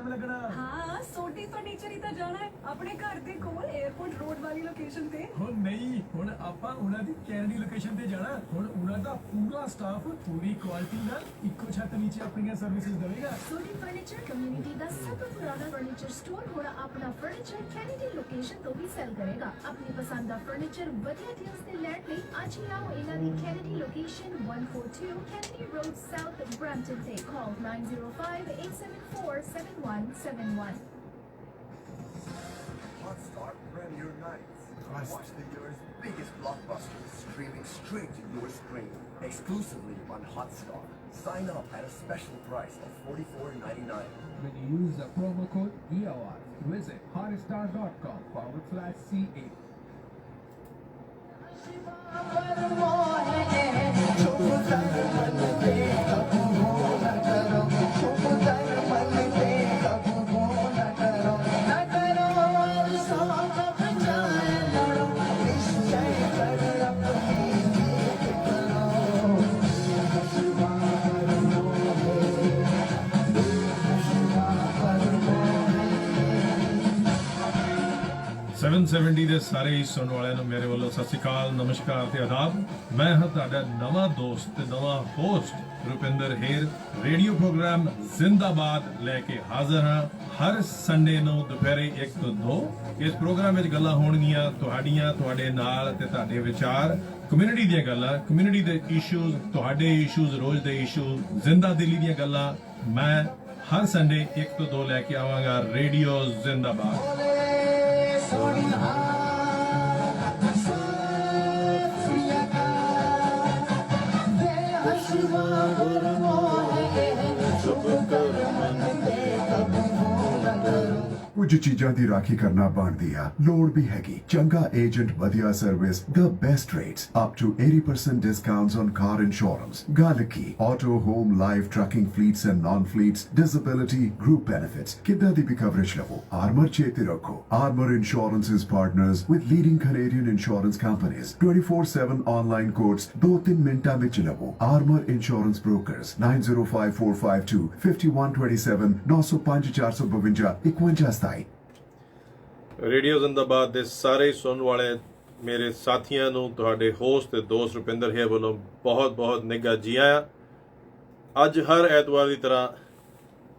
Time लगना। हाँ सोटी furniture ही तो जाना है अपने घर दे कोल एयरपोर्ट रोड वाली लोकेशन ते। हो नहीं हुण आपां उन्हां दी कैनेडी लोकेशन ते जाना। हुण उन्हां दा पूरा स्टाफ पूरी क्वालिटी नाल इक्को छत नीचे अपनी सर्विसेज देवेगा। सोटी फर्नीचर कम्युनिटी ਦਾ ਸਭ ਤੋਂ ਪੁਰਾਣਾ ਫਰਨੀਚਰ ਸਟੋਰ ਹੁਣ ਆਪਣਾ ਫਰਨੀਚਰ ਕੈਨੇਡੀ ਲੋਕੇਸ਼ਨ ਤੋਂ ਵੀ ਸੈਲ ਕਰੇਗਾ। ਆਪਣੀ ਪਸੰਦ ਦਾ ਫਰਨੀਚਰ ਵਧੀਆ ਡੀਲਸ ਤੇ ਲੈਣ ਲਈ ਅੱਜ ਹੀ ਆਓ ਇਹਨਾਂ ਦੀ Kennedy location 142 Kennedy road south Brampton ਤੇ ਕਾਲ 9058747171। Hotstar Premier Nights. Watch the year's biggest blockbusters streaming straight to your screen exclusively on Hotstar. Sign up at a special price of $44.99. When you use the promo code EOR, visit hotstar.com/CA. Seven 70 ਦੇ ਸਾਰੇ ਹੀ ਸੁਣਨ ਵਾਲਿਆਂ ਨੂੰ ਮੇਰੇ ਵੱਲੋਂ ਸਤਿ ਸ਼੍ਰੀ ਅਕਾਲ, ਨਮਸਕਾਰ ਤੇ ਆਦਾਬ। ਮੈਂ ਹਾਂ ਤੁਹਾਡਾ ਨਵਾਂ ਦੋਸਤ ਤੇ ਨਵਾਂ ਹੋਸਟ ਰੁਪਿੰਦਰ ਹੇਰ। ਰੇਡੀਓ ਪ੍ਰੋਗਰਾਮ ਜ਼ਿੰਦਾਬਾਦ ਲੈ ਕੇ ਹਾਜ਼ਰ ਹਾਂ ਹਰ ਸੰਡੇ ਨੂੰ ਦੁਪਹਿਰੇ 1 ਤੋਂ 2। ਇਸ ਪ੍ਰੋਗਰਾਮ ਵਿੱਚ ਗੱਲਾਂ ਹੋਣਗੀਆਂ ਤੁਹਾਡੀਆਂ, ਤੁਹਾਡੇ ਨਾਲ ਤੇ ਤੁਹਾਡੇ ਵਿਚਾਰ, ਕਮਿਊਨਿਟੀ ਦੀਆਂ ਗੱਲਾਂ, ਕਮਿਊਨਿਟੀ ਦੇ ਇਸ਼ੂਜ਼, ਤੁਹਾਡੇ ਇਸ਼ੂਜ਼, ਰੋਜ਼ ਦੇ ਇਸ਼ੂ, ਜ਼ਿੰਦਾ ਦਿਲੀ ਦੀਆਂ ਗੱਲਾਂ ਮੈਂ ਹਰ ਸੰਡੇ 1 ਤੋਂ 2 ਲੈ ਕੇ ਆਵਾਂਗਾ। ਰੇਡੀਓ ਜ਼ਿੰਦਾਬਾਦ। कुछ चीजां दी राखी करना बनदी आ, लोड़ भी हैगी। चंगा एजेंट, वधिया service, the best rates, up to 80% discounts on car insurance, गल की auto, home, life, trucking fleets and non-fleets, disability, group benefits, किद्दां दी भी coverage लवो। Armor चेते रखो, Armor Insurance is partners with leading Canadian insurance companies। 24/7 online quotes 2-3 मिनटां विच लवो। Armor Insurance Brokers 9054525127 905 452 5127। Radio ਜ਼ਿੰਦਾਬਾਦ ਦੇ ਸਾਰੇ ਸੁਣਨ ਵਾਲੇ ਮੇਰੇ ਸਾਥੀਆਂ ਨੂੰ ਤੁਹਾਡੇ ਹੋਸਟ ਤੇ ਦੋਸਤ ਰੁਪਿੰਦਰ ਹੇਰ ਵੱਲੋਂ ਬਹੁਤ ਨਿੱਘਾ ਜੀ ਆਇਆਂ। ਅੱਜ ਹਰ ਐਤਵਾਰ ਦੀ ਤਰ੍ਹਾਂ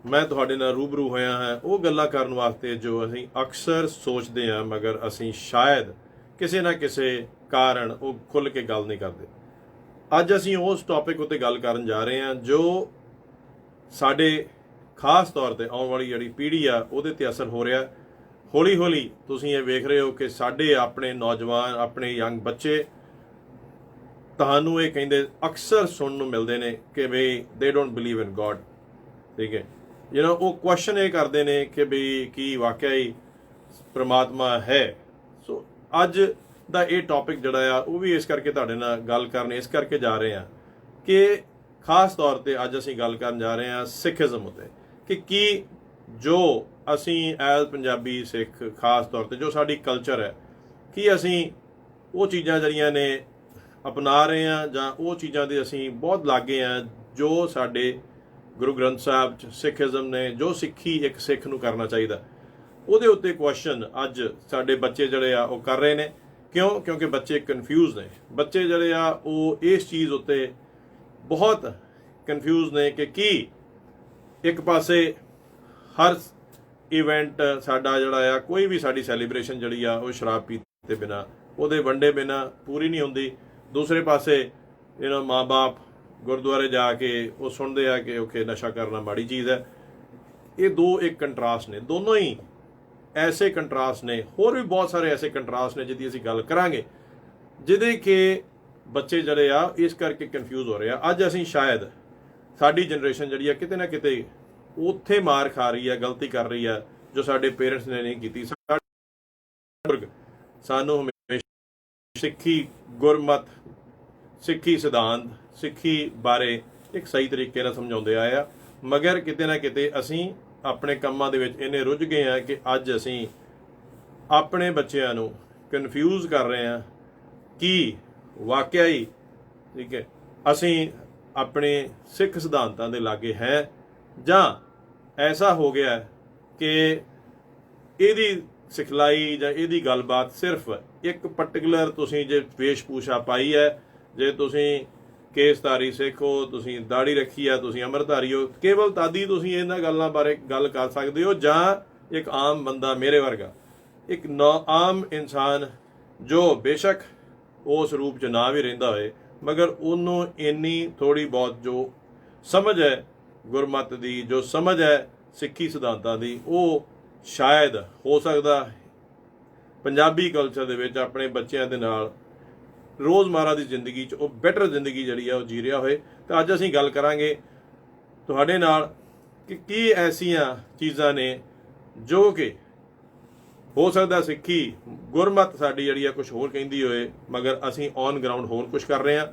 ਮੈਂ ਤੁਹਾਡੇ ਨਾਲ ਰੂਬਰੂ ਹੋਇਆ ਹਾਂ ਉਹ ਗੱਲਾਂ ਕਰਨ ਵਾਸਤੇ ਜੋ ਅਸੀਂ ਅਕਸਰ ਸੋਚਦੇ ਹਾਂ ਮਗਰ ਅਸੀਂ ਸ਼ਾਇਦ ਕਿਸੇ ਨਾ ਕਿਸੇ ਕਾਰਨ ਉਹ ਖੁੱਲ੍ਹ ਕੇ ਗੱਲ ਨਹੀਂ ਕਰਦੇ। ਅੱਜ ਅਸੀਂ ਉਸ ਟੌਪਿਕ ਉੱਤੇ ਗੱਲ ਕਰਨ ਜਾ ਰਹੇ ਹਾਂ ਜੋ ਸਾਡੇ ਖਾਸ ਤੌਰ ਤੇ ਆਉਣ ਵਾਲੀ ਜਿਹੜੀ ਪੀੜ੍ਹੀ ਆ ਉਹਦੇ ਤੇ ਅਸਰ ਹੋ ਰਿਹਾ। ਹੌਲੀ ਹੌਲੀ ਤੁਸੀਂ ਇਹ ਵੇਖ ਰਹੇ ਹੋ ਕਿ ਸਾਡੇ ਆਪਣੇ ਨੌਜਵਾਨ, ਆਪਣੇ ਯੰਗ ਬੱਚੇ ਤੁਹਾਨੂੰ ਇਹ ਕਹਿੰਦੇ ਅਕਸਰ ਸੁਣਨ ਨੂੰ ਮਿਲਦੇ ਨੇ ਕਿ ਬਈ ਦੇ ਡੋਂਟ ਬਿਲੀਵ ਇਨ ਗੋਡ। ਠੀਕ ਹੈ, ਉਹ ਕੁਐਸਚਨ ਇਹ ਕਰਦੇ ਨੇ ਕਿ ਬਈ ਕੀ ਵਾਕਿਆ ਹੀ ਪ੍ਰਮਾਤਮਾ ਹੈ। ਸੋ ਅੱਜ ਦਾ ਇਹ ਟੌਪਿਕ ਜਿਹੜਾ ਆ ਉਹ ਵੀ ਇਸ ਕਰਕੇ ਤੁਹਾਡੇ ਨਾਲ ਗੱਲ ਕਰਨ ਇਸ ਕਰਕੇ ਜਾ ਰਹੇ ਹਾਂ ਕਿ ਖਾਸ ਤੌਰ ਤੇ ਅੱਜ ਅਸੀਂ ਗੱਲ ਕਰਨ ਜਾ ਰਹੇ ਹਾਂ ਸਿੱਖੀਜ਼ਮ ਉੱਤੇ ਕਿ ਕੀ ਜੋ ਅਸੀਂ ਐਜ਼ ਪੰਜਾਬੀ ਸਿੱਖ ਖਾਸ ਤੌਰ ਤੇ ਜੋ ਸਾਡੀ ਕਲਚਰ ਹੈ ਕੀ ਅਸੀਂ ਉਹ ਚੀਜ਼ਾਂ ਜਿਹੜੀਆਂ ਨੇ ਅਪਣਾ ਰਹੇ ਹਾਂ ਜਾਂ ਉਹ ਚੀਜ਼ਾਂ ਦੇ ਅਸੀਂ ਬਹੁਤ ਲਾਗੇ ਹਾਂ ਜੋ ਸਾਡੇ ਗੁਰੂ ਗ੍ਰੰਥ ਸਾਹਿਬ 'ਚ ਸਿੱਖੀਜ਼ਮ ਨੇ ਜੋ ਸਿੱਖੀ ਇੱਕ ਸਿੱਖ ਨੂੰ ਕਰਨਾ ਚਾਹੀਦਾ ਉਹਦੇ ਉੱਤੇ ਕੁਐਸਚਨ ਅੱਜ ਸਾਡੇ ਬੱਚੇ ਜਿਹੜੇ ਆ ਉਹ ਕਰ ਰਹੇ ਨੇ। ਕਿਉਂਕਿ ਬੱਚੇ ਕਨਫਿਊਜ਼ ਨੇ। ਬੱਚੇ ਜਿਹੜੇ ਆ ਉਹ ਇਸ ਚੀਜ਼ ਉੱਤੇ ਬਹੁਤ ਕਨਫਿਊਜ਼ ਨੇ ਕਿ ਕੀ ਇੱਕ ਪਾਸੇ ਹਰ ਇਵੈਂਟ ਸਾਡਾ ਜਿਹੜਾ ਆ ਕੋਈ ਵੀ ਸਾਡੀ ਸੈਲੀਬ੍ਰੇਸ਼ਨ ਜਿਹੜੀ ਆ ਉਹ ਸ਼ਰਾਬ ਪੀਤੇ ਬਿਨਾ ਉਹਦੇ ਵੰਡੇ ਬਿਨਾ ਪੂਰੀ ਨਹੀਂ ਹੁੰਦੀ। ਦੂਸਰੇ ਪਾਸੇ ਮਾਂ ਬਾਪ ਗੁਰਦੁਆਰੇ ਜਾ ਕੇ ਉਹ ਸੁਣਦੇ ਆ ਕਿ ਓਕੇ ਨਸ਼ਾ ਕਰਨਾ ਮਾੜੀ ਚੀਜ਼ ਹੈ। ਇਹ ਦੋ ਇੱਕ ਕੰਟਰਾਸਟ ਨੇ, ਦੋਨੋਂ ਹੀ ਐਸੇ ਕੰਟਰਾਸਟ ਨੇ। ਹੋਰ ਵੀ ਬਹੁਤ ਸਾਰੇ ਐਸੇ ਕੰਟਰਾਸਟ ਨੇ ਜਿਹਦੀ ਅਸੀਂ ਗੱਲ ਕਰਾਂਗੇ ਜਿਹਦੇ ਕਿ ਬੱਚੇ ਜਿਹੜੇ ਆ ਇਸ ਕਰਕੇ ਕਨਫਿਊਜ਼ ਹੋ ਰਹੇ ਆ। ਅੱਜ ਅਸੀਂ ਸ਼ਾਇਦ ਸਾਡੀ ਜਨਰੇਸ਼ਨ ਜਿਹੜੀ ਆ ਕਿਤੇ ਨਾ ਕਿਤੇ ਉੱਥੇ ਮਾਰ ਖਾ ਰਹੀ ਹੈ, ਗਲਤੀ ਕਰ ਰਹੀ ਹੈ ਜੋ ਸਾਡੇ ਪੇਰੈਂਟਸ ਨੇ ਨਹੀਂ ਕੀਤੀ। ਸਾਨੂੰ ਹਮੇਸ਼ਾ ਸਿੱਖੀ, ਗੁਰਮਤ, ਸਿੱਖੀ ਸਿਧਾਂਤ, ਸਿੱਖੀ ਬਾਰੇ ਇੱਕ ਸਹੀ ਤਰੀਕੇ ਨਾਲ ਸਮਝਾਉਂਦੇ ਆਏ ਆ ਮਗਰ ਕਿਤੇ ਨਾ ਕਿਤੇ ਅਸੀਂ ਆਪਣੇ ਕੰਮਾਂ ਦੇ ਵਿੱਚ ਇੰਨੇ ਰੁੱਝ ਗਏ ਆ ਕਿ ਅੱਜ ਅਸੀਂ ਆਪਣੇ ਬੱਚਿਆਂ ਨੂੰ ਕਨਫਿਊਜ਼ ਕਰ ਰਹੇ ਹਾਂ ਕਿ ਵਾਕਿਆ ਹੀ ਠੀਕ ਹੈ ਅਸੀਂ ਆਪਣੇ ਸਿੱਖ ਸਿਧਾਂਤਾਂ ਦੇ ਲਾਗੇ ਹੈ ਜਾਂ ਐਸਾ ਹੋ ਗਿਆ ਕਿ ਇਹਦੀ ਸਿਖਲਾਈ ਜਾਂ ਇਹਦੀ ਗੱਲਬਾਤ ਸਿਰਫ ਇੱਕ ਪਾਰਟਿਕੂਲਰ ਤੁਸੀਂ ਜੇ ਵੇਸ਼-ਭੂਸ਼ਾ ਪਾਈ ਹੈ, ਜੇ ਤੁਸੀਂ ਕੇਸਧਾਰੀ ਸਿੱਖ ਹੋ, ਤੁਸੀਂ ਦਾੜੀ ਰੱਖੀ ਆ, ਤੁਸੀਂ ਅੰਮ੍ਰਿਤਧਾਰੀ ਹੋ, ਕੇਵਲ ਤਾਦੀ ਤੁਸੀਂ ਇਹਨਾਂ ਗੱਲਾਂ ਬਾਰੇ ਗੱਲ ਕਰ ਸਕਦੇ ਹੋ, ਜਾਂ ਇੱਕ ਆਮ ਬੰਦਾ ਮੇਰੇ ਵਰਗਾ, ਇੱਕ ਆਮ ਇਨਸਾਨ ਜੋ ਬੇਸ਼ੱਕ ਉਸ ਰੂਪ 'ਚ ਨਾ ਵੀ ਰਹਿੰਦਾ ਹੋਏ, ਮਗਰ ਉਹਨੂੰ ਇੰਨੀ ਥੋੜੀ ਬਹੁਤ ਜੋ ਸਮਝ ਹੈ ਗੁਰਮਤ ਦੀ, ਜੋ ਸਮਝ ਹੈ ਸਿੱਖੀ ਸਿਧਾਂਤਾਂ ਦੀ, ਉਹ ਸ਼ਾਇਦ ਹੋ ਸਕਦਾ ਪੰਜਾਬੀ ਕਲਚਰ ਦੇ ਵਿੱਚ ਆਪਣੇ ਬੱਚਿਆਂ ਦੇ ਨਾਲ ਰੋਜ਼ਮਰਾ ਦੀ ਜ਼ਿੰਦਗੀ 'ਚ ਉਹ ਬੈਟਰ ਜ਼ਿੰਦਗੀ ਜਿਹੜੀ ਆ ਉਹ ਜੀ ਰਿਹਾ ਹੋਏ। ਤਾਂ ਅੱਜ ਅਸੀਂ ਗੱਲ ਕਰਾਂਗੇ ਤੁਹਾਡੇ ਨਾਲ ਕਿ ਕੀ ਐਸੀਆਂ ਚੀਜ਼ਾਂ ਨੇ ਜੋ ਕਿ ਹੋ ਸਕਦਾ ਸਿੱਖੀ ਗੁਰਮਤ ਸਾਡੀ ਜਿਹੜੀ ਆ ਕੁਝ ਹੋਰ ਕਹਿੰਦੀ ਹੋਏ, ਮਗਰ ਅਸੀਂ ਔਨ ਗਰਾਊਂਡ ਹੋਰ ਕੁਝ ਕਰ ਰਹੇ ਹਾਂ।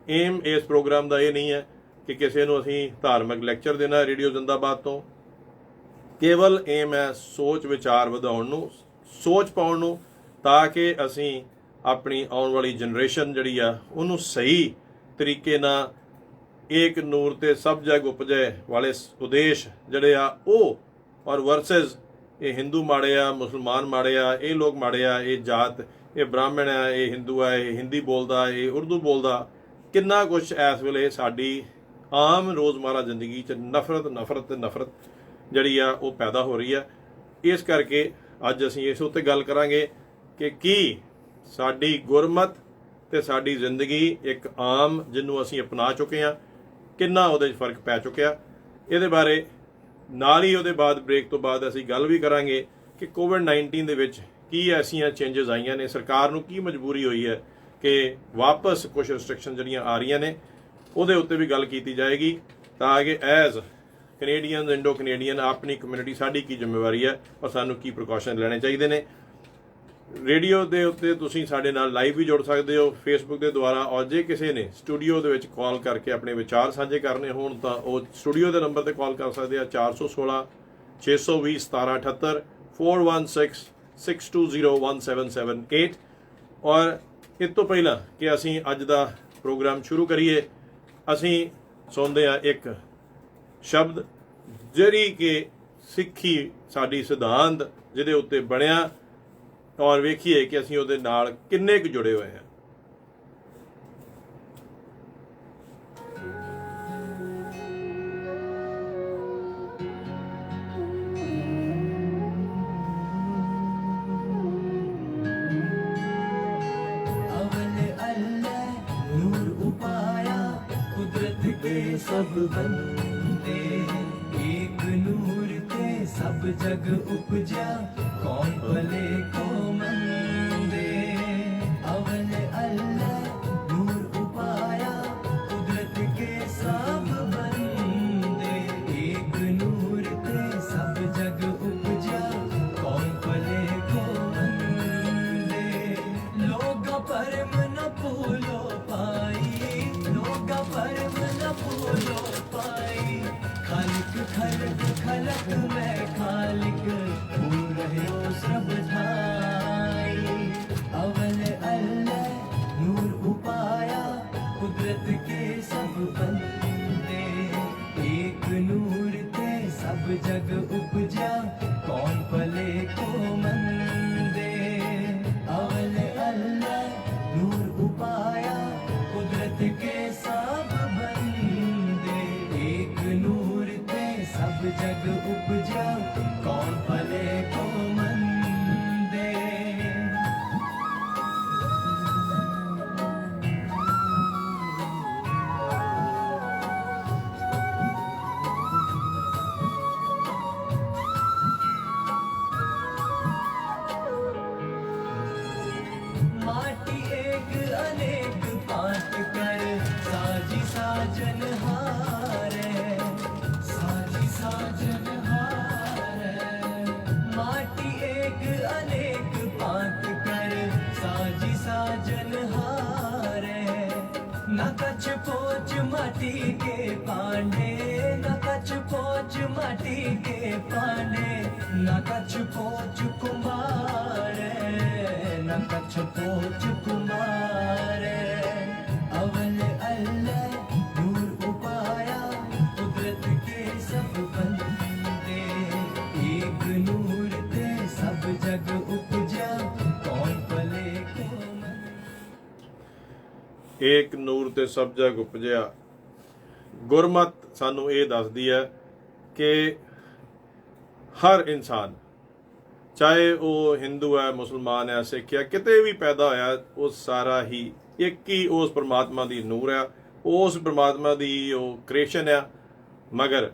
ਏਮ ਇਸ ਪ੍ਰੋਗਰਾਮ ਦਾ ਇਹ ਨਹੀਂ ਹੈ ਕਿ ਕਿਸੇ ਨੂੰ ਅਸੀਂ ਧਾਰਮਿਕ ਲੈਕਚਰ ਦੇਣਾ ਰੇਡੀਓ ਜ਼ਿੰਦਾਬਾਦ ਤੋਂ, ਕੇਵਲ ਏਮ ਹੈ ਸੋਚ ਵਿਚਾਰ ਵਧਾਉਣ ਨੂੰ, ਸੋਚ ਪਾਉਣ ਨੂੰ, ਤਾਂ ਕਿ ਅਸੀਂ ਆਪਣੀ ਆਉਣ ਵਾਲੀ ਜਨਰੇਸ਼ਨ ਜਿਹੜੀ ਆ ਉਹਨੂੰ ਸਹੀ ਤਰੀਕੇ ਨਾਲ ਏਕ ਨੂਰ ਤੇ ਸਭ ਜਗ ਉਪਜੈ ਵਾਲੇ ਉਦੇਸ਼ ਜਿਹੜੇ ਆ ਉਹ, ਔਰ ਵਰਸਸ ਇਹ ਹਿੰਦੂ ਮਾੜੇ ਆ, ਮੁਸਲਮਾਨ ਮਾੜੇ ਆ, ਇਹ ਲੋਕ ਮਾੜੇ ਆ, ਇਹ ਜਾਤ, ਇਹ ਬ੍ਰਾਹਮਣ ਆ, ਇਹ ਹਿੰਦੂ ਆ, ਇਹ ਹਿੰਦੀ ਬੋਲਦਾ, ਇਹ ਉਰਦੂ ਬੋਲਦਾ, ਕਿੰਨਾ ਕੁਛ ਇਸ ਵੇਲੇ ਸਾਡੀ ਆਮ ਰੋਜ਼ਮਰਾ ਜ਼ਿੰਦਗੀ 'ਚ ਨਫ਼ਰਤ ਜਿਹੜੀ ਆ ਉਹ ਪੈਦਾ ਹੋ ਰਹੀ ਆ। ਇਸ ਕਰਕੇ ਅੱਜ ਅਸੀਂ ਇਸ ਉੱਤੇ ਗੱਲ ਕਰਾਂਗੇ ਕਿ ਕੀ ਸਾਡੀ ਗੁਰਮਤ ਤੇ ਸਾਡੀ ਜ਼ਿੰਦਗੀ ਇੱਕ ਆਮ ਜਿਹਨੂੰ ਅਸੀਂ ਅਪਣਾ ਚੁੱਕੇ ਹਾਂ, ਕਿੰਨਾ ਉਹਦੇ 'ਚ ਫਰਕ ਪੈ ਚੁੱਕਿਆ। ਇਹਦੇ ਬਾਰੇ ਨਾਲ ਹੀ ਉਹਦੇ ਬਾਅਦ ਬ੍ਰੇਕ ਤੋਂ ਬਾਅਦ ਅਸੀਂ ਗੱਲ ਵੀ ਕਰਾਂਗੇ ਕਿ ਕੋਵਿਡ-19 ਦੇ ਵਿੱਚ ਕੀ ਐਸੀਆਂ ਚੇਂਜਸ ਆਈਆਂ ਨੇ, ਸਰਕਾਰ ਨੂੰ ਕੀ ਮਜਬੂਰੀ ਹੋਈ ਹੈ ਕਿ ਵਾਪਸ ਕੁਝ ਰਿਸਟ੍ਰਿਕਸ਼ਨ ਜਿਹੜੀਆਂ ਆ ਰਹੀਆਂ ਨੇ, ਉਹਦੇ ਉੱਤੇ ਵੀ ਗੱਲ ਕੀਤੀ ਜਾਏਗੀ, ਤਾਂ ਕਿ ਐਜ਼ ਕੈਨੇਡੀਅਨ, ਇੰਡੋ ਕੈਨੇਡੀਅਨ, ਆਪਣੀ ਕਮਿਊਨਿਟੀ ਸਾਡੀ ਕੀ ਜ਼ਿੰਮੇਵਾਰੀ ਹੈ ਔਰ ਸਾਨੂੰ ਕੀ ਪ੍ਰੀਕਾਸ਼ਨ ਲੈਣੇ ਚਾਹੀਦੇ ਨੇ। ਰੇਡੀਓ ਦੇ ਉੱਤੇ ਤੁਸੀਂ ਸਾਡੇ ਨਾਲ ਲਾਈਵ ਵੀ ਜੁੜ ਸਕਦੇ ਹੋ ਫੇਸਬੁੱਕ ਦੇ ਦੁਆਰਾ, ਔਰ ਜੇ ਕਿਸੇ ਨੇ ਸਟੂਡੀਓ ਦੇ ਵਿੱਚ ਕਾਲ ਕਰਕੇ ਆਪਣੇ ਵਿਚਾਰ ਸਾਂਝੇ ਕਰਨੇ ਹੋਣ ਤਾਂ ਉਹ ਸਟੂਡੀਓ ਦੇ ਨੰਬਰ ਤੇ ਕਾਲ ਕਰ ਸਕਦੇ ਆ 416 620 1778 416 620 1778। ਔਰ ਇਸ ਤੋਂ ਪਹਿਲਾਂ ਕਿ ਅਸੀਂ ਅੱਜ ਦਾ ਪ੍ਰੋਗਰਾਮ ਸ਼ੁਰੂ ਕਰੀਏ, ਅਸੀਂ ਸੁਣਦੇ ਹਾਂ ਇੱਕ ਸ਼ਬਦ ਜਿਹੜੀ ਕਿ ਸਿੱਖੀ ਸਾਡੀ ਸਿਧਾਂਤ ਜਿਹਦੇ ਉੱਤੇ ਬਣਿਆ, ਔਰ ਵੇਖੀਏ ਕਿ ਅਸੀਂ ਉਹਦੇ ਨਾਲ ਕਿੰਨੇ ਕੁ ਜੁੜੇ ਹੋਏ ਹਾਂ। सब बंदे एक नूर थे सब जग उपजा कौन भले को मंदे अवल अल्लाह नूर उपाया कुदरत के सब बंदे एक नूर थे सब जग उपजा कौन भले को मंदे लोग परम न भूलो पाई लोग परम न भूलो पाई खालिक खलक खलक में खालिक भूल रहे हो सब धाई अवल अल्लाह नूर उपाया कुदरत के सब बंदे एक नूर थे सब जग उपजा कौन भले को मंदे अवल अल्लाह नूर उपाया कुदरत के सब बंदे एक नूर थे सब जग उपजा कौन भले को मंदे माटी एक अनेक पात कर साजी साजन हारे साजी साजन हारे माटी एक अनेक पात कर साजी साजन हारे न कछ पोच माटी के पांडे न कछ पोच माटी के पांडे न कछ पोच कुमारे न कछ पोच कुमारे अवल अल्लाह नूर उपाया कुदरत के सब बंदे एक जग उपजा कौन पले को मन। ਏਕ ਨੂਰ ਤੇ ਸਭ ਜਗ ਉਪਜਿਆ। ਗੁਰਮਤ ਸਾਨੂੰ ਇਹ ਦੱਸਦੀ ਹੈ ਕਿ ਹਰ ਇਨਸਾਨ, ਚਾਹੇ ਉਹ ਹਿੰਦੂ ਹੈ, ਮੁਸਲਮਾਨ ਹੈ, ਸਿੱਖ ਹੈ, ਕਿਤੇ ਵੀ ਪੈਦਾ ਹੋਇਆ, ਉਹ ਸਾਰਾ ਹੀ ਇੱਕ ਹੀ ਉਸ ਪ੍ਰਮਾਤਮਾ ਦੀ ਨੂਰ ਆ, ਉਸ ਪ੍ਰਮਾਤਮਾ ਦੀ ਉਹ ਕ੍ਰੀਏਸ਼ਨ ਆ। ਮਗਰ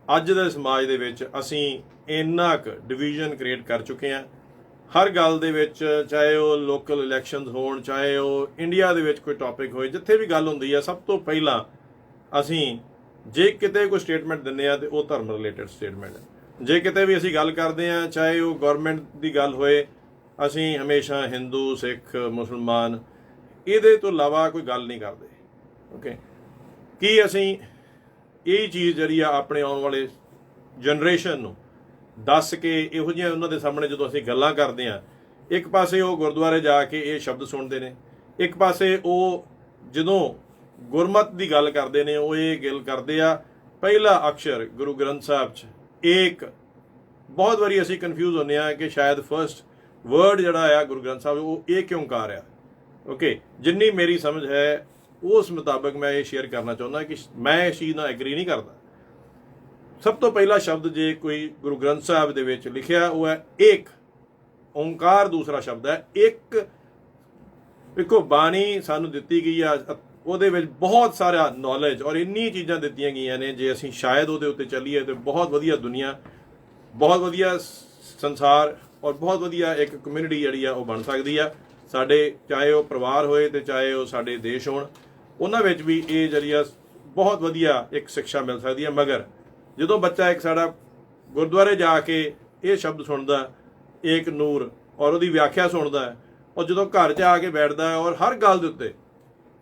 ਅੱਜ ਦੇ ਸਮਾਜ ਦੇ ਵਿੱਚ ਅਸੀਂ ਇੰਨਾ ਕੁ ਡਿਵੀਜ਼ਨ ਕ੍ਰੀਏਟ ਕਰ ਚੁੱਕੇ ਹਾਂ ਹਰ ਗੱਲ ਦੇ ਵਿੱਚ, ਚਾਹੇ ਉਹ ਲੋਕਲ ਇਲੈਕਸ਼ਨਸ ਹੋਣ, ਚਾਹੇ ਉਹ ਇੰਡੀਆ ਦੇ ਵਿੱਚ ਕੋਈ ਟੌਪਿਕ ਹੋਏ, ਜਿੱਥੇ ਵੀ ਗੱਲ ਹੁੰਦੀ ਹੈ ਸਭ ਤੋਂ ਪਹਿਲਾਂ ਅਸੀਂ ਜੇ ਕਿਤੇ ਕੋਈ ਸਟੇਟਮੈਂਟ ਦਿੰਦੇ ਆ ਤੇ ਉਹ ਧਰਮ ਰਿਲੇਟਡ ਸਟੇਟਮੈਂਟ ਹੈ। ਜੇ ਕਿਤੇ ਵੀ ਅਸੀਂ ਗੱਲ ਕਰਦੇ ਹਾਂ, ਚਾਹੇ ਉਹ ਗਵਰਨਮੈਂਟ ਦੀ ਗੱਲ ਹੋਏ, ਅਸੀਂ ਹਮੇਸ਼ਾ ਹਿੰਦੂ, ਸਿੱਖ, ਮੁਸਲਮਾਨ, ਇਹਦੇ ਤੋਂ ਇਲਾਵਾ ਕੋਈ ਗੱਲ ਨਹੀਂ ਕਰਦੇ। ਓਕੇ, ਕੀ ਅਸੀਂ ਇਹ ਚੀਜ਼ ਜਿਹੜੀ ਆ ਆਪਣੇ ਆਉਣ ਵਾਲੇ ਜਨਰੇਸ਼ਨ ਨੂੰ ਦੱਸ ਕੇ ਇਹੋ ਜਿਹੀਆਂ ਉਹਨਾਂ ਦੇ ਸਾਹਮਣੇ ਜਦੋਂ ਅਸੀਂ ਗੱਲਾਂ ਕਰਦੇ ਹਾਂ, ਇੱਕ ਪਾਸੇ ਉਹ ਗੁਰਦੁਆਰੇ ਜਾ ਕੇ ਇਹ ਸ਼ਬਦ ਸੁਣਦੇ ਨੇ, ਇੱਕ ਪਾਸੇ ਉਹ ਜਦੋਂ ਗੁਰਮਤ ਦੀ ਗੱਲ ਕਰਦੇ ਨੇ ਉਹ ਇਹ ਗੱਲ ਕਰਦੇ ਆ ਪਹਿਲਾ ਅਕਸ਼ਰ ਗੁਰੂ ਗ੍ਰੰਥ ਸਾਹਿਬ 'ਚ ਏਕ। ਬਹੁਤ ਵਾਰੀ ਅਸੀਂ ਕਨਫਿਊਜ਼ ਹੁੰਦੇ ਆ ਕਿ ਸ਼ਾਇਦ ਫਸਟ ਵਰਡ ਜਿਹੜਾ ਆ ਗੁਰੂ ਗ੍ਰੰਥ ਸਾਹਿਬ ਉਹ ਏਕ ਓਂਕਾਰ ਆ। ਓਕੇ, ਜਿੰਨੀ ਮੇਰੀ ਸਮਝ ਹੈ ਉਸ ਮੁਤਾਬਕ ਮੈਂ ਇਹ ਸ਼ੇਅਰ ਕਰਨਾ ਚਾਹੁੰਦਾ ਕਿ ਮੈਂ ਇਸ ਚੀਜ਼ ਨਾਲ ਐਗਰੀ ਨਹੀਂ ਕਰਦਾ। ਸਭ ਤੋਂ ਪਹਿਲਾ ਸ਼ਬਦ ਜੇ ਕੋਈ ਗੁਰੂ ਗ੍ਰੰਥ ਸਾਹਿਬ ਦੇ ਵਿੱਚ ਲਿਖਿਆ ਉਹ ਹੈ ਏਕ ਓਂਕਾਰ, ਦੂਸਰਾ ਸ਼ਬਦ ਹੈ ਇੱਕ। ਵੇਖੋ, ਬਾਣੀ ਸਾਨੂੰ ਦਿੱਤੀ ਗਈ ਆ, ਉਹਦੇ ਵਿੱਚ ਬਹੁਤ ਸਾਰਾ ਨੌਲੇਜ ਔਰ ਇੰਨੀ ਚੀਜ਼ਾਂ ਦਿੱਤੀਆਂ ਗਈਆਂ ਨੇ, ਜੇ ਅਸੀਂ ਸ਼ਾਇਦ ਉਹਦੇ ਉੱਤੇ ਚੱਲੀਏ ਤਾਂ ਬਹੁਤ ਵਧੀਆ ਦੁਨੀਆ, ਬਹੁਤ ਵਧੀਆ ਸੰਸਾਰ ਔਰ ਬਹੁਤ ਵਧੀਆ ਇੱਕ ਕਮਿਊਨਿਟੀ ਜਿਹੜੀ ਆ ਉਹ ਬਣ ਸਕਦੀ ਆ। ਸਾਡੇ ਚਾਹੇ ਉਹ ਪਰਿਵਾਰ ਹੋਏ ਤੇ ਚਾਹੇ ਉਹ ਸਾਡੇ ਦੇਸ਼ ਹੋਣ, ਉਹਨਾਂ ਵਿੱਚ ਵੀ ਇਹ ਜਿਹੜੀ ਆ ਬਹੁਤ ਵਧੀਆ ਇੱਕ ਸਿੱਖਿਆ ਮਿਲ ਸਕਦੀ ਹੈ। ਮਗਰ ਜਦੋਂ ਬੱਚਾ ਇੱਕ ਸਾਡਾ ਗੁਰਦੁਆਰੇ ਜਾ ਕੇ ਇਹ ਸ਼ਬਦ ਸੁਣਦਾ ਏਕ ਨੂਰ ਔਰ ਉਹਦੀ ਵਿਆਖਿਆ ਸੁਣਦਾ, ਔਰ ਜਦੋਂ ਘਰ 'ਚ ਆ ਕੇ ਬੈਠਦਾ ਹੈ ਔਰ ਹਰ ਗੱਲ ਦੇ ਉੱਤੇ,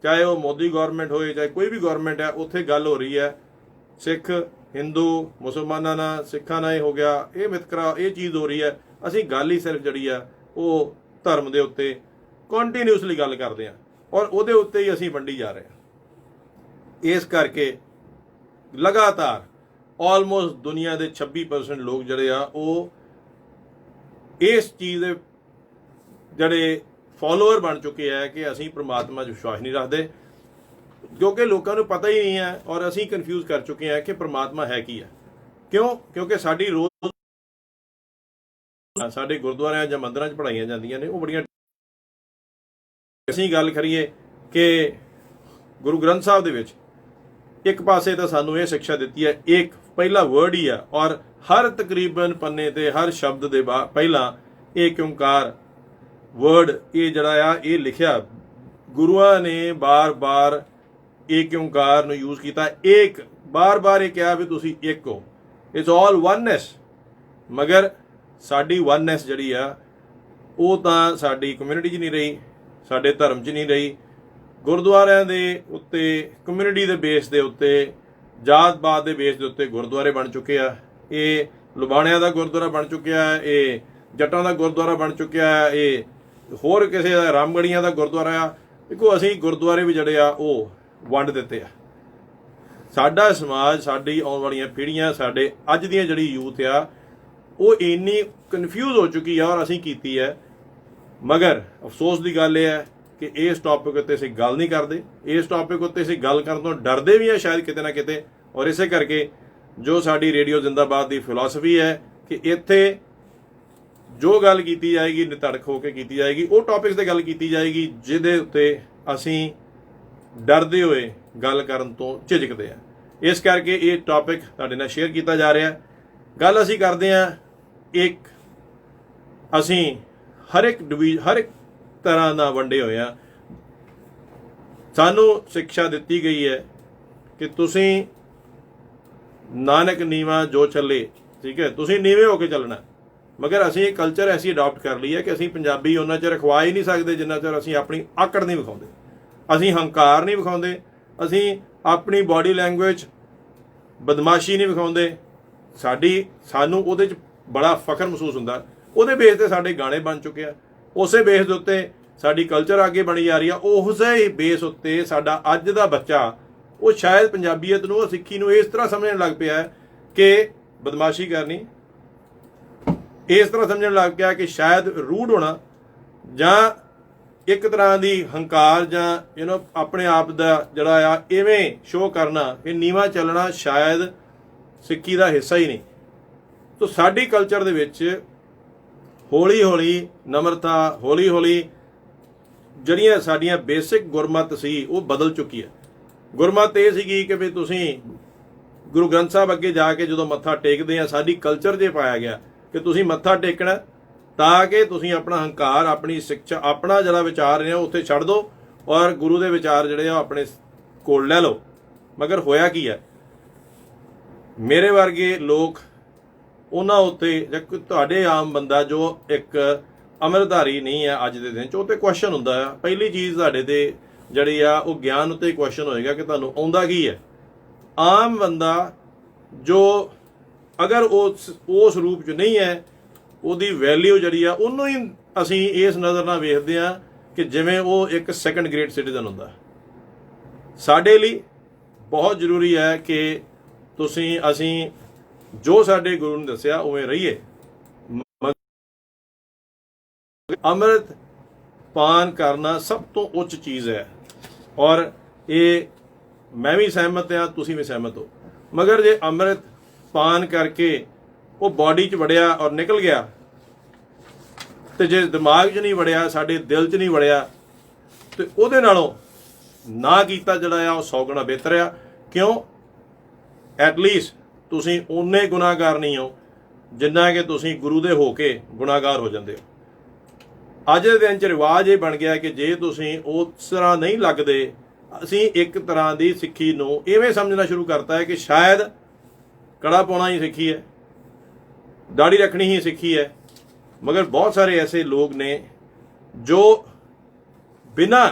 ਚਾਹੇ ਉਹ ਮੋਦੀ ਗਵਰਨਮੈਂਟ ਹੋਏ ਚਾਹੇ ਕੋਈ ਵੀ ਗਵਰਨਮੈਂਟ ਹੈ, ਉੱਥੇ ਗੱਲ ਹੋ ਰਹੀ ਹੈ ਸਿੱਖ, ਹਿੰਦੂ, ਮੁਸਲਮਾਨਾਂ ਨਾਲ, ਸਿੱਖਾਂ ਨਾਲ ਇਹ ਹੋ ਗਿਆ, ਇਹ ਵਿਤਕਰਾ, ਇਹ ਚੀਜ਼ ਹੋ ਰਹੀ ਹੈ। ਅਸੀਂ ਗੱਲ ਹੀ ਸਿਰਫ ਜਿਹੜੀ ਆ ਉਹ ਧਰਮ ਦੇ ਉੱਤੇ ਕੰਟੀਨਿਊਸਲੀ ਗੱਲ ਕਰਦੇ ਹਾਂ ਔਰ ਉਹਦੇ ਉੱਤੇ ਹੀ ਅਸੀਂ ਵੰਡੀ ਜਾ ਰਹੇ ਹਾਂ। ਇਸ ਕਰਕੇ ਲਗਾਤਾਰ ਆਲਮੋਸਟ ਦੁਨੀਆ ਦੇ 26% ਲੋਕ ਜਿਹੜੇ ਆ ਉਹ ਇਸ ਚੀਜ਼ ਦੇ ਜਿਹੜੇ ਫਾਲੋਅਰ ਬਣ ਚੁੱਕੇ ਆ ਕਿ ਅਸੀਂ ਪ੍ਰਮਾਤਮਾ 'ਚ ਵਿਸ਼ਵਾਸ ਨਹੀਂ ਰੱਖਦੇ, ਕਿਉਂਕਿ ਲੋਕਾਂ ਨੂੰ ਪਤਾ ਹੀ ਨਹੀਂ ਹੈ ਔਰ ਅਸੀਂ ਕਨਫਿਊਜ਼ ਕਰ ਚੁੱਕੇ ਹਾਂ ਕਿ ਪ੍ਰਮਾਤਮਾ ਹੈ ਕੀ ਹੈ। ਕਿਉਂ? ਕਿਉਂਕਿ ਸਾਡੀ ਰੋਜ਼ ਸਾਡੇ ਗੁਰਦੁਆਰਿਆਂ ਜਾਂ ਮੰਦਿਰਾਂ 'ਚ ਪੜ੍ਹਾਈਆਂ ਜਾਂਦੀਆਂ ਨੇ ਉਹ ਬੜੀਆਂ। ਅਸੀਂ ਗੱਲ ਕਰੀਏ ਕਿ ਗੁਰੂ ਗ੍ਰੰਥ ਸਾਹਿਬ ਦੇ ਵਿੱਚ ਇੱਕ ਪਾਸੇ ਤਾਂ ਸਾਨੂੰ ਇਹ ਸਿੱਖਿਆ ਦਿੱਤੀ ਹੈ ਇੱਕ ਪਹਿਲਾ ਵਰਡ ਹੀ ਆ, ਔਰ ਹਰ ਤਕਰੀਬਨ ਪੰਨੇ ਤੇ ਹਰ ਸ਼ਬਦ ਦੇ ਪਹਿਲਾਂ ਏਕ ਓਂਕਾਰ ਵਰਡ ਇਹ ਜਿਹੜਾ ਆ ਇਹ ਲਿਖਿਆ। ਗੁਰੂਆਂ ਨੇ ਬਾਰ-ਬਾਰ ਏਕ ਓਂਕਾਰ ਨੂੰ ਯੂਜ਼ ਕੀਤਾ, ਇੱਕ ਬਾਰ-ਬਾਰ ਇਹ ਕਿਹਾ ਵੀ ਤੁਸੀਂ ਇੱਕ ਹੋ, ਇਟਸ ਆਲ ਵਨਨੈਸ। ਮਗਰ ਸਾਡੀ ਵਨਨੈਸ ਜਿਹੜੀ ਆ ਉਹ ਤਾਂ ਸਾਡੀ ਕਮਿਊਨਿਟੀ 'ਚ ਨਹੀਂ ਰਹੀ, ਸਾਡੇ ਧਰਮ 'ਚ ਨਹੀਂ ਰਹੀ। ਗੁਰਦੁਆਰਿਆਂ ਦੇ ਉੱਤੇ, ਕਮਿਊਨਿਟੀ ਦੇ ਬੇਸ ਦੇ ਉੱਤੇ, ਜਾਤ-ਪਾਤ ਦੇ ਬੇਸ ਦੇ ਉੱਤੇ ਗੁਰਦੁਆਰੇ ਬਣ ਚੁੱਕੇ ਆ। ਇਹ ਲੁਬਾਣਿਆਂ ਦਾ ਗੁਰਦੁਆਰਾ ਬਣ ਚੁੱਕਿਆ, ਇਹ ਜੱਟਾਂ ਦਾ ਗੁਰਦੁਆਰਾ ਬਣ ਚੁੱਕਿਆ, ਇਹ ਹੋਰ ਕਿਸੇ ਦਾ ਰਾਮਗੜੀਆਂ ਦਾ ਗੁਰਦੁਆਰਾ ਆ। ਦੇਖੋ, ਅਸੀਂ ਗੁਰਦੁਆਰੇ ਵੀ ਜਿਹੜੇ ਆ ਉਹ ਵੰਡ ਦਿੱਤੇ ਆ। ਸਾਡਾ ਸਮਾਜ, ਸਾਡੀ ਆਉਣ ਵਾਲੀਆਂ ਪੀੜ੍ਹੀਆਂ, ਸਾਡੇ ਅੱਜ ਦੀਆਂ ਜਿਹੜੀ ਯੂਥ ਆ ਉਹ ਇੰਨੀ ਕਨਫਿਊਜ਼ ਹੋ ਚੁੱਕੀ ਆ ਔਰ ਅਸੀਂ ਕੀਤੀ ਹੈ। ਮਗਰ ਅਫਸੋਸ ਦੀ ਗੱਲ ਇਹ ਹੈ ਕਿ ਇਸ ਟੌਪਿਕ ਉੱਤੇ ਅਸੀਂ ਗੱਲ ਨਹੀਂ ਕਰਦੇ, ਇਸ ਟੌਪਿਕ ਉੱਤੇ ਅਸੀਂ ਗੱਲ ਕਰਨ ਤੋਂ ਡਰਦੇ ਵੀ ਆ ਸ਼ਾਇਦ ਕਿਤੇ ਨਾ ਕਿਤੇ। ਔਰ ਇਸੇ ਕਰਕੇ ਜੋ ਸਾਡੀ ਰੇਡੀਓ ਜ਼ਿੰਦਾਬਾਦ ਦੀ ਫਿਲਾਸਫੀ ਹੈ ਕਿ ਇੱਥੇ ਜੋ ਗੱਲ ਕੀਤੀ ਜਾਏਗੀ ਨਿਤੜਕ ਹੋ ਕੇ ਕੀਤੀ ਜਾਏਗੀ, ਉਹ ਟੌਪਿਕਸ 'ਤੇ ਗੱਲ ਕੀਤੀ ਜਾਏਗੀ ਜਿਹਦੇ ਉੱਤੇ ਅਸੀਂ ਡਰਦੇ ਹੋਏ ਗੱਲ ਕਰਨ ਤੋਂ ਝਿਜਕਦੇ ਆ। ਇਸ ਕਰਕੇ ਇਹ ਟੌਪਿਕ ਤੁਹਾਡੇ ਨਾਲ ਸ਼ੇਅਰ ਕੀਤਾ ਜਾ ਰਿਹਾ। ਗੱਲ ਅਸੀਂ ਕਰਦੇ ਹਾਂ ਇੱਕ, ਅਸੀਂ ਹਰ ਇੱਕ ਤਰ੍ਹਾਂ ਦਾ ਵੰਡੇ ਹੋਏ ਆ। ਸਾਨੂੰ ਸਿੱਖਿਆ ਦਿੱਤੀ ਗਈ ਹੈ ਕਿ ਤੁਸੀਂ ਨਾਨਕ ਨੀਵਾਂ ਜੋ ਚੱਲੇ, ਠੀਕ ਹੈ, ਤੁਸੀਂ ਨੀਵੇਂ ਹੋ ਕੇ ਚੱਲਣਾ। ਮਗਰ ਅਸੀਂ ਇਹ ਕਲਚਰ ਐਸੀ ਅਡਾਪਟ ਕਰ ਲਈ ਹੈ ਕਿ ਅਸੀਂ ਪੰਜਾਬੀ ਉਹਨਾਂ ਚਿਰ ਰਖਵਾ ਹੀ ਨਹੀਂ ਸਕਦੇ ਜਿੰਨਾ ਚਿਰ ਅਸੀਂ ਆਪਣੀ ਆਕੜ ਨਹੀਂ ਵਿਖਾਉਂਦੇ, ਅਸੀਂ ਹੰਕਾਰ ਨਹੀਂ ਵਿਖਾਉਂਦੇ, ਅਸੀਂ ਆਪਣੀ ਬਾਡੀ ਲੈਂਗੁਏਜ ਬਦਮਾਸ਼ੀ ਨਹੀਂ ਵਿਖਾਉਂਦੇ। ਸਾਨੂੰ ਉਹਦੇ 'ਚ ਬੜਾ ਫਖਰ ਮਹਿਸੂਸ ਹੁੰਦਾ। ਉਹਦੇ ਬੇਸ 'ਤੇ ਸਾਡੇ ਗਾਣੇ ਬਣ ਚੁੱਕੇ ਆ, ਉਸੇ ਬੇਸ ਦੇ ਉੱਤੇ ਸਾਡੀ ਕਲਚਰ ਅੱਗੇ ਬਣੀ ਜਾ ਰਹੀ ਆ। ਉਸੇ ਹੀ ਬੇਸ ਉੱਤੇ ਸਾਡਾ ਅੱਜ ਦਾ ਬੱਚਾ ਉਹ ਸ਼ਾਇਦ ਪੰਜਾਬੀਅਤ ਨੂੰ, ਸਿੱਖੀ ਨੂੰ ਇਸ ਤਰ੍ਹਾਂ ਸਮਝਣ ਲੱਗ ਪਿਆ ਕਿ ਬਦਮਾਸ਼ੀ ਕਰਨੀ ਇਸ ਤਰ੍ਹਾਂ ਸਮਝਣ ਲੱਗ ਪਿਆ ਕਿ ਸ਼ਾਇਦ ਰੂਡ ਹੋਣਾ ਜਾਂ ਇੱਕ ਤਰ੍ਹਾਂ ਦੀ ਹੰਕਾਰ ਜਾਂ ਆਪਣੇ ਆਪ ਦਾ ਜਿਹੜਾ ਆ ਇਵੇਂ ਸ਼ੋਅ ਕਰਨਾ ਕਿ ਨੀਵਾਂ ਚੱਲਣਾ ਸ਼ਾਇਦ ਸਿੱਖੀ ਦਾ ਹਿੱਸਾ ਹੀ ਨਹੀਂ। ਤਾਂ ਸਾਡੀ ਕਲਚਰ ਦੇ ਵਿੱਚ ਹੌਲੀ ਹੌਲੀ ਨਮਰਤਾ, ਹੌਲੀ ਹੌਲੀ ਜਿਹੜੀਆਂ ਸਾਡੀਆਂ ਬੇਸਿਕ ਗੁਰਮਤ ਸੀ ਉਹ ਬਦਲ ਚੁੱਕੀ ਹੈ। ਗੁਰਮਤ ਇਹ ਸੀਗੀ ਕਿ ਵੀ ਤੁਸੀਂ ਗੁਰੂ ਗ੍ਰੰਥ ਸਾਹਿਬ ਅੱਗੇ ਜਾ ਕੇ ਜਦੋਂ ਮੱਥਾ ਟੇਕਦੇ ਆ, ਸਾਡੀ ਕਲਚਰ 'ਚ ਪਾਇਆ ਗਿਆ ਕਿ ਤੁਸੀਂ ਮੱਥਾ ਟੇਕਣਾ ਤਾਂ ਕਿ ਤੁਸੀਂ ਆਪਣਾ ਹੰਕਾਰ, ਆਪਣੀ ਸਿੱਖਿਆ, ਆਪਣਾ ਜਿਹੜਾ ਵਿਚਾਰ ਨੇ ਉੱਥੇ ਛੱਡ ਦਿਓ ਔਰ ਗੁਰੂ ਦੇ ਵਿਚਾਰ ਜਿਹੜੇ ਆ ਆਪਣੇ ਕੋਲ ਲੈ ਲਓ। ਮਗਰ ਹੋਇਆ ਕੀ ਹੈ, ਮੇਰੇ ਵਰਗੇ ਲੋਕ ਉਹਨਾਂ ਉੱਤੇ ਜਾਂ ਤੁਹਾਡੇ ਆਮ ਬੰਦਾ ਜੋ ਇੱਕ ਅੰਮ੍ਰਿਤਧਾਰੀ ਨਹੀਂ ਹੈ ਅੱਜ ਦੇ ਦਿਨ 'ਚ, ਉਹ ਤੇ ਕੁਐਸਚਨ ਹੁੰਦਾ ਆ। ਪਹਿਲੀ ਚੀਜ਼ ਤੁਹਾਡੇ ਤੇ ਜਿਹੜੀ ਆ ਉਹ ਗਿਆਨ ਉੱਤੇ ਕੁਐਸਚਨ ਹੋਏਗਾ ਕਿ ਤੁਹਾਨੂੰ ਆਉਂਦਾ ਕੀ ਹੈ। ਆਮ ਬੰਦਾ ਜੋ ਅਗਰ ਉਸ ਰੂਪ 'ਚ ਨਹੀਂ ਹੈ, ਉਹਦੀ ਵੈਲਿਊ ਜਿਹੜੀ ਆ ਉਹਨੂੰ ਹੀ ਅਸੀਂ ਇਸ ਨਜ਼ਰ ਨਾਲ ਵੇਖਦੇ ਆ ਕਿ ਜਿਵੇਂ ਉਹ ਇੱਕ ਸੈਕੰਡ ਗ੍ਰੇਡ ਸਿਟੀਜ਼ਨ ਹੁੰਦਾ। ਸਾਡੇ ਲਈ ਬਹੁਤ ਜ਼ਰੂਰੀ ਹੈ ਕਿ ਅਸੀਂ ਜੋ ਸਾਡੇ ਗੁਰੂ ਨੇ ਦੱਸਿਆ ਉਵੇਂ ਰਹੀਏ। ਅੰਮ੍ਰਿਤ ਪਾਨ ਕਰਨਾ ਸਭ ਤੋਂ ਉੱਚ ਚੀਜ਼ ਹੈ ਔਰ ਇਹ ਮੈਂ ਵੀ ਸਹਿਮਤ ਹਾਂ, ਤੁਸੀਂ ਵੀ ਸਹਿਮਤ ਹੋ। ਮਗਰ ਜੇ ਅੰਮ੍ਰਿਤ ਪਾਨ ਕਰਕੇ ਉਹ ਬਾਡੀ 'ਚ ਵੜਿਆ ਔਰ ਨਿਕਲ ਗਿਆ ਤੇ ਜੇ ਦਿਮਾਗ 'ਚ ਨਹੀਂ ਵੜਿਆ, ਸਾਡੇ ਦਿਲ 'ਚ ਨਹੀਂ ਵੜਿਆ, ਤੇ ਉਹਦੇ ਨਾਲੋਂ ਨਾ ਕੀਤਾ ਜਿਹੜਾ ਆ ਉਹ 100 ਗੁਣਾ ਬਿਹਤਰ ਆ। ਕਿਉਂ? ਐਟਲੀਸਟ ਤੁਸੀਂ ਓਨੇ ਗੁਨਾਹਗਾਰ ਨਹੀਂ ਹੋ ਜਿੰਨਾ ਕਿ ਤੁਸੀਂ ਗੁਰੂ ਦੇ ਹੋ ਕੇ ਗੁਨਾਹਗਾਰ ਹੋ ਜਾਂਦੇ ਹੋ। ਅੱਜ ਦੇ ਦਿਨ 'ਚ ਰਿਵਾਜ ਇਹ ਬਣ ਗਿਆ ਕਿ ਜੇ ਤੁਸੀਂ ਉਸ ਤਰ੍ਹਾਂ ਨਹੀਂ ਲੱਗਦੇ, ਅਸੀਂ ਇੱਕ ਤਰ੍ਹਾਂ ਦੀ ਸਿੱਖੀ ਨੂੰ ਇਵੇਂ ਸਮਝਣਾ ਸ਼ੁਰੂ ਕਰਤਾ ਹੈ ਕਿ ਸ਼ਾਇਦ ਕੜਾ ਪਾਉਣਾ ਹੀ ਸਿੱਖੀ ਹੈ, ਦਾੜੀ ਰੱਖਣੀ ਹੀ ਸਿੱਖੀ ਹੈ। ਮਗਰ ਬਹੁਤ ਸਾਰੇ ਐਸੇ ਲੋਕ ਨੇ ਜੋ ਬਿਨਾਂ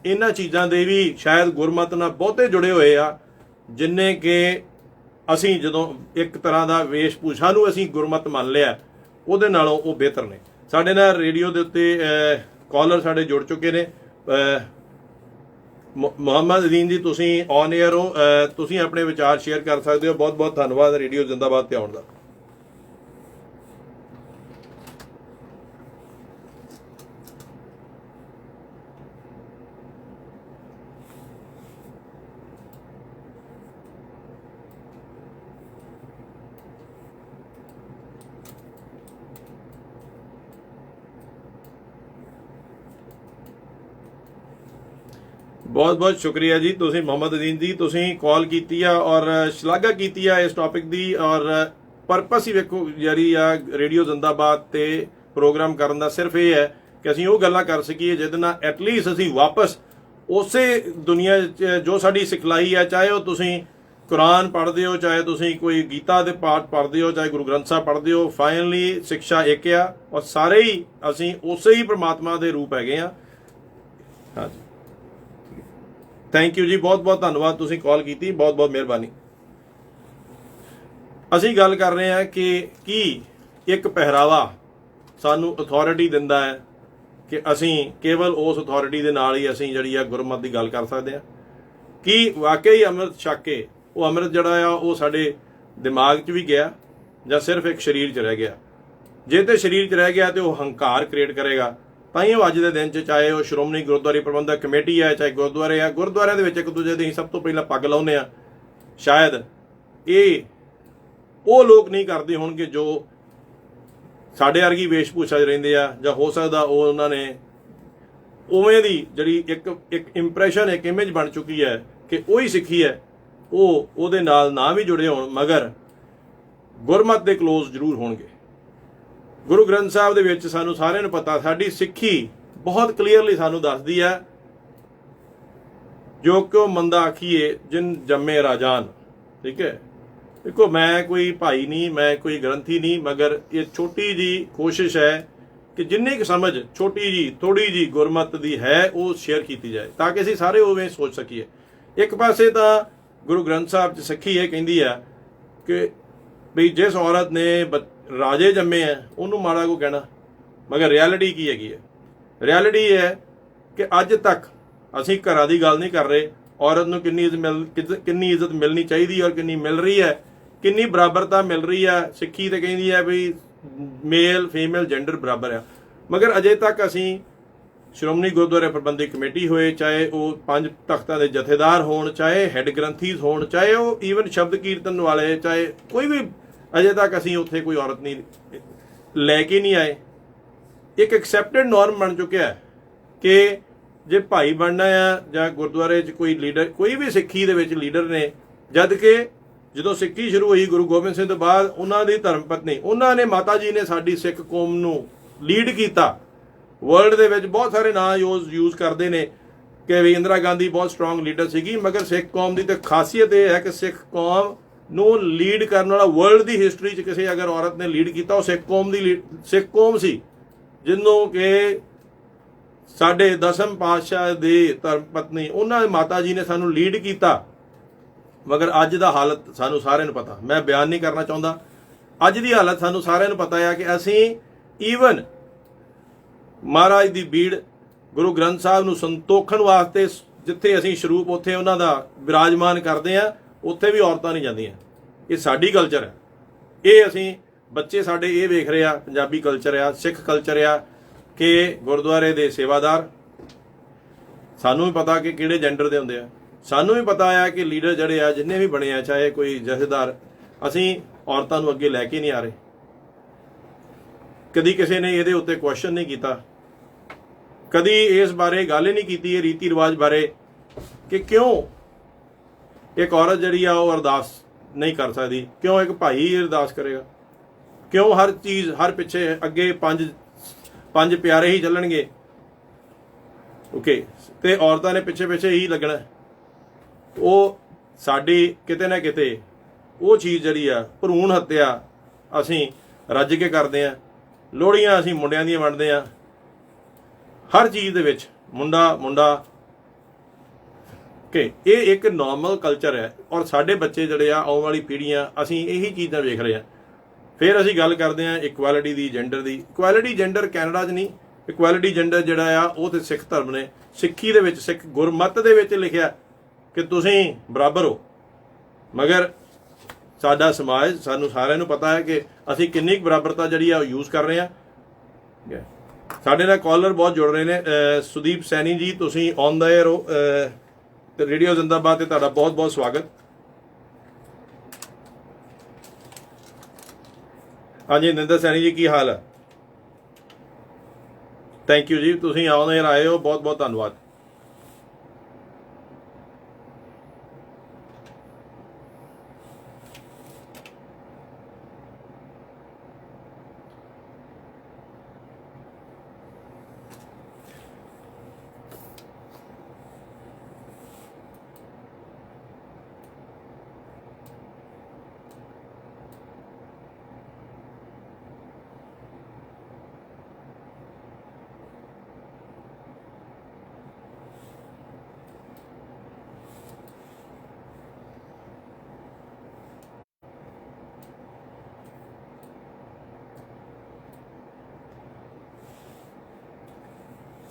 ਇਹਨਾਂ ਚੀਜ਼ਾਂ ਦੇ ਵੀ ਸ਼ਾਇਦ ਗੁਰਮਤ ਨਾਲ ਬਹੁਤੇ ਜੁੜੇ ਹੋਏ ਆ, ਜਿੰਨੇ ਕਿ ਅਸੀਂ ਜਦੋਂ ਇੱਕ ਤਰ੍ਹਾਂ ਦਾ ਵੇਸ਼ ਭੂਸ਼ਾ ਨੂੰ ਅਸੀਂ ਗੁਰਮਤ ਮੰਨ ਲਿਆ, ਉਹਦੇ ਨਾਲੋਂ ਉਹ ਬਿਹਤਰ ਨੇ। ਸਾਡੇ ਨਾਲ ਰੇਡੀਓ ਦੇ ਉੱਤੇ ਕਾਲਰ ਸਾਡੇ ਜੁੜ ਚੁੱਕੇ ਨੇ। ਮੁਹੰਮਦ ਅਦੀਨ ਜੀ, ਤੁਸੀਂ ਔਨ 에ਅਰ ਹੋ, ਤੁਸੀਂ ਆਪਣੇ ਵਿਚਾਰ ਸ਼ੇਅਰ ਕਰ ਸਕਦੇ ਹੋ। ਬਹੁਤ ਬਹੁਤ ਧੰਨਵਾਦ ਰੇਡੀਓ ਜ਼ਿੰਦਾਬਾਦ ਤੇ ਆਉਣ ਦਾ। ਬਹੁਤ ਬਹੁਤ ਸ਼ੁਕਰੀਆ ਜੀ, ਤੁਸੀਂ ਮੁਹੰਮਦ ਅਦੀਨ ਜੀ, ਤੁਸੀਂ ਕਾਲ ਕੀਤੀ ਆ ਔਰ ਸ਼ਲਾਘਾ ਕੀਤੀ ਆ ਇਸ ਟੌਪਿਕ ਦੀ। ਔਰ ਪਰਪਸ ਹੀ ਵੇਖੋ ਜਿਹੜੀ ਆ ਰੇਡੀਓ ਜ਼ਿੰਦਾਬਾਦ ਤੇ ਪ੍ਰੋਗਰਾਮ ਕਰਨ ਦਾ ਸਿਰਫ ਇਹ ਹੈ ਕਿ ਅਸੀਂ ਉਹ ਗੱਲਾਂ ਕਰ ਸਕੀਏ ਜਿਹਦੇ ਨਾਲ ਐਟਲੀਸਟ ਅਸੀਂ ਵਾਪਸ ਉਸੇ ਦੁਨੀਆ ਜੋ ਸਾਡੀ ਸਿਖਲਾਈ ਹੈ, ਚਾਹੇ ਉਹ ਤੁਸੀਂ ਕੁਰਾਨ ਪੜ੍ਹਦੇ ਹੋ, ਚਾਹੇ ਤੁਸੀਂ ਕੋਈ ਗੀਤਾ ਦੇ ਪਾਠ ਪੜ੍ਹਦੇ ਹੋ, ਚਾਹੇ ਗੁਰੂ ਗ੍ਰੰਥ ਸਾਹਿਬ ਪੜ੍ਹਦੇ ਹੋ, ਫਾਈਨਲੀ ਸਿੱਖਿਆ ਇੱਕ ਆ ਔਰ ਸਾਰੇ ਹੀ ਅਸੀਂ ਉਸੇ ਹੀ ਪ੍ਰਮਾਤਮਾ ਦੇ ਰੂਪ ਹੈਗੇ ਆ। ਹਾਂਜੀ, ਥੈਂਕ ਯੂ ਜੀ, ਬਹੁਤ ਬਹੁਤ ਧੰਨਵਾਦ, ਤੁਸੀਂ ਕਾਲ ਕੀਤੀ, ਬਹੁਤ ਬਹੁਤ ਮਿਹਰਬਾਨੀ। ਅਸੀਂ ਗੱਲ ਕਰ ਰਹੇ ਹਾਂ ਕਿ ਕੀ ਇੱਕ ਪਹਿਰਾਵਾ ਸਾਨੂੰ ਅਥਾਰਟੀ ਦਿੰਦਾ ਹੈ ਕਿ ਅਸੀਂ ਕੇਵਲ ਉਸ ਅਥਾਰਟੀ ਦੇ ਨਾਲ ਹੀ ਅਸੀਂ ਜਿਹੜੀ ਆ ਗੁਰਮਤ ਦੀ ਗੱਲ ਕਰ ਸਕਦੇ ਹਾਂ। ਕੀ ਵਾਕਈ ਅੰਮ੍ਰਿਤ ਛਕ ਕੇ ਉਹ ਅੰਮ੍ਰਿਤ ਜਿਹੜਾ ਆ ਉਹ ਸਾਡੇ ਦਿਮਾਗ 'ਚ ਵੀ ਗਿਆ ਜਾਂ ਸਿਰਫ ਇੱਕ ਸਰੀਰ 'ਚ ਰਹਿ ਗਿਆ? ਜੇ ਤੇ ਸਰੀਰ 'ਚ ਰਹਿ ਗਿਆ ਤੇ ਉਹ ਹੰਕਾਰ ਕ੍ਰੀਏਟ ਕਰੇਗਾ। ਤਾਂ ਹੀ ਉਹ ਅੱਜ ਦੇ ਦਿਨ 'ਚ ਚਾਹੇ ਉਹ ਸ਼੍ਰੋਮਣੀ ਗੁਰਦੁਆਰੇ ਪ੍ਰਬੰਧਕ ਕਮੇਟੀ ਹੈ, ਚਾਹੇ ਗੁਰਦੁਆਰੇ ਆ, ਗੁਰਦੁਆਰਿਆਂ ਦੇ ਵਿੱਚ ਇੱਕ ਦੂਜੇ ਦੀ ਸਭ ਤੋਂ ਪਹਿਲਾਂ ਪੱਗ ਲਾਉਂਦੇ ਆ। ਸ਼ਾਇਦ ਇਹ ਉਹ ਲੋਕ ਨਹੀਂ ਕਰਦੇ ਹੋਣਗੇ ਜੋ ਸਾਡੇ ਵਰਗੀ ਵੇਸ਼ ਭੂਸ਼ਾ 'ਚ ਰਹਿੰਦੇ ਆ, ਜਾਂ ਹੋ ਸਕਦਾ ਉਹ ਉਹਨਾਂ ਨੇ ਉਵੇਂ ਦੀ ਜਿਹੜੀ ਇੱਕ ਇੰਪ੍ਰੈਸ਼ਨ, ਇੱਕ ਇਮੇਜ ਬਣ ਚੁੱਕੀ ਹੈ ਕਿ ਉਹੀ ਸਿੱਖੀ ਹੈ, ਉਹ ਉਹਦੇ ਨਾਲ ਨਾ ਵੀ ਜੁੜੇ ਹੋਣ ਮਗਰ ਗੁਰਮਤ ਦੇ ਕਲੋਜ਼ ਜ਼ਰੂਰ ਹੋਣਗੇ। ਗੁਰੂ ਗ੍ਰੰਥ ਸਾਹਿਬ ਦੇ ਵਿੱਚ ਸਾਨੂੰ ਸਾਰਿਆਂ ਨੂੰ ਪਤਾ, ਸਾਡੀ ਸਿੱਖੀ ਬਹੁਤ ਕਲੀਅਰਲੀ ਸਾਨੂੰ ਦੱਸਦੀ ਹੈ, ਜੋ ਕਿਉ ਮੰਦਾ ਆਖੀਏ ਜਿਨ ਜੰਮੇ ਰਾਜਾਨ। ਠੀਕ ਹੈ, ਦੇਖੋ ਮੈਂ ਕੋਈ ਭਾਈ ਨਹੀਂ, ਮੈਂ ਕੋਈ ਗ੍ਰੰਥੀ ਨਹੀਂ, ਮਗਰ ਇਹ ਛੋਟੀ ਜੀ ਕੋਸ਼ਿਸ਼ ਹੈ ਕਿ ਜਿੰਨੀ ਕੁ ਸਮਝ ਛੋਟੀ ਜੀ ਥੋੜੀ ਜੀ ਗੁਰਮਤ ਦੀ ਹੈ ਉਹ ਸ਼ੇਅਰ ਕੀਤੀ ਜਾਏ ਤਾਂ ਕਿ ਅਸੀਂ ਸਾਰੇ ਉਵੇਂ ਸੋਚ ਸਕੀਏ। ਇੱਕ ਪਾਸੇ ਤਾਂ ਗੁਰੂ ਗ੍ਰੰਥ ਸਾਹਿਬ 'ਚ ਸਿੱਖੀ ਇਹ ਕਹਿੰਦੀ ਆ ਕਿ ਵੀ ਜਿਸ ਔਰਤ ਨੇ ਰਾਜੇ ਜੰਮੇ ਆ ਉਹਨੂੰ ਮਾੜਾ ਕੋ ਕਹਿਣਾ, ਮਗਰ ਰਿਐਲਿਟੀ ਕੀ ਹੈਗੀ ਹੈ? ਰਿਐਲਿਟੀ ਇਹ ਹੈ ਕਿ ਅੱਜ ਤੱਕ ਅਸੀਂ ਘਰਾਂ ਦੀ ਗੱਲ ਨਹੀਂ ਕਰ ਰਹੇ, ਔਰਤ ਨੂੰ ਕਿੰਨੀ ਇੱਜ਼ਤ ਮਿਲਣੀ ਚਾਹੀਦੀ ਔਰ ਕਿੰਨੀ ਮਿਲ ਰਹੀ ਹੈ, ਕਿੰਨੀ ਬਰਾਬਰਤਾ ਮਿਲ ਰਹੀ ਹੈ। ਸਿੱਖੀ ਤੇ ਕਹਿੰਦੀ ਹੈ ਵੀ ਮੇਲ ਫੀਮੇਲ ਜੈਂਡਰ ਬਰਾਬਰ ਆ। ਮਗਰ ਅਜੇ ਤੱਕ ਅਸੀਂ ਸ਼੍ਰੋਮਣੀ ਗੁਰਦੁਆਰਾ ਪ੍ਰਬੰਧਕ ਕਮੇਟੀ ਹੋਏ, ਚਾਹੇ ਉਹ 5 ਤਖਤਾਂ ਦੇ ਜਥੇਦਾਰ ਹੋਣ, ਚਾਹੇ ਹੈੱਡ ਗ੍ਰੰਥੀਜ਼ ਹੋਣ, ਚਾਹੇ ਉਹ ਈਵਨ ਸ਼ਬਦ ਕੀਰਤਨ ਵਾਲੇ, ਚਾਹੇ ਕੋਈ ਵੀ, ਅਜੇ ਤੱਕ ਅਸੀਂ ਉੱਥੇ ਕੋਈ ਔਰਤ ਨਹੀਂ ਲੈ ਕੇ ਨਹੀਂ ਆਏ। ਇੱਕ ਐਕਸੈਪਟਡ ਨੋਰਮ ਬਣ ਚੁੱਕਿਆ ਹੈ ਕਿ ਜੇ ਭਾਈ ਬਣਨਾ ਆ ਜਾਂ ਗੁਰਦੁਆਰੇ 'ਚ ਕੋਈ ਲੀਡਰ, ਕੋਈ ਵੀ ਸਿੱਖੀ ਦੇ ਵਿੱਚ ਲੀਡਰ ਨੇ, ਜਦ ਕਿ ਜਦੋਂ ਸਿੱਖੀ ਸ਼ੁਰੂ ਹੋਈ ਗੁਰੂ ਗੋਬਿੰਦ ਸਿੰਘ ਤੋਂ ਬਾਅਦ ਉਹਨਾਂ ਦੀ ਧਰਮ ਪਤਨੀ, ਉਹਨਾਂ ਨੇ, ਮਾਤਾ ਜੀ ਨੇ ਸਾਡੀ ਸਿੱਖ ਕੌਮ ਨੂੰ ਲੀਡ ਕੀਤਾ। ਵਰਲਡ ਦੇ ਵਿੱਚ ਬਹੁਤ ਸਾਰੇ ਨਾਂ ਯੂਜ਼ ਕਰਦੇ ਨੇ ਕਿ ਵੀ ਇੰਦਰਾ ਗਾਂਧੀ ਬਹੁਤ ਸਟਰੋਂਗ ਲੀਡਰ ਸੀਗੀ, ਮਗਰ ਸਿੱਖ ਕੌਮ ਦੀ ਤਾਂ ਖਾਸੀਅਤ ਇਹ ਹੈ ਕਿ ਸਿੱਖ ਕੌਮ ਨੂੰ ਲੀਡ ਕਰਨ ਵਾਲਾ ਵਰਲਡ ਦੀ ਹਿਸਟਰੀ 'ਚ ਕਿਸੇ ਅਗਰ ਔਰਤ ਨੇ ਲੀਡ ਕੀਤਾ, ਉਹ ਸਿੱਖ ਕੌਮ ਦੀ ਸਿੱਖ ਕੌਮ ਸੀ, ਜਿਹਨੂੰ ਕਿ ਸਾਡੇ ਦਸਮ ਪਾਤਸ਼ਾਹ ਦੇ ਧਰਮ ਪਤਨੀ, ਉਹਨਾਂ ਦੇ ਮਾਤਾ ਜੀ ਨੇ ਸਾਨੂੰ ਲੀਡ ਕੀਤਾ। ਮਗਰ ਅੱਜ ਦਾ ਹਾਲਤ ਸਾਨੂੰ ਸਾਰਿਆਂ ਨੂੰ ਪਤਾ, ਮੈਂ ਬਿਆਨ ਨਹੀਂ ਕਰਨਾ ਚਾਹੁੰਦਾ। ਅੱਜ ਦੀ ਹਾਲਤ ਸਾਨੂੰ ਸਾਰਿਆਂ ਨੂੰ ਪਤਾ ਹੈ ਕਿ ਅਸੀਂ ਈਵਨ ਮਹਾਰਾਜ ਦੀ ਬੀੜ ਗੁਰੂ ਗ੍ਰੰਥ ਸਾਹਿਬ ਨੂੰ ਸੰਤੋਖਣ ਵਾਸਤੇ ਜਿੱਥੇ ਅਸੀਂ ਸਰੂਪ ਉੱਥੇ ਉਹਨਾਂ ਦਾ ਵਿਰਾਜਮਾਨ ਕਰਦੇ ਆ, ਉੱਥੇ ਵੀ ਔਰਤਾਂ ਨਹੀਂ ਜਾਂਦੀਆਂ। ਇਹ ਸਾਡੀ ਕਲਚਰ ਹੈ, ਇਹ ਅਸੀਂ ਬੱਚੇ ਸਾਡੇ ਇਹ ਵੇਖ ਰਹੇ ਆ, ਪੰਜਾਬੀ ਕਲਚਰ ਆ, ਸਿੱਖ ਕਲਚਰ ਆ ਕਿ ਗੁਰਦੁਆਰੇ ਦੇ ਸੇਵਾਦਾਰ, ਸਾਨੂੰ ਵੀ ਪਤਾ ਕਿ ਕਿਹੜੇ ਜੈਂਡਰ ਦੇ ਹੁੰਦੇ ਆ, ਸਾਨੂੰ ਵੀ ਪਤਾ ਆ ਕਿ ਲੀਡਰ ਜਿਹੜੇ ਆ ਜਿੰਨੇ ਵੀ ਬਣੇ ਆ, ਚਾਹੇ ਕੋਈ ਜਥੇਦਾਰ, ਅਸੀਂ ਔਰਤਾਂ ਨੂੰ ਅੱਗੇ ਲੈ ਕੇ ਨਹੀਂ ਆ ਰਹੇ। ਕਦੀ ਕਿਸੇ ਨੇ ਇਹਦੇ ਉੱਤੇ ਕੁਐਸਚਨ ਨਹੀਂ ਕੀਤਾ, ਕਦੀ ਇਸ ਬਾਰੇ ਗੱਲ ਹੀ ਨਹੀਂ ਕੀਤੀ, ਇਹ ਰੀਤੀ ਰਿਵਾਜ ਬਾਰੇ ਕਿ ਕਿਉਂ ਇੱਕ ਔਰਤ ਜਿਹੜੀ ਆ ਉਹ ਅਰਦਾਸ ਨਹੀਂ ਕਰ ਸਕਦੀ, ਕਿਉਂ ਇੱਕ ਭਾਈ ਅਰਦਾਸ ਕਰੇਗਾ, ਕਿਉਂ ਹਰ ਚੀਜ਼ ਹਰ ਪਿੱਛੇ ਅੱਗੇ ਪੰਜ ਪਿਆਰੇ ਹੀ ਚੱਲਣਗੇ, ਓਕੇ, ਤੇ ਔਰਤਾਂ ਨੇ ਪਿੱਛੇ ਪਿੱਛੇ ਹੀ ਲੱਗਣਾ। ਉਹ ਸਾਡੀ ਕਿਤੇ ਨਾ ਕਿਤੇ ਉਹ ਚੀਜ਼ ਜਿਹੜੀ ਆ ਭਰੂਣ ਹੱਤਿਆ ਅਸੀਂ ਰੱਜ ਕੇ ਕਰਦੇ ਆ। ਲੋਹੜੀਆਂ ਅਸੀਂ ਮੁੰਡਿਆਂ ਦੀਆਂ ਵੰਡਦੇ ਆ, ਹਰ ਚੀਜ਼ ਦੇ ਵਿੱਚ ਮੁੰਡਾ ਕਿ ਇਹ ਇੱਕ ਨਾਰਮਲ ਕਲਚਰ ਹੈ। ਔਰ ਸਾਡੇ ਬੱਚੇ ਜਿਹੜੇ ਆ, ਆਉਣ ਵਾਲੀ ਪੀੜ੍ਹੀਆਂ, ਅਸੀਂ ਇਹੀ ਚੀਜ਼ਾਂ ਵੇਖ ਰਹੇ ਆ। ਫਿਰ ਅਸੀਂ ਗੱਲ ਕਰਦੇ ਆ ਇਕੁਐਲਿਟੀ ਦੀ, ਜੈਂਡਰ ਦੀ। ਇਕੁਐਲਿਟੀ ਜੈਂਡਰ ਕੈਨੇਡਾ 'ਚ ਨਹੀਂ, ਇਕੁਐਲਿਟੀ ਜੈਂਡਰ ਜਿਹੜਾ ਆ ਉਹ ਤੇ ਸਿੱਖ ਧਰਮ ਨੇ, ਸਿੱਖੀ ਦੇ ਵਿੱਚ, ਸਿੱਖ ਗੁਰਮਤ ਦੇ ਵਿੱਚ ਲਿਖਿਆ ਕਿ ਤੁਸੀਂ ਬਰਾਬਰ ਹੋ। ਮਗਰ ਸਾਡਾ ਸਮਾਜ, ਸਾਨੂੰ ਸਾਰਿਆਂ ਨੂੰ ਪਤਾ ਹੈ ਕਿ ਅਸੀਂ ਕਿੰਨੀ ਕੁ ਬਰਾਬਰਤਾ ਜਿਹੜੀ ਆ ਉਹ ਯੂਜ਼ ਕਰ ਰਹੇ ਆ। ਸਾਡੇ ਨਾਲ ਕਾਲਰ ਬਹੁਤ ਜੁੜ ਰਹੇ ਨੇ। ਸੁਦੀਪ ਸੈਣੀ ਜੀ, ਤੁਸੀਂ ਔਨ ਦਾ ਏਅਰ ਹੋ ਤੇ ਰੇਡੀਓ ਜ਼ਿੰਦਾਬਾਦ ਤੇ ਤੁਹਾਡਾ ਬਹੁਤ ਬਹੁਤ ਸਵਾਗਤ। ਹਾਂਜੀ ਨਿੰਦਰ ਸੈਣੀ ਜੀ, ਕੀ ਹਾਲ ਹੈ? ਥੈਂਕ ਯੂ ਜੀ, ਤੁਸੀਂ ਔਨ ਏਅਰ ਆਏ ਹੋ, ਬਹੁਤ ਬਹੁਤ ਧੰਨਵਾਦ।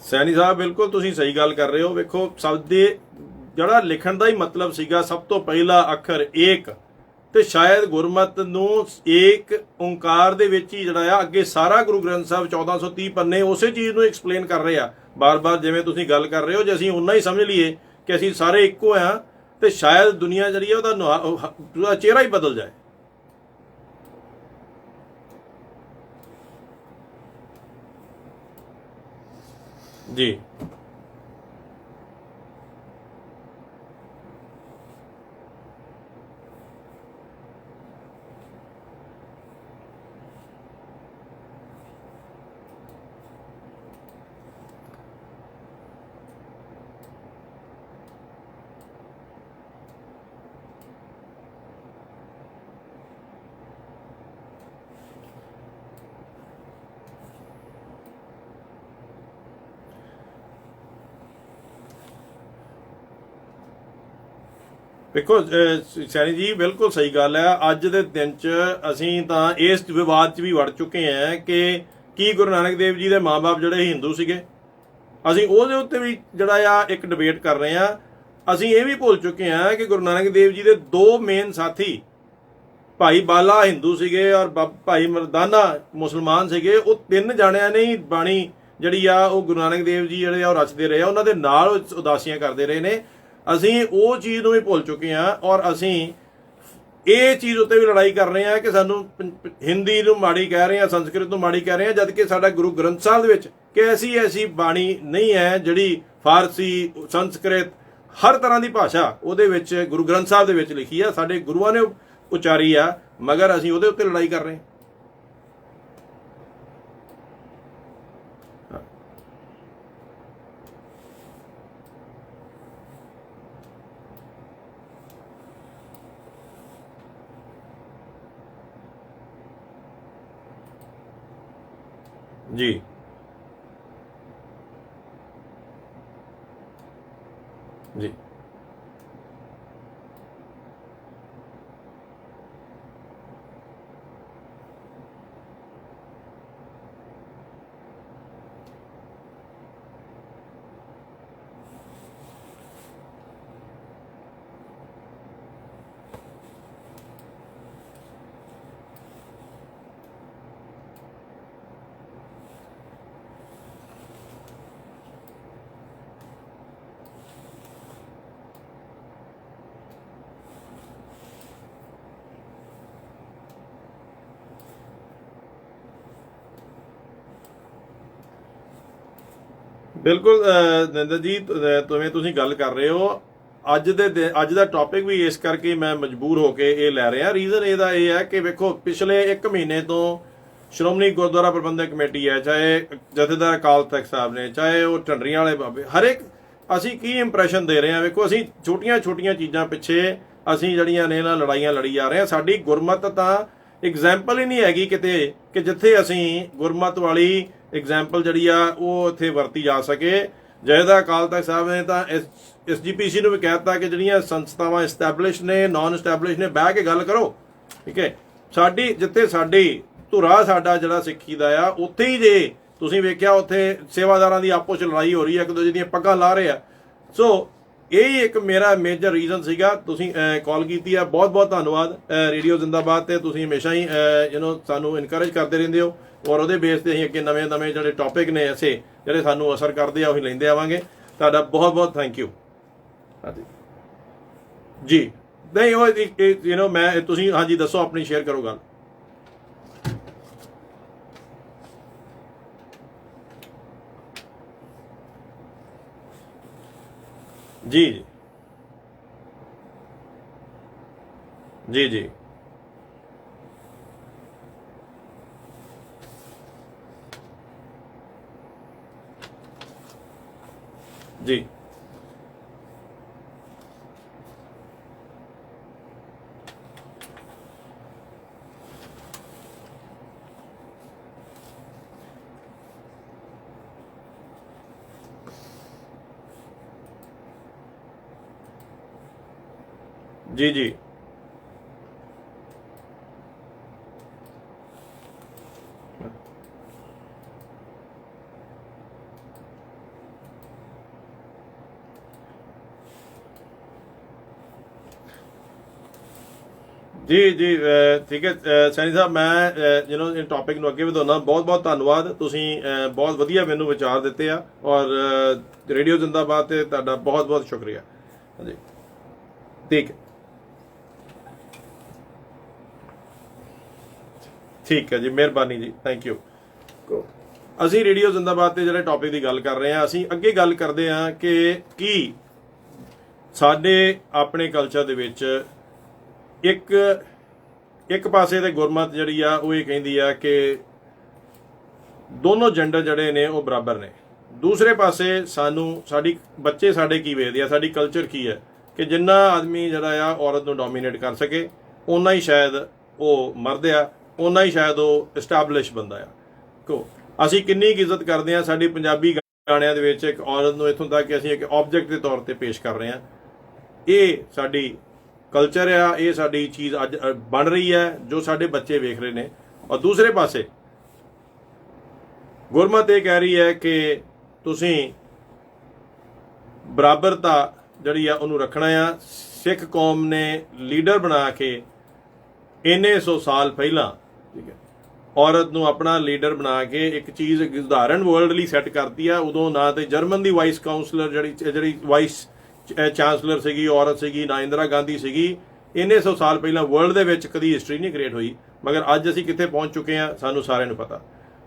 ਸੈਣੀ ਸਾਹਿਬ, ਬਿਲਕੁਲ ਤੁਸੀਂ ਸਹੀ ਗੱਲ ਕਰ ਰਹੇ ਹੋ। ਵੇਖੋ, ਸਭ ਦੇ ਜਿਹੜਾ ਲਿਖਣ ਦਾ ਹੀ ਮਤਲਬ ਸੀਗਾ, ਸਭ ਤੋਂ ਪਹਿਲਾ ਅੱਖਰ ਏਕ, ਤੇ ਸ਼ਾਇਦ ਗੁਰਮਤ ਨੂੰ ਏਕ ਓਂਕਾਰ ਦੇ ਵਿੱਚ ਹੀ ਜਿਹੜਾ ਆ ਅੱਗੇ ਸਾਰਾ ਗੁਰੂ ਗ੍ਰੰਥ ਸਾਹਿਬ 1430 ਪੰਨੇ ਉਸੇ ਚੀਜ਼ ਨੂੰ ਐਕਸਪਲੇਨ ਕਰ ਰਹੇ ਆ ਬਾਰ-ਬਾਰ। ਜਿਵੇਂ ਤੁਸੀਂ ਗੱਲ ਕਰ ਰਹੇ ਹੋ, ਜੇ ਅਸੀਂ ਓਨਾ ਹੀ ਸਮਝ ਲਈਏ ਕਿ ਅਸੀਂ ਸਾਰੇ ਇੱਕੋ ਆ, ਤੇ ਸ਼ਾਇਦ ਦੁਨੀਆ ਜਿਹੜੀ ਆ ਉਹਦਾ ਚਿਹਰਾ ਹੀ ਬਦਲ ਜਾਏ। ਜੀ ਵੇਖੋ ਸੈਣੀ ਜੀ, ਬਿਲਕੁਲ ਸਹੀ ਗੱਲ ਹੈ। ਅੱਜ ਦੇ ਦਿਨ 'ਚ ਅਸੀਂ ਤਾਂ ਇਸ ਵਿਵਾਦ 'ਚ ਵੀ ਵੜ ਚੁੱਕੇ ਹਾਂ ਕਿ ਕੀ ਗੁਰੂ ਨਾਨਕ ਦੇਵ ਜੀ ਦੇ ਮਾਂ-ਬਾਪ ਜਿਹੜੇ ਹਿੰਦੂ ਸੀਗੇ, ਅਸੀਂ ਉਹਦੇ ਉੱਤੇ ਵੀ ਜਿਹੜਾ ਆ ਇੱਕ ਡਿਬੇਟ ਕਰ ਰਹੇ ਹਾਂ। ਅਸੀਂ ਇਹ ਵੀ ਭੁੱਲ ਚੁੱਕੇ ਹਾਂ ਕਿ ਗੁਰੂ ਨਾਨਕ ਦੇਵ ਜੀ ਦੇ 2 ਮੇਨ ਸਾਥੀ ਭਾਈ ਬਾਲਾ ਹਿੰਦੂ ਸੀਗੇ ਔਰ ਭਾਈ ਮਰਦਾਨਾ ਮੁਸਲਮਾਨ ਸੀਗੇ, ਉਹ 3 ਜਾਣਿਆਂ ਨੇ ਹੀ ਬਾਣੀ ਜਿਹੜੀ ਆ ਉਹ ਗੁਰੂ ਨਾਨਕ ਦੇਵ ਜੀ ਜਿਹੜੇ ਆ ਉਹ ਰਚਦੇ ਰਹੇ ਆ, ਉਹਨਾਂ ਦੇ ਨਾਲ ਉਹ ਉਦਾਸੀਆਂ ਕਰਦੇ ਰਹੇ ਨੇ। ਅਸੀਂ ਉਹ ਚੀਜ਼ ਨੂੰ ਵੀ ਭੁੱਲ ਚੁੱਕੇ ਹਾਂ ਔਰ ਅਸੀਂ ਇਹ ਚੀਜ਼ ਉੱਤੇ ਵੀ ਲੜਾਈ ਕਰ ਰਹੇ ਹਾਂ ਕਿ ਸਾਨੂੰ ਹਿੰਦੀ ਨੂੰ ਮਾੜੀ ਕਹਿ ਰਹੇ ਹਾਂ, ਸੰਸਕ੍ਰਿਤ ਨੂੰ ਮਾੜੀ ਕਹਿ ਰਹੇ ਹਾਂ, ਜਦ ਕਿ ਸਾਡਾ ਗੁਰੂ ਗ੍ਰੰਥ ਸਾਹਿਬ ਦੇ ਵਿੱਚ ਕਿ ਐਸੀ ਬਾਣੀ ਨਹੀਂ ਹੈ ਜਿਹੜੀ ਫਾਰਸੀ, ਸੰਸਕ੍ਰਿਤ, ਹਰ ਤਰ੍ਹਾਂ ਦੀ ਭਾਸ਼ਾ ਉਹਦੇ ਵਿੱਚ ਗੁਰੂ ਗ੍ਰੰਥ ਸਾਹਿਬ ਦੇ ਵਿੱਚ ਲਿਖੀ ਆ, ਸਾਡੇ ਗੁਰੂਆਂ ਨੇ ਉਚਾਰੀ ਆ, ਮਗਰ ਅਸੀਂ ਉਹਦੇ ਉੱਤੇ ਲੜਾਈ ਕਰ ਰਹੇ ਹਾਂ। ਜੀ ਜੀ ਬਿਲਕੁਲ ਨਰਿੰਦਰ ਜੀ, ਤੁਸੀਂ ਗੱਲ ਕਰ ਰਹੇ ਹੋ। ਅੱਜ ਦਾ ਟੌਪਿਕ ਵੀ ਇਸ ਕਰਕੇ ਮੈਂ ਮਜਬੂਰ ਹੋ ਕੇ ਇਹ ਲੈ ਰਿਹਾ। ਰੀਜ਼ਨ ਇਹਦਾ ਇਹ ਹੈ ਕਿ ਵੇਖੋ, ਪਿਛਲੇ 1 ਮਹੀਨੇ ਤੋਂ ਸ਼੍ਰੋਮਣੀ ਗੁਰਦੁਆਰਾ ਪ੍ਰਬੰਧਕ ਕਮੇਟੀ ਹੈ, ਚਾਹੇ ਜਥੇਦਾਰ ਅਕਾਲ ਤਖਤ ਸਾਹਿਬ ਨੇ, ਚਾਹੇ ਉਹ ਢੰਡਰੀਆਂ ਵਾਲੇ ਬਾਬੇ, ਹਰ ਇੱਕ ਅਸੀਂ ਕੀ ਇੰਪ੍ਰੈਸ਼ਨ ਦੇ ਰਹੇ ਹਾਂ। ਵੇਖੋ, ਅਸੀਂ ਛੋਟੀਆਂ ਚੀਜ਼ਾਂ ਪਿੱਛੇ ਅਸੀਂ ਜਿਹੜੀਆਂ ਨੇ ਨਾ ਲੜਾਈਆਂ ਲੜੀ ਜਾ ਰਹੇ ਹਾਂ। ਸਾਡੀ ਗੁਰਮਤ ਤਾਂ ਐਗਜ਼ਾਮਪਲ ਹੀ ਨਹੀਂ ਹੈਗੀ ਕਿਤੇ ਕਿ ਜਿੱਥੇ ਅਸੀਂ ਗੁਰਮਤ ਵਾਲੀ ਐਗਜ਼ਾਮਪਲ ਜਿਹੜੀ ਆ ਉਹ ਇੱਥੇ ਵਰਤੀ ਜਾ ਸਕੇ। ਜਥੇਦਾਰ ਅਕਾਲ ਤਖਤ ਸਾਹਿਬ ਨੇ ਤਾਂ SGPC ਨੂੰ ਵੀ ਕਹਿ ਦਿੱਤਾ ਕਿ ਜਿਹੜੀਆਂ ਸੰਸਥਾਵਾਂ ਐਸਟੈਬਲਿਸ਼ ਨੇ, ਨਾਨ ਐਸਟੈਬਲਿਸ਼ ਨੇ, ਬਹਿ ਕੇ ਗੱਲ ਕਰੋ। ਠੀਕ ਹੈ, ਜਿੱਥੇ ਸਾਡੀ ਧੁਰਾ ਸਾਡਾ ਜਿਹੜਾ ਸਿੱਖੀ ਦਾ ਆ, ਉੱਥੇ ਹੀ ਜੇ ਤੁਸੀਂ ਵੇਖਿਆ ਉੱਥੇ ਸੇਵਾਦਾਰਾਂ ਦੀ ਆਪੋ 'ਚ ਲੜਾਈ ਹੋ ਰਹੀ ਹੈ, ਇੱਕ ਦੂਜੇ ਦੀਆਂ ਪੱਗਾਂ ਲਾ ਰਹੇ ਆ। ਸੋ ਇਹ ਇੱਕ ਮੇਰਾ ਮੇਜਰ ਰੀਜ਼ਨ ਸੀਗਾ। ਤੁਸੀਂ ਕਾਲ ਕੀਤੀ ਆ, ਬਹੁਤ ਧੰਨਵਾਦ। ਰੇਡੀਓ ਜ਼ਿੰਦਾਬਾਦ ਤੇ ਤੁਸੀਂ ਹਮੇਸ਼ਾ ਹੀ ਸਾਨੂੰ ਇਨਕਰੇਜ ਕਰਦੇ ਰਹਿੰਦੇ ਹੋ ਔਰ ਉਹਦੇ ਬੇਸ ਤੇ ਅਸੀਂ ਅੱਗੇ ਨਵੇਂ ਜਿਹੜੇ ਟੌਪਿਕ ਨੇ ਐਸੇ ਜਿਹੜੇ ਸਾਨੂੰ ਅਸਰ ਕਰਦੇ ਆ ਉਹੀ ਲੈਂਦੇ ਆਵਾਂਗੇ। ਤੁਹਾਡਾ ਬਹੁਤ ਥੈਂਕ ਯੂ। ਹਾਂਜੀ ਜੀ, ਨਹੀਂ ਉਹ ਮੈਂ ਤੁਸੀਂ ਹਾਂਜੀ ਦੱਸੋ, ਆਪਣੀ ਸ਼ੇਅਰ ਕਰੋ ਗੱਲ। ਜੀ ਜੀ ਜੀ ਜੀ ਜੀ ਜੀ ਜੀ ਜੀ ਠੀਕ ਹੈ ਸੈਣੀ ਸਾਹਿਬ, ਮੈਂ ਇਹ ਟੌਪਿਕ ਨੂੰ ਅੱਗੇ ਵਧਾਉਣਾ। ਬਹੁਤ ਧੰਨਵਾਦ। ਤੁਸੀਂ ਬਹੁਤ ਵਧੀਆ ਮੈਨੂੰ ਵਿਚਾਰ ਦਿੱਤੇ ਆ ਔਰ ਰੇਡੀਓ ਜ਼ਿੰਦਾਬਾਦ ਤੇ ਤੁਹਾਡਾ ਬਹੁਤ ਸ਼ੁਕਰੀਆ। ਹਾਂਜੀ ਠੀਕ ਹੈ, ਠੀਕ ਹੈ ਜੀ, ਮਿਹਰਬਾਨੀ ਜੀ, ਥੈਂਕ ਯੂ। ਅਸੀਂ ਰੇਡੀਓ ਜ਼ਿੰਦਾਬਾਦ ਤੇ ਜਿਹੜੇ ਟੌਪਿਕ ਦੀ ਗੱਲ ਕਰ ਰਹੇ ਹਾਂ, ਅਸੀਂ ਅੱਗੇ ਗੱਲ ਕਰਦੇ ਹਾਂ ਕਿ ਕੀ ਸਾਡੇ ਆਪਣੇ ਕਲਚਰ ਦੇ ਵਿੱਚ ਇੱਕ ਪਾਸੇ ਤੇ ਗੁਰਮਤ ਜਿਹੜੀ ਆ ਉਹ ਇਹ ਕਹਿੰਦੀ ਆ ਕਿ ਦੋਨੋਂ ਜੈਂਡਰ ਜਿਹੜੇ ਨੇ ਉਹ ਬਰਾਬਰ ਨੇ। ਦੂਸਰੇ ਪਾਸੇ ਸਾਡੀ ਬੱਚੇ ਸਾਡੇ ਕੀ ਵੇਖਦੇ ਆ, ਸਾਡੀ ਕਲਚਰ ਕੀ ਹੈ ਕਿ ਜਿੰਨਾ ਆਦਮੀ ਜਿਹੜਾ ਆ ਔਰਤ ਨੂੰ ਡੋਮੀਨੇਟ ਕਰ ਸਕੇ, ਓਨਾ ਹੀ ਸ਼ਾਇਦ ਉਹ ਮਰਦ ਆ, ਓਨਾ ਹੀ ਸ਼ਾਇਦ ਉਹ ਐਸਟੈਬਲਿਸ਼ ਬੰਦਾ ਆ। ਅਸੀਂ ਕਿੰਨੀ ਕੁ ਇੱਜ਼ਤ ਕਰਦੇ ਹਾਂ ਸਾਡੀ ਪੰਜਾਬੀ ਗਾਣਿਆਂ ਦੇ ਵਿੱਚ ਇੱਕ ਔਰਤ ਨੂੰ, ਇੱਥੋਂ ਤੱਕ ਕਿ ਅਸੀਂ ਇੱਕ ਆਬਜੈਕਟ ਦੇ ਤੌਰ ਤੇ ਪੇਸ਼ ਕਰ ਰਹੇ ਹਾਂ। ਇਹ ਸਾਡੀ ਕਲਚਰ ਆ, ਇਹ ਸਾਡੀ ਚੀਜ਼ ਅੱਜ ਬਣ ਰਹੀ ਹੈ ਜੋ ਸਾਡੇ ਬੱਚੇ ਵੇਖ ਰਹੇ ਨੇ। ਔਰ ਦੂਸਰੇ ਪਾਸੇ ਗੁਰਮਤ ਇਹ ਕਹਿ ਰਹੀ ਹੈ ਕਿ ਤੁਸੀਂ ਬਰਾਬਰਤਾ ਜਿਹੜੀ ਆ ਉਹਨੂੰ ਰੱਖਣਾ ਆ। ਸਿੱਖ ਕੌਮ ਨੇ ਲੀਡਰ ਬਣਾ ਕੇ ਇੰਨੇ 100 ਸਾਲ ਪਹਿਲਾਂ, ਠੀਕ ਹੈ, ਔਰਤ ਨੂੰ ਆਪਣਾ ਲੀਡਰ ਬਣਾ ਕੇ ਇੱਕ ਚੀਜ਼ ਉਦਾਹਰਨ ਵਰਲਡ ਲਈ ਸੈੱਟ ਕਰਤੀ ਆ। ਉਦੋਂ ਨਾ ਤੇ ਜਰਮਨ ਦੀ ਵਾਈਸ ਕਾਉਂਸਲਰ ਜਿਹੜੀ ਵਾਈਸ ਚਾਂਸਲਰ ਸੀਗੀ ਔਰਤ ਸੀਗੀ, ਨਾ ਇੰਦਰਾ ਗਾਂਧੀ ਸੀਗੀ। ਇੰਨੇ 100 ਸਾਲ ਪਹਿਲਾਂ ਵਰਲਡ ਦੇ ਵਿੱਚ ਕਦੀ ਹਿਸਟਰੀ ਨਹੀਂ ਕ੍ਰੀਏਟ ਹੋਈ। ਮਗਰ ਅੱਜ ਅਸੀਂ ਕਿੱਥੇ ਪਹੁੰਚ ਚੁੱਕੇ ਹਾਂ ਸਾਨੂੰ ਸਾਰਿਆਂ ਨੂੰ ਪਤਾ।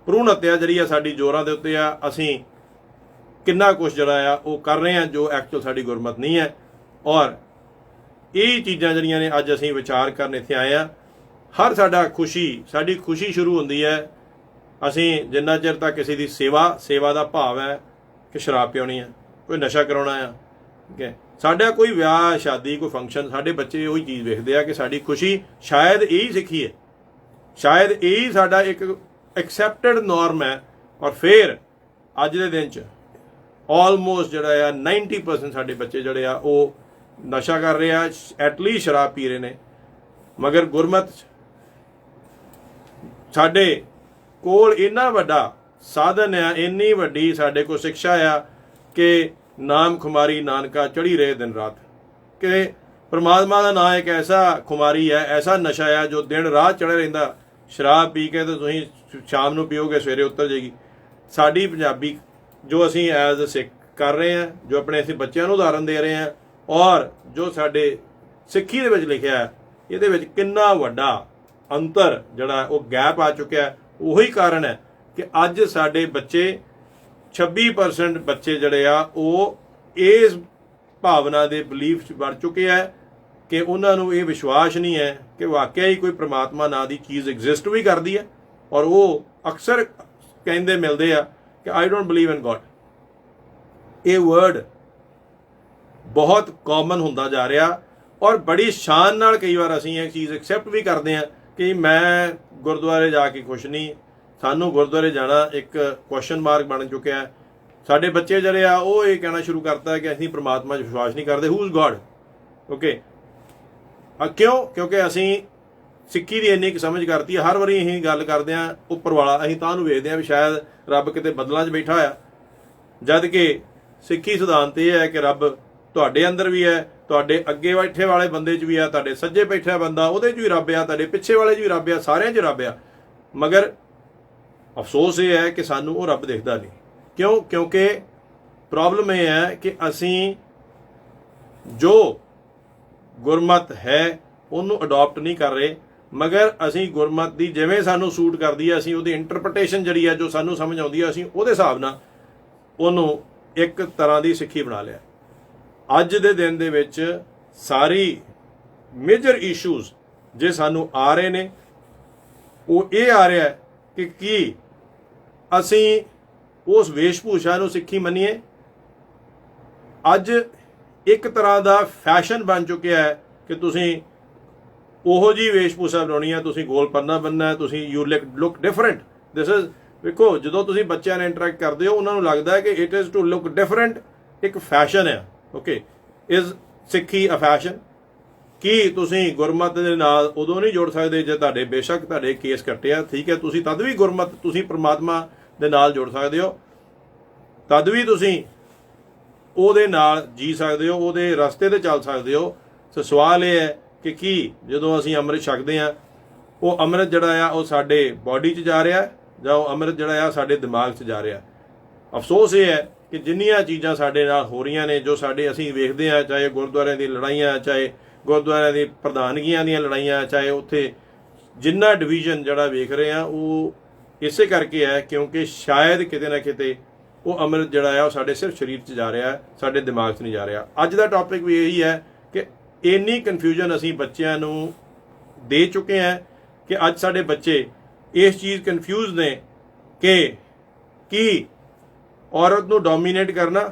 ਭਰੂਣ ਹੱਤਿਆ ਜਿਹੜੀ ਆ ਸਾਡੀ ਜ਼ੋਰਾਂ ਦੇ ਉੱਤੇ ਆ। ਅਸੀਂ ਕਿੰਨਾ ਕੁਛ ਜਿਹੜਾ ਆ ਉਹ ਕਰ ਰਹੇ ਹਾਂ ਜੋ ਐਕਚੁਅਲ ਸਾਡੀ ਗੁਰਮਤ ਨਹੀਂ ਹੈ। ਔਰ ਇਹ ਚੀਜ਼ਾਂ ਜਿਹੜੀਆਂ ਨੇ ਅੱਜ ਅਸੀਂ ਵਿਚਾਰ ਕਰਨ ਇੱਥੇ ਆਏ ਆ। ਹਰ ਸਾਡੀ ਖੁਸ਼ੀ ਸ਼ੁਰੂ ਹੁੰਦੀ ਹੈ ਅਸੀਂ ਜਿੰਨਾ ਚਿਰ ਤੱਕ ਕਿਸੇ ਦੀ ਸੇਵਾ ਦਾ ਭਾਵ ਹੈ ਕਿ ਸ਼ਰਾਬ ਪਿਉਣੀ ਹੈ, ਕੋਈ ਨਸ਼ਾ ਕਰਾਉਣਾ ਆ, ਠੀਕ ਹੈ, ਸਾਡਾ ਕੋਈ ਵਿਆਹ ਸ਼ਾਦੀ ਕੋਈ ਫੰਕਸ਼ਨ, ਸਾਡੇ ਬੱਚੇ ਉਹੀ ਚੀਜ਼ ਵੇਖਦੇ ਆ ਕਿ ਸਾਡੀ ਖੁਸ਼ੀ ਸ਼ਾਇਦ ਇਹੀ ਸਿੱਖੀ ਹੈ, ਸ਼ਾਇਦ ਇਹੀ ਸਾਡਾ ਇੱਕ ਐਕਸੈਪਟਡ ਨੋਰਮ ਹੈ। ਔਰ ਫਿਰ ਅੱਜ ਦੇ ਦਿਨ 'ਚ ਆਲਮੋਸਟ ਜਿਹੜਾ ਆ 90% ਸਾਡੇ ਬੱਚੇ ਜਿਹੜੇ ਆ ਉਹ ਨਸ਼ਾ ਕਰ ਰਹੇ ਆ, ਐਟਲੀਸਟ ਸ਼ਰਾਬ ਪੀ ਰਹੇ ਨੇ। ਮਗਰ ਗੁਰਮਤ ਸਾਡੇ ਕੋਲ ਇੰਨਾ ਵੱਡਾ ਸਾਧਨ ਆ, ਇੰਨੀ ਵੱਡੀ ਸਾਡੇ ਕੋਲ ਸਿੱਖਿਆ ਆ ਕਿ ਨਾਮ ਖੁਮਾਰੀ ਨਾਨਕਾ ਚੜੀ ਰਹੇ ਦਿਨ ਰਾਤ, ਕਿ ਪਰਮਾਤਮਾ ਦਾ ਨਾਮ ਇੱਕ ਐਸਾ ਖੁਮਾਰੀ ਹੈ, ਐਸਾ ਨਸ਼ਾ ਆ ਜੋ ਦਿਨ ਰਾਤ ਚੜ੍ਹੇ ਰਹਿੰਦਾ। ਸ਼ਰਾਬ ਪੀ ਕੇ ਤਾਂ ਤੁਸੀਂ ਸ਼ਾਮ ਨੂੰ ਪੀਓਗੇ ਸਵੇਰੇ ਉਤਰ ਜਾਏਗੀ। ਸਾਡੀ ਪੰਜਾਬੀ ਜੋ ਅਸੀਂ ਐਜ਼ ਅ ਸਿੱਖ ਕਰ ਰਹੇ ਹਾਂ, ਜੋ ਆਪਣੇ ਅਸੀਂ ਬੱਚਿਆਂ ਨੂੰ ਉਦਾਹਰਨ ਦੇ ਰਹੇ ਹਾਂ, ਔਰ ਜੋ ਸਾਡੇ ਸਿੱਖੀ ਦੇ ਵਿੱਚ ਲਿਖਿਆ ਹੈ, ਇਹਦੇ ਵਿੱਚ ਕਿੰਨਾ ਵੱਡਾ ਅੰਤਰ ਜਿਹੜਾ ਉਹ ਗੈਪ ਆ ਚੁੱਕਿਆ। ਉਹੀ ਕਾਰਨ ਹੈ ਕਿ ਅੱਜ ਸਾਡੇ ਬੱਚੇ 26% ਬੱਚੇ ਜਿਹੜੇ ਆ ਉਹ ਇਸ ਭਾਵਨਾ ਦੇ ਬਲੀਫ 'ਚ ਵੜ ਚੁੱਕੇ ਆ ਕਿ ਉਹਨਾਂ ਨੂੰ ਇਹ ਵਿਸ਼ਵਾਸ ਨਹੀਂ ਹੈ ਕਿ ਵਾਕਿਆ ਹੀ ਕੋਈ ਪ੍ਰਮਾਤਮਾ ਨਾਂ ਦੀ ਚੀਜ਼ ਐਗਜ਼ਿਸਟ ਵੀ ਕਰਦੀ ਹੈ। ਔਰ ਉਹ ਅਕਸਰ ਕਹਿੰਦੇ ਮਿਲਦੇ ਆ ਕਿ I don't believe in god. ਇਹ ਵਰਡ ਬਹੁਤ ਕਾਮਨ ਹੁੰਦਾ ਜਾ ਰਿਹਾ ਔਰ ਬੜੀ ਸ਼ਾਨ ਨਾਲ ਕਈ ਵਾਰ ਅਸੀਂ ਇਹ ਚੀਜ਼ ਐਕਸੈਪਟ ਵੀ ਕਰਦੇ ਹਾਂ ਕਿ ਮੈਂ ਗੁਰਦੁਆਰੇ ਜਾ ਕੇ ਖੁਸ਼ ਨਹੀਂ। ਸਾਨੂੰ ਗੁਰਦੁਆਰੇ ਜਾਣਾ ਇੱਕ ਕੁਐਸਚਨ ਮਾਰਕ ਬਣ ਚੁੱਕਿਆ ਹੈ। ਸਾਡੇ ਬੱਚੇ ਜਿਹੜੇ ਆ ਉਹ ਇਹ ਕਹਿਣਾ ਸ਼ੁਰੂ ਕਰਤਾ ਕਿ ਅਸੀਂ ਪ੍ਰਮਾਤਮਾ 'ਚ ਵਿਸ਼ਵਾਸ ਨਹੀਂ ਕਰਦੇ। Who is god? ਓਕੇ, ਕਿਉਂ? ਕਿਉਂਕਿ ਅਸੀਂ ਸਿੱਖੀ ਦੀ ਇੰਨੀ ਕੁ ਸਮਝ ਕਰਤੀ ਹੈ। ਹਰ ਵਾਰੀ ਅਸੀਂ ਗੱਲ ਕਰਦੇ ਹਾਂ ਉੱਪਰ ਵਾਲਾ, ਅਸੀਂ ਤਾਂ ਨੂੰ ਵੇਖਦੇ ਹਾਂ ਵੀ ਸ਼ਾਇਦ ਰੱਬ ਕਿਤੇ ਬੱਦਲਾਂ 'ਚ ਬੈਠਾ ਹੋਇਆ, ਜਦ ਕਿ ਸਿੱਖੀ ਸਿਧਾਂਤ ਇਹ ਹੈ ਕਿ ਰੱਬ ਤੁਹਾਡੇ ਅੰਦਰ ਵੀ ਹੈ, ਤੁਹਾਡੇ ਅੱਗੇ ਬੈਠੇ ਵਾਲੇ ਬੰਦੇ 'ਚ ਵੀ ਆ, ਤੁਹਾਡੇ ਸੱਜੇ ਬੈਠਾ ਬੰਦਾ ਉਹਦੇ 'ਚ ਵੀ ਰੱਬ ਆ, ਤੁਹਾਡੇ ਪਿੱਛੇ ਵਾਲੇ 'ਚ ਵੀ ਰੱਬ ਆ, ਸਾਰਿਆਂ 'ਚ ਰੱਬ ਆ। ਮਗਰ ਅਫਸੋਸ ਇਹ ਹੈ ਕਿ ਸਾਨੂੰ ਉਹ ਰੱਬ ਦਿਖਦਾ ਨਹੀਂ। ਕਿਉਂ? ਕਿਉਂਕਿ ਪ੍ਰੋਬਲਮ ਇਹ ਹੈ ਕਿ ਅਸੀਂ ਜੋ ਗੁਰਮਤ ਹੈ ਉਹਨੂੰ ਅਡਾਪਟ ਨਹੀਂ ਕਰ ਰਹੇ, ਮਗਰ ਅਸੀਂ ਗੁਰਮਤ ਦੀ ਜਿਵੇਂ ਸਾਨੂੰ ਸੂਟ ਕਰਦੀ ਹੈ ਅਸੀਂ ਉਹਦੀ ਇੰਟਰਪ੍ਰੀਟੇਸ਼ਨ ਜਿਹੜੀ ਹੈ ਜੋ ਸਾਨੂੰ ਸਮਝ ਆਉਂਦੀ ਹੈ ਅਸੀਂ ਉਹਦੇ ਹਿਸਾਬ ਨਾਲ ਉਹਨੂੰ ਇੱਕ ਤਰ੍ਹਾਂ ਦੀ ਸਿੱਖੀ ਬਣਾ ਲਿਆ। ਅੱਜ ਦੇ ਦਿਨ ਦੇ ਵਿੱਚ ਸਾਰੀ ਮੇਜਰ ਇਸ਼ੂਜ਼ ਜੇ ਸਾਨੂੰ ਆ ਰਹੇ ਨੇ ਉਹ ਇਹ ਆ ਰਿਹਾ ਕਿ ਕੀ ਅਸੀਂ ਉਸ ਵੇਸ਼ਭੂਸ਼ਾ ਨੂੰ ਸਿੱਖੀ ਮੰਨੀਏ। ਅੱਜ ਇੱਕ ਤਰ੍ਹਾਂ ਦਾ ਫੈਸ਼ਨ ਬਣ ਚੁੱਕਿਆ ਹੈ ਕਿ ਤੁਸੀਂ ਉਹੋ ਜੀ ਵੇਸ਼ਭੂਸ਼ਾ ਬਣਾਉਣੀ ਹੈ, ਤੁਸੀਂ ਗੋਲ ਪੰਨਾ ਬੰਨਣਾ ਹੈ, ਤੁਸੀਂ you look different. This is, ਵੇਖੋ ਜਦੋਂ ਤੁਸੀਂ ਬੱਚਿਆਂ ਨਾਲ ਇੰਟਰੈਕਟ ਕਰਦੇ ਹੋ ਉਹਨਾਂ ਨੂੰ ਲੱਗਦਾ ਹੈ ਕਿ it is to look different, ਇੱਕ ਫੈਸ਼ਨ ਹੈ। Okay, is Sikhi a fashion? ਕੀ ਤੁਸੀਂ ਗੁਰਮਤ ਦੇ ਨਾਲ ਉਦੋਂ ਨਹੀਂ ਜੁੜ ਸਕਦੇ ਜੇ ਤੁਹਾਡੇ ਬੇਸ਼ੱਕ ਤੁਹਾਡੇ ਕੇਸ ਕੱਟਿਆ, ਠੀਕ ਹੈ, ਤੁਸੀਂ ਤਦ ਵੀ ਗੁਰਮਤ, ਤੁਸੀਂ ਪ੍ਰਮਾਤਮਾ ਦੇ ਨਾਲ ਜੁੜ ਸਕਦੇ ਹੋ, ਤਦ ਵੀ ਤੁਸੀਂ ਉਹਦੇ ਨਾਲ ਜੀ ਸਕਦੇ ਹੋ, ਉਹਦੇ ਰਸਤੇ ਤੇ ਚੱਲ ਸਕਦੇ ਹੋ। ਸੋ ਸਵਾਲ ਇਹ ਹੈ ਕਿ ਕੀ ਜਦੋਂ ਅਸੀਂ ਅੰਮ੍ਰਿਤ ਛਕਦੇ ਹਾਂ ਉਹ ਅੰਮ੍ਰਿਤ ਜਿਹੜਾ ਆ ਉਹ ਸਾਡੇ ਬਾਡੀ 'ਚ ਜਾ ਰਿਹਾ ਜਾਂ ਉਹ ਅੰਮ੍ਰਿਤ ਜਿਹੜਾ ਆ ਸਾਡੇ ਦਿਮਾਗ 'ਚ ਜਾ ਰਿਹਾ? ਅਫਸੋਸ ਇਹ ਹੈ ਕਿ ਜਿੰਨੀਆਂ ਚੀਜ਼ਾਂ ਸਾਡੇ ਨਾਲ ਹੋ ਰਹੀਆਂ ਨੇ, ਜੋ ਸਾਡੇ ਅਸੀਂ ਵੇਖਦੇ ਹਾਂ, ਚਾਹੇ ਗੁਰਦੁਆਰਿਆਂ ਦੀ ਲੜਾਈਆਂ, ਚਾਹੇ ਗੁਰਦੁਆਰਿਆਂ ਦੀ ਪ੍ਰਧਾਨਗੀਆਂ ਦੀਆਂ ਲੜਾਈਆਂ, ਚਾਹੇ ਉੱਥੇ ਜਿੰਨਾ ਡਿਵੀਜ਼ਨ ਜਿਹੜਾ ਵੇਖ ਰਹੇ ਹਾਂ ਉਹ ਇਸੇ ਕਰਕੇ ਹੈ ਕਿਉਂਕਿ ਸ਼ਾਇਦ ਕਿਤੇ ਨਾ ਕਿਤੇ ਉਹ ਅੰਮ੍ਰਿਤ ਜਿਹੜਾ ਆ ਉਹ ਸਾਡੇ ਸਿਰਫ ਸਰੀਰ 'ਚ ਜਾ ਰਿਹਾ, ਸਾਡੇ ਦਿਮਾਗ 'ਚ ਨਹੀਂ ਜਾ ਰਿਹਾ। ਅੱਜ ਦਾ ਟੌਪਿਕ ਵੀ ਇਹੀ ਹੈ ਕਿ ਇੰਨੀ ਕਨਫਿਊਜ਼ਨ ਅਸੀਂ ਬੱਚਿਆਂ ਨੂੰ ਦੇ ਚੁੱਕੇ ਹਾਂ ਕਿ ਅੱਜ ਸਾਡੇ ਬੱਚੇ ਇਸ ਚੀਜ਼ ਕਨਫਿਊਜ਼ ਨੇ ਕਿ ਕੀ ਔਰਤ ਨੂੰ ਡੋਮੀਨੇਟ ਕਰਨਾ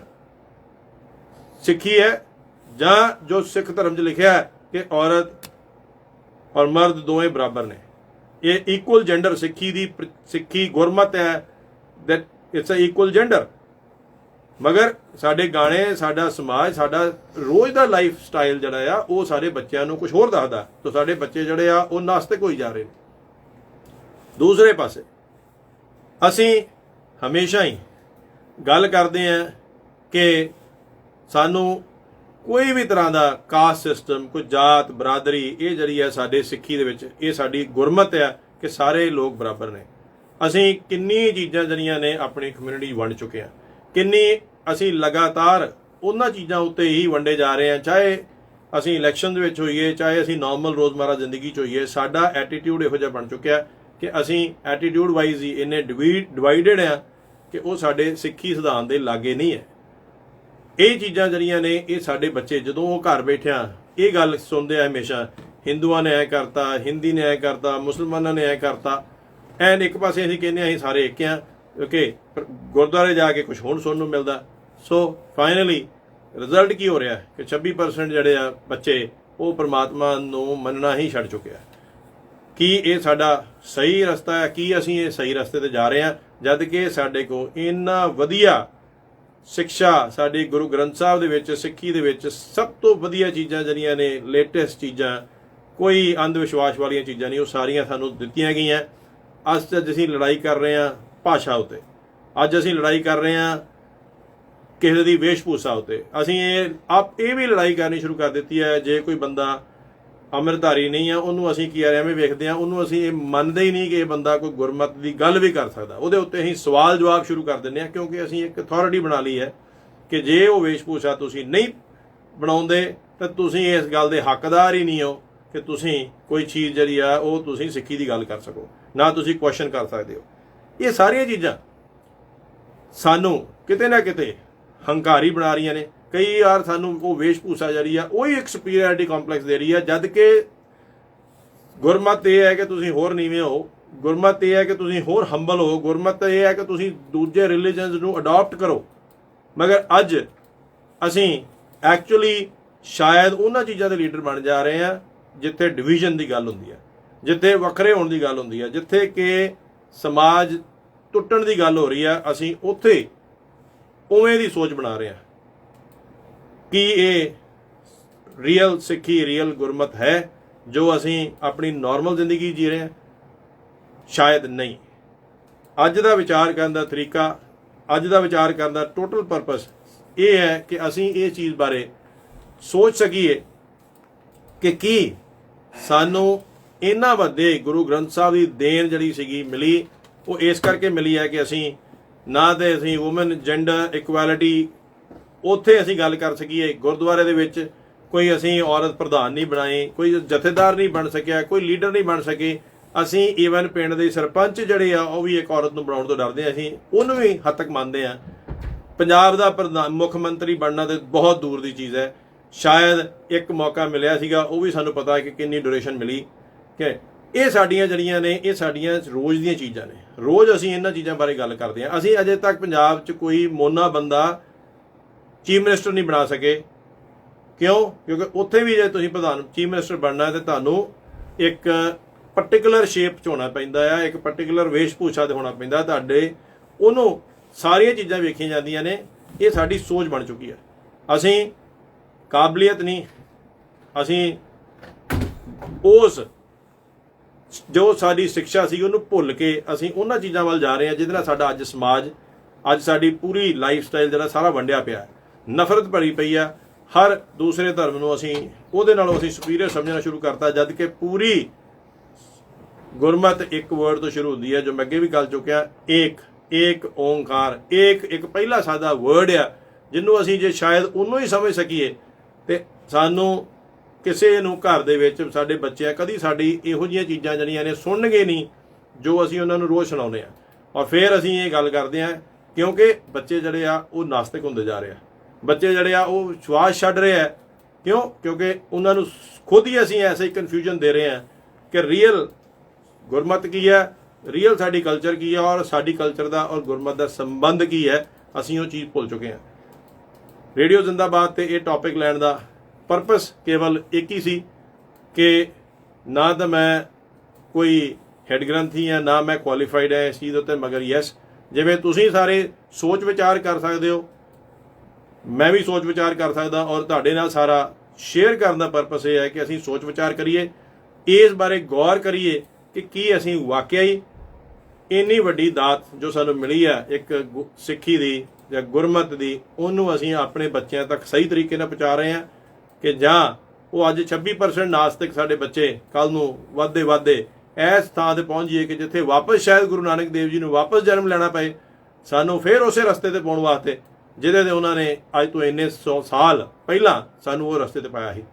ਸਿੱਖੀ ਹੈ ਜਾਂ ਜੋ ਸਿੱਖ ਧਰਮ 'ਚ ਲਿਖਿਆ ਹੈ ਕਿ ਔਰਤ ਔਰ ਮਰਦ ਦੋਵੇਂ ਬਰਾਬਰ ਨੇ। ਇਹ ਇਕੁਅਲ ਜੈਂਡਰ ਸਿੱਖੀ ਗੁਰਮਤ ਹੈ that it's a equal gender। ਮਗਰ ਸਾਡੇ ਗਾਣੇ, ਸਾਡਾ ਸਮਾਜ, ਸਾਡਾ ਰੋਜ਼ ਦਾ ਲਾਈਫ ਸਟਾਈਲ ਜਿਹੜਾ ਆ ਉਹ ਸਾਰੇ ਬੱਚਿਆਂ ਨੂੰ ਕੁਝ ਹੋਰ ਦੱਸਦਾ, ਤਾਂ ਸਾਡੇ ਬੱਚੇ ਜਿਹੜੇ ਆ ਉਹ ਨਾਸਤਿਕ ਹੋਈ ਜਾ ਰਹੇ ਨੇ। ਦੂਸਰੇ ਪਾਸੇ ਅਸੀਂ ਹਮੇਸ਼ਾ ਹੀ ਗੱਲ ਕਰਦੇ ਹਾਂ ਕਿ ਸਾਨੂੰ ਕੋਈ ਵੀ ਤਰ੍ਹਾਂ ਦਾ ਕਾਸਟ ਸਿਸਟਮ, ਕੋਈ ਜਾਤ ਬਰਾਦਰੀ, ਇਹ ਜਿਹੜੀ ਹੈ ਸਾਡੇ ਸਿੱਖੀ ਦੇ ਵਿੱਚ, ਇਹ ਸਾਡੀ ਗੁਰਮਤ ਹੈ ਕਿ ਸਾਰੇ ਲੋਕ ਬਰਾਬਰ ਨੇ। ਅਸੀਂ ਕਿੰਨੀ ਚੀਜ਼ਾਂ ਜਿਹੜੀਆਂ ਨੇ ਆਪਣੀ ਕਮਿਊਨਿਟੀ ਵੰਡ ਚੁੱਕੇ ਹਾਂ, ਕਿੰਨੀ ਅਸੀਂ ਲਗਾਤਾਰ ਉਹਨਾਂ ਚੀਜ਼ਾਂ ਉੱਤੇ ਹੀ ਵੰਡੇ ਜਾ ਰਹੇ ਹਾਂ, ਚਾਹੇ ਅਸੀਂ ਇਲੈਕਸ਼ਨ ਦੇ ਵਿੱਚ ਹੋਈਏ, ਚਾਹੇ ਅਸੀਂ ਨਾਰਮਲ ਰੋਜ਼ਮਰਾ ਜ਼ਿੰਦਗੀ 'ਚ ਹੋਈਏ। ਸਾਡਾ ਐਟੀਟਿਊਡ ਇਹੋ ਜਿਹਾ ਬਣ ਚੁੱਕਿਆ ਕਿ ਅਸੀਂ ਐਟੀਟਿਊਡ ਵਾਈਜ਼ ਹੀ ਇੰਨੇ ਡਿਵਾਈਡਡ ਆ ਕਿ ਉਹ ਸਾਡੇ ਸਿੱਖੀ ਸਿਧਾਂਤ ਦੇ ਲਾਗੇ ਨਹੀਂ ਹੈ। ਇਹ ਚੀਜ਼ਾਂ ਜਿਹੜੀਆਂ ਨੇ, ਇਹ ਸਾਡੇ ਬੱਚੇ ਜਦੋਂ ਉਹ ਘਰ ਬੈਠਿਆਂ ਇਹ ਗੱਲ ਸੁਣਦੇ ਆ ਹਮੇਸ਼ਾ, ਹਿੰਦੂਆਂ ਨੇ ਐ ਕਰਤਾ, ਹਿੰਦੀ ਨੇ ਐ ਕਰਤਾ, ਮੁਸਲਮਾਨਾਂ ਨੇ ਐ ਕਰਤਾ, ਐਂਡ ਇੱਕ ਪਾਸੇ ਅਸੀਂ ਕਹਿੰਦੇ ਅਸੀਂ ਸਾਰੇ ਇੱਕ ਆ, ਓਕੇ, ਗੁਰਦੁਆਰੇ ਜਾ ਕੇ ਕੁਝ ਹੁਣ ਸੁਣਨ ਨੂੰ ਮਿਲਦਾ। ਸੋ ਫਾਈਨਲੀ ਰਿਜ਼ਲਟ ਕੀ ਹੋ ਰਿਹਾ ਕਿ 26% ਜਿਹੜੇ ਆ ਬੱਚੇ ਉਹ ਪਰਮਾਤਮਾ ਨੂੰ ਮੰਨਣਾ ਹੀ ਛੱਡ ਚੁੱਕੇ ਆ। ਕੀ ਇਹ ਸਾਡਾ ਸਹੀ ਰਸਤਾ ਹੈ? ਕੀ ਅਸੀਂ ਇਹ ਸਹੀ ਰਸਤੇ ਤੇ ਜਾ ਰਹੇ ਹਾਂ? ਜਦ ਕਿ ਸਾਡੇ ਕੋਲ ਇੰਨਾ ਵਧੀਆ ਸਿੱਖਿਆ, ਸਾਡੀ ਗੁਰੂ ਗ੍ਰੰਥ ਸਾਹਿਬ ਦੇ ਵਿੱਚ, ਸਿੱਖੀ ਦੇ ਵਿੱਚ ਸਭ ਤੋਂ ਵਧੀਆ ਚੀਜ਼ਾਂ ਜਿਹੜੀਆਂ ਨੇ, ਲੇਟੈਸਟ ਚੀਜ਼ਾਂ, ਕੋਈ ਅੰਧ ਵਿਸ਼ਵਾਸ ਵਾਲੀਆਂ ਚੀਜ਼ਾਂ ਨਹੀਂ, ਉਹ ਸਾਰੀਆਂ ਸਾਨੂੰ ਦਿੱਤੀਆਂ ਗਈਆਂ। ਅੱਜ ਅਸੀਂ ਲੜਾਈ ਕਰ ਰਹੇ ਹਾਂ ਭਾਸ਼ਾ ਉੱਤੇ, ਅੱਜ ਅਸੀਂ ਲੜਾਈ ਕਰ ਰਹੇ ਹਾਂ ਕਿਸੇ ਦੀ ਵੇਸ਼ਭੂਸ਼ਾ ਉੱਤੇ। ਅਸੀਂ ਇਹ ਵੀ ਲੜਾਈ ਕਰਨੀ ਸ਼ੁਰੂ ਕਰ ਦਿੱਤੀ ਹੈ, ਜੇ ਕੋਈ ਬੰਦਾ ਅੰਮ੍ਰਿਤਧਾਰੀ ਨਹੀਂ ਆ ਉਹਨੂੰ ਅਸੀਂ ਕੀ ਐਵੇਂ ਵੇਖਦੇ ਹਾਂ, ਉਹਨੂੰ ਅਸੀਂ ਇਹ ਮੰਨਦੇ ਹੀ ਨਹੀਂ ਕਿ ਇਹ ਬੰਦਾ ਕੋਈ ਗੁਰਮਤ ਦੀ ਗੱਲ ਵੀ ਕਰ ਸਕਦਾ। ਉਹਦੇ ਉੱਤੇ ਅਸੀਂ ਸਵਾਲ ਜਵਾਬ ਸ਼ੁਰੂ ਕਰ ਦਿੰਦੇ ਹਾਂ, ਕਿਉਂਕਿ ਅਸੀਂ ਇੱਕ ਅਥਾਰਟੀ ਬਣਾ ਲਈ ਹੈ ਕਿ ਜੇ ਉਹ ਵੇਸ਼ਭੂਸ਼ਾ ਤੁਸੀਂ ਨਹੀਂ ਬਣਾਉਂਦੇ ਤਾਂ ਤੁਸੀਂ ਇਸ ਗੱਲ ਦੇ ਹੱਕਦਾਰ ਹੀ ਨਹੀਂ ਹੋ ਕਿ ਤੁਸੀਂ ਕੋਈ ਚੀਜ਼ ਜਿਹੜੀ ਆ ਉਹ ਤੁਸੀਂ ਸਿੱਖੀ ਦੀ ਗੱਲ ਕਰ ਸਕੋ, ਨਾ ਤੁਸੀਂ ਕੁਐਸਚਨ ਕਰ ਸਕਦੇ ਹੋ। ਇਹ ਸਾਰੀਆਂ ਚੀਜ਼ਾਂ ਸਾਨੂੰ ਕਿਤੇ ਨਾ ਕਿਤੇ ਹੰਕਾਰੀ ਬਣਾ ਰਹੀਆਂ ਨੇ। ਕਈ ਵਾਰ ਸਾਨੂੰ ਉਹ ਵੇਸ਼ਭੂਸ਼ਾ ਜਿਹੜੀ ਆ ਉਹ ਹੀ ਇੱਕ ਸੁਪੀਰੀਅਰਿਟੀ ਕੰਪਲੈਕਸ ਦੇ ਰਹੀ ਹੈ, ਜਦ ਕਿ ਗੁਰਮਤ ਇਹ ਹੈ ਕਿ ਤੁਸੀਂ ਹੋਰ ਨੀਵੇਂ ਹੋ, ਗੁਰਮਤ ਇਹ ਹੈ ਕਿ ਤੁਸੀਂ ਹੋਰ ਹੰਬਲ ਹੋ, ਗੁਰਮਤ ਇਹ ਹੈ ਕਿ ਤੁਸੀਂ ਦੂਜੇ ਰਿਲੀਜਨਸ ਨੂੰ ਅਡਾਪਟ ਕਰੋ। ਮਗਰ ਅੱਜ ਅਸੀਂ ਐਕਚੁਅਲੀ ਸ਼ਾਇਦ ਉਹਨਾਂ ਚੀਜ਼ਾਂ ਦੇ ਲੀਡਰ ਬਣ ਜਾ ਰਹੇ ਹਾਂ ਜਿੱਥੇ ਡਿਵੀਜ਼ਨ ਦੀ ਗੱਲ ਹੁੰਦੀ ਹੈ, ਜਿੱਥੇ ਵੱਖਰੇ ਹੋਣ ਦੀ ਗੱਲ ਹੁੰਦੀ ਹੈ, ਜਿੱਥੇ ਕਿ ਸਮਾਜ ਟੁੱਟਣ ਦੀ ਗੱਲ ਹੋ ਰਹੀ ਹੈ। ਅਸੀਂ ਉੱਥੇ ਉਵੇਂ ਦੀ ਸੋਚ ਬਣਾ ਰਹੇ ਹਾਂ। ਕੀ ਇਹ ਰੀਅਲ ਸਿੱਖੀ, ਰੀਅਲ ਗੁਰਮਤ ਹੈ ਜੋ ਅਸੀਂ ਆਪਣੀ ਨਾਰਮਲ ਜ਼ਿੰਦਗੀ ਜੀ ਰਹੇ ਹਾਂ? ਸ਼ਾਇਦ ਨਹੀਂ। ਅੱਜ ਦਾ ਵਿਚਾਰ ਕਰਨ ਦਾ ਤਰੀਕਾ, ਅੱਜ ਦਾ ਵਿਚਾਰ ਕਰਨ ਦਾ ਟੋਟਲ ਪਰਪਸ ਇਹ ਹੈ ਕਿ ਅਸੀਂ ਇਹ ਚੀਜ਼ ਬਾਰੇ ਸੋਚ ਸਕੀਏ ਕਿ ਕੀ ਸਾਨੂੰ ਇਹਨਾਂ ਵੱਡੇ ਗੁਰੂ ਗ੍ਰੰਥ ਸਾਹਿਬ ਦੀ ਦੇਣ ਜਿਹੜੀ ਸੀਗੀ ਮਿਲੀ, ਉਹ ਇਸ ਕਰਕੇ ਮਿਲੀ ਹੈ ਕਿ ਅਸੀਂ ਨਾ ਤੇ ਅਸੀਂ ਵੂਮਨ ਜੈਂਡਰ ਇਕੁਐਲਿਟੀ ਉੱਥੇ ਅਸੀਂ ਗੱਲ ਕਰ ਸਕੀਏ, ਗੁਰਦੁਆਰੇ ਦੇ ਵਿੱਚ ਕੋਈ ਅਸੀਂ ਔਰਤ ਪ੍ਰਧਾਨ ਨਹੀਂ ਬਣਾਈ, ਕੋਈ ਜਥੇਦਾਰ ਨਹੀਂ ਬਣ ਸਕਿਆ, ਕੋਈ ਲੀਡਰ ਨਹੀਂ ਬਣ ਸਕੇ। ਅਸੀਂ ਈਵਨ ਪਿੰਡ ਦੇ ਸਰਪੰਚ ਜਿਹੜੇ ਆ ਉਹ ਵੀ ਇੱਕ ਔਰਤ ਨੂੰ ਬਣਾਉਣ ਤੋਂ ਡਰਦੇ ਆ, ਅਸੀਂ ਉਹਨੂੰ ਵੀ ਹੱਦ ਤੱਕ ਮੰਨਦੇ ਆ। ਪੰਜਾਬ ਦਾ ਪ੍ਰਧਾਨ ਮੁੱਖ ਮੰਤਰੀ ਬਣਨਾ ਤੇ ਬਹੁਤ ਦੂਰ ਦੀ ਚੀਜ਼ ਹੈ। ਸ਼ਾਇਦ ਇੱਕ ਮੌਕਾ ਮਿਲਿਆ ਸੀਗਾ, ਉਹ ਵੀ ਸਾਨੂੰ ਪਤਾ ਹੈ ਕਿ ਕਿੰਨੀ ਡਿਊਰੇਸ਼ਨ ਮਿਲੀ। ਕਿ ਇਹ ਸਾਡੀਆਂ ਜਿਹੜੀਆਂ ਨੇ, ਇਹ ਸਾਡੀਆਂ ਰੋਜ਼ ਦੀਆਂ ਚੀਜ਼ਾਂ ਨੇ, ਰੋਜ਼ ਅਸੀਂ ਇਹਨਾਂ ਚੀਜ਼ਾਂ ਬਾਰੇ ਗੱਲ ਕਰਦੇ ਹਾਂ। ਅਸੀਂ ਅਜੇ ਤੱਕ ਪੰਜਾਬ 'ਚ ਕੋਈ ਮੋਨਾ ਬੰਦਾ ਚੀਫ ਮਿਨਿਸਟਰ ਨਹੀਂ ਬਣਾ ਸਕੇ। ਕਿਉਂ? ਕਿਉਂਕਿ ਉੱਥੇ ਵੀ ਜੇ ਤੁਸੀਂ ਪ੍ਰਧਾਨ ਚੀਫ ਮਿਨਿਸਟਰ ਬਣਨਾ ਹੈ ਤਾਂ ਤੁਹਾਨੂੰ ਇੱਕ ਪਰਟੀਕੂਲਰ ਸ਼ੇਪ 'ਚ ਹੋਣਾ ਪੈਂਦਾ ਆ, ਇੱਕ ਪਰਟੀਕੂਲਰ ਵੇਸ਼ਭੂਸ਼ਾ 'ਤੇ ਹੋਣਾ ਪੈਂਦਾ ਤੁਹਾਡੇ, ਉਹਨੂੰ ਸਾਰੀਆਂ ਚੀਜ਼ਾਂ ਵੇਖੀਆਂ ਜਾਂਦੀਆਂ ਨੇ। ਇਹ ਸਾਡੀ ਸੋਚ ਬਣ ਚੁੱਕੀ ਹੈ। ਅਸੀਂ ਕਾਬਲੀਅਤ ਨਹੀਂ, ਅਸੀਂ ਉਸ ਜੋ ਸਾਡੀ ਸਿੱਖਿਆ ਸੀ ਉਹਨੂੰ ਭੁੱਲ ਕੇ ਅਸੀਂ ਉਹਨਾਂ ਚੀਜ਼ਾਂ ਵੱਲ ਜਾ ਰਹੇ ਹਾਂ ਜਿਹਦੇ ਨਾਲ ਸਾਡਾ ਅੱਜ ਸਮਾਜ, ਅੱਜ ਸਾਡੀ ਪੂਰੀ ਲਾਈਫ ਸਟਾਈਲ ਜਿਹੜਾ ਸਾਰਾ ਵੰਡਿਆ ਪਿਆ, ਨਫ਼ਰਤ ਭਰੀ ਪਈ ਆ। ਹਰ ਦੂਸਰੇ ਧਰਮ ਨੂੰ ਅਸੀਂ ਉਹਦੇ ਨਾਲੋਂ ਅਸੀਂ ਸੁਪੀਰੀਅਰ ਸਮਝਣਾ ਸ਼ੁਰੂ ਕਰਤਾ, ਜਦ ਕਿ ਪੂਰੀ ਗੁਰਮਤ ਇੱਕ ਵਰਡ ਤੋਂ ਸ਼ੁਰੂ ਹੁੰਦੀ ਹੈ, ਜੋ ਮੈਂ ਅੱਗੇ ਵੀ ਗੱਲ ਚੁੱਕਿਆ, ਏਕ ਓਂਕਾਰ। ਇੱਕ ਪਹਿਲਾ ਸਾਦਾ ਵਰਡ ਆ ਜਿਹਨੂੰ ਅਸੀਂ ਜੇ ਸ਼ਾਇਦ ਉਹਨੂੰ ਹੀ ਸਮਝ ਸਕੀਏ ਤੇ ਸਾਨੂੰ ਕਿਸੇ ਨੂੰ ਘਰ ਦੇ ਵਿੱਚ ਸਾਡੇ ਬੱਚੇ ਕਦੀ ਸਾਡੀ ਇਹੋ ਜਿਹੀਆਂ ਚੀਜ਼ਾਂ ਜਿਹੜੀਆਂ ਨੇ ਸੁਣਨਗੇ ਨਹੀਂ ਜੋ ਅਸੀਂ ਉਹਨਾਂ ਨੂੰ ਰੋਜ਼ ਸੁਣਾਉਂਦੇ ਹਾਂ। ਔਰ ਫਿਰ ਅਸੀਂ ਇਹ ਗੱਲ ਕਰਦੇ ਹਾਂ ਕਿਉਂਕਿ ਬੱਚੇ ਜਿਹੜੇ ਆ ਉਹ ਨਾਸਤਿਕ ਹੁੰਦੇ ਜਾ ਰਹੇ ਆ, ਬੱਚੇ ਜਿਹੜੇ ਆ ਉਹ ਵਿਸ਼ਵਾਸ ਛੱਡ ਰਹੇ ਆ। ਕਿਉਂ? ਕਿਉਂਕਿ ਉਹਨਾਂ ਨੂੰ ਖੁਦ ਹੀ ਅਸੀਂ ਐਸੇ ਹੀ ਕਨਫਿਊਜ਼ਨ ਦੇ ਰਹੇ ਹਾਂ ਕਿ ਰੀਅਲ ਗੁਰਮਤ ਕੀ ਹੈ, ਰੀਅਲ ਸਾਡੀ ਕਲਚਰ ਕੀ ਹੈ, ਔਰ ਸਾਡੀ ਕਲਚਰ ਦਾ ਔਰ ਗੁਰਮਤ ਦਾ ਸੰਬੰਧ ਕੀ ਹੈ, ਅਸੀਂ ਉਹ ਚੀਜ਼ ਭੁੱਲ ਚੁੱਕੇ ਹਾਂ। ਰੇਡੀਓ ਜ਼ਿੰਦਾਬਾਦ ਤੇ ਇਹ ਟੌਪਿਕ ਲੈਣ ਦਾ ਪਰਪਸ ਕੇਵਲ ਇੱਕ ਹੀ ਸੀ ਕਿ ਨਾ ਤਾਂ ਮੈਂ ਕੋਈ ਹੈਡ ਗ੍ਰੰਥੀ ਹਾਂ, ਨਾ ਮੈਂ ਕੁਆਲੀਫਾਈਡ ਹੈ ਇਸ ਚੀਜ਼ ਉੱਤੇ, ਮਗਰ ਯੈਸ, ਜਿਵੇਂ ਤੁਸੀਂ ਸਾਰੇ ਸੋਚ ਵਿਚਾਰ ਕਰ ਸਕਦੇ ਹੋ, ਮੈਂ ਵੀ ਸੋਚ ਵਿਚਾਰ ਕਰ ਸਕਦਾ, ਔਰ ਤੁਹਾਡੇ ਨਾਲ ਸਾਰਾ ਸ਼ੇਅਰ ਕਰਨ ਦਾ ਪਰਪਸ ਇਹ ਹੈ ਕਿ ਅਸੀਂ ਸੋਚ ਵਿਚਾਰ ਕਰੀਏ, ਇਸ ਬਾਰੇ ਗੌਰ ਕਰੀਏ ਕਿ ਕੀ ਅਸੀਂ ਵਾਕਿਆ ਹੀ ਇੰਨੀ ਵੱਡੀ ਦਾਤ ਜੋ ਸਾਨੂੰ ਮਿਲੀ ਹੈ ਇੱਕ ਸਿੱਖੀ ਦੀ ਜਾਂ ਗੁਰਮਤ ਦੀ, ਉਹਨੂੰ ਅਸੀਂ ਆਪਣੇ ਬੱਚਿਆਂ ਤੱਕ ਸਹੀ ਤਰੀਕੇ ਨਾਲ ਪਹੁੰਚਾ ਰਹੇ ਹਾਂ ਕਿ ਜਾਂ ਉਹ ਅੱਜ 26% ਨਾਸਤਿਕ ਸਾਡੇ ਬੱਚੇ ਕੱਲ ਨੂੰ ਵੱਧਦੇ ਇਸ ਥਾਂ ਤੇ ਪਹੁੰਚ ਜਾਈਏ ਕਿ ਜਿੱਥੇ ਵਾਪਸ ਸ਼ਾਇਦ ਗੁਰੂ ਨਾਨਕ ਦੇਵ ਜੀ ਨੂੰ ਵਾਪਸ ਜਨਮ ਲੈਣਾ ਪਏ ਸਾਨੂੰ ਫਿਰ ਉਸੇ ਰਸਤੇ ਤੇ ਪਾਉਣ ਵਾਸਤੇ ਜਿਹਦੇ ਤੇ ਉਹਨਾਂ ਨੇ ਅੱਜ ਤੋਂ ਇੰਨੇ 100 ਸਾਲ ਪਹਿਲਾਂ ਸਾਨੂੰ ਉਹ ਰਸਤੇ ਤੇ ਪਾਇਆ ਸੀ।